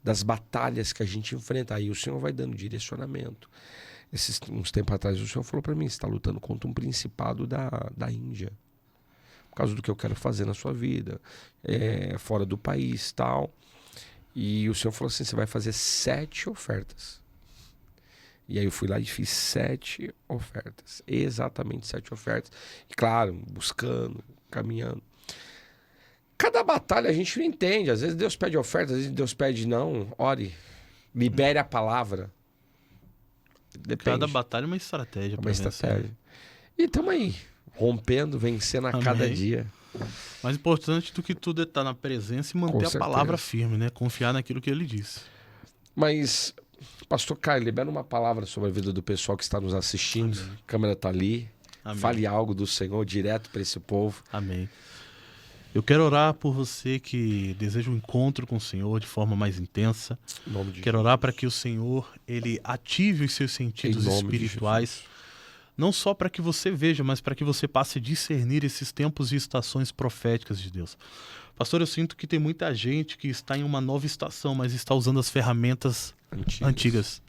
das batalhas que a gente enfrenta. Aí o Senhor vai dando direcionamento. Uns tempos atrás o Senhor falou para mim, você está lutando contra um principado da Índia, por causa do que eu quero fazer na sua vida, fora do país, tal. E o Senhor falou assim, você vai fazer 7 ofertas. E aí eu fui lá e fiz 7 ofertas. Exatamente 7 ofertas. E claro, buscando, caminhando. Cada batalha a gente não entende. Às vezes Deus pede oferta, às vezes Deus pede não. Ore, libere a palavra. Depende. Cada batalha é uma estratégia. É uma estratégia. E estamos aí, rompendo, vencendo a cada dia. Mais importante do que tudo é estar na presença e manter a palavra firme, né? Confiar naquilo que ele disse. Mas, pastor Caio, libera uma palavra sobre a vida do pessoal que está nos assistindo. Amém. A câmera está ali. Amém. Fale algo do Senhor direto para esse povo. Amém. Eu quero orar por você que deseja um encontro com o Senhor de forma mais intensa. Em nome de Quero orar para que o Senhor ele ative os seus sentidos espirituais. Não só para que você veja, mas para que você passe a discernir esses tempos e estações proféticas de Deus. Pastor, eu sinto que tem muita gente que está em uma nova estação, mas está usando as ferramentas antigas.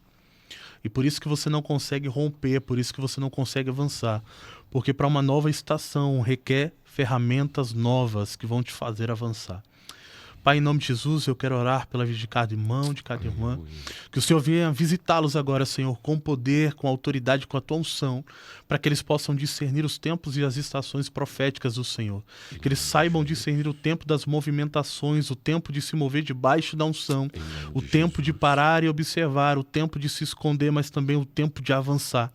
E por isso que você não consegue romper, por isso que você não consegue avançar. Porque para uma nova estação requer ferramentas novas que vão te fazer avançar. Pai, em nome de Jesus, eu quero orar pela vida de cada irmão, de cada irmã. Que o Senhor venha visitá-los agora, Senhor, com poder, com autoridade, com a tua unção, para que eles possam discernir os tempos e as estações proféticas do Senhor. Que eles saibam discernir o tempo das movimentações, o tempo de se mover debaixo da unção, o tempo de parar e observar, o tempo de se esconder, mas também o tempo de avançar.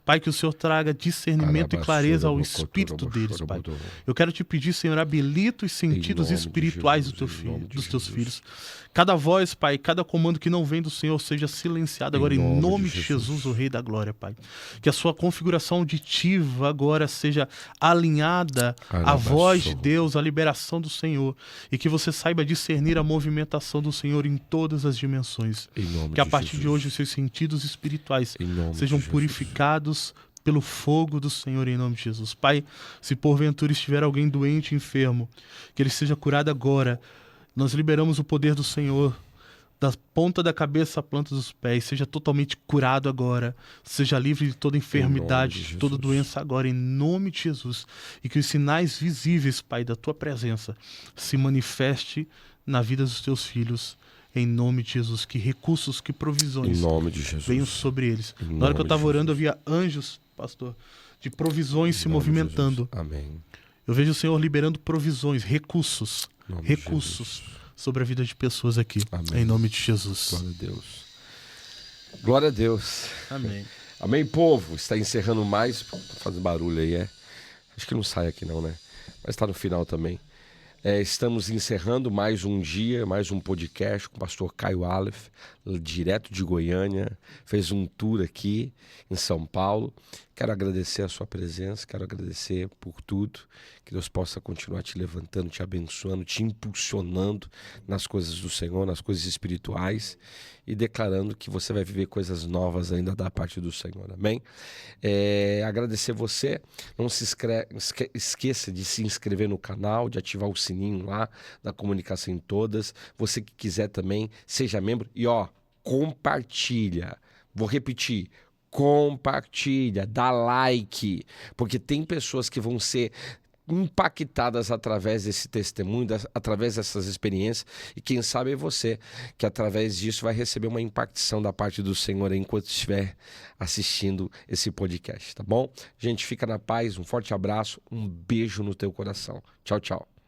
Pai, que o Senhor traga discernimento e clareza ao espírito deles, Pai. Eu quero te pedir, Senhor, habilita os sentidos espirituais do teu filho, dos teus filhos. Cada voz, Pai, cada comando que não vem do Senhor seja silenciado agora em nome de Jesus, o Rei da Glória, Pai. Que a sua configuração auditiva agora seja alinhada à voz de Deus, à liberação do Senhor, e que você saiba discernir a movimentação do Senhor em todas as dimensões. Que a partir de hoje os seus sentidos espirituais sejam purificados pelo fogo do Senhor em nome de Jesus. Pai, se porventura estiver alguém doente, enfermo, que ele seja curado agora. Nós liberamos o poder do Senhor da ponta da cabeça à planta dos pés, seja totalmente curado agora, seja livre de toda enfermidade, de toda doença agora, em nome de Jesus. E que os sinais visíveis, Pai, da tua presença se manifeste na vida dos teus filhos, em nome de Jesus. Que recursos, que provisões venham sobre eles. Na hora que eu estava orando, eu via anjos, pastor, de provisões se movimentando. Amém. Eu vejo o Senhor liberando provisões, recursos sobre a vida de pessoas aqui. Amém. Em nome de Jesus. Glória a Deus. Glória a Deus. Amém. Amém, povo. Está encerrando mais. Fazendo barulho aí, Acho que não sai aqui não, né? Mas está no final também. Estamos encerrando mais um dia, mais um podcast com o pastor Caio Aleph, direto de Goiânia. Fez um tour aqui em São Paulo. Quero agradecer a sua presença, quero agradecer por tudo. Que Deus possa continuar te levantando, te abençoando, te impulsionando nas coisas do Senhor, nas coisas espirituais e declarando que você vai viver coisas novas ainda da parte do Senhor. Amém? Agradecer você. Não se esqueça de se inscrever no canal, de ativar o sininho lá da Comunicação em Todas. Você que quiser também, seja membro. E compartilha. Vou repetir. Compartilha, dá like, porque tem pessoas que vão ser impactadas através desse testemunho, através dessas experiências, e quem sabe é você, que através disso vai receber uma impactação da parte do Senhor enquanto estiver assistindo esse podcast, tá bom? Gente, fica na paz, um forte abraço, um beijo no teu coração. Tchau, tchau.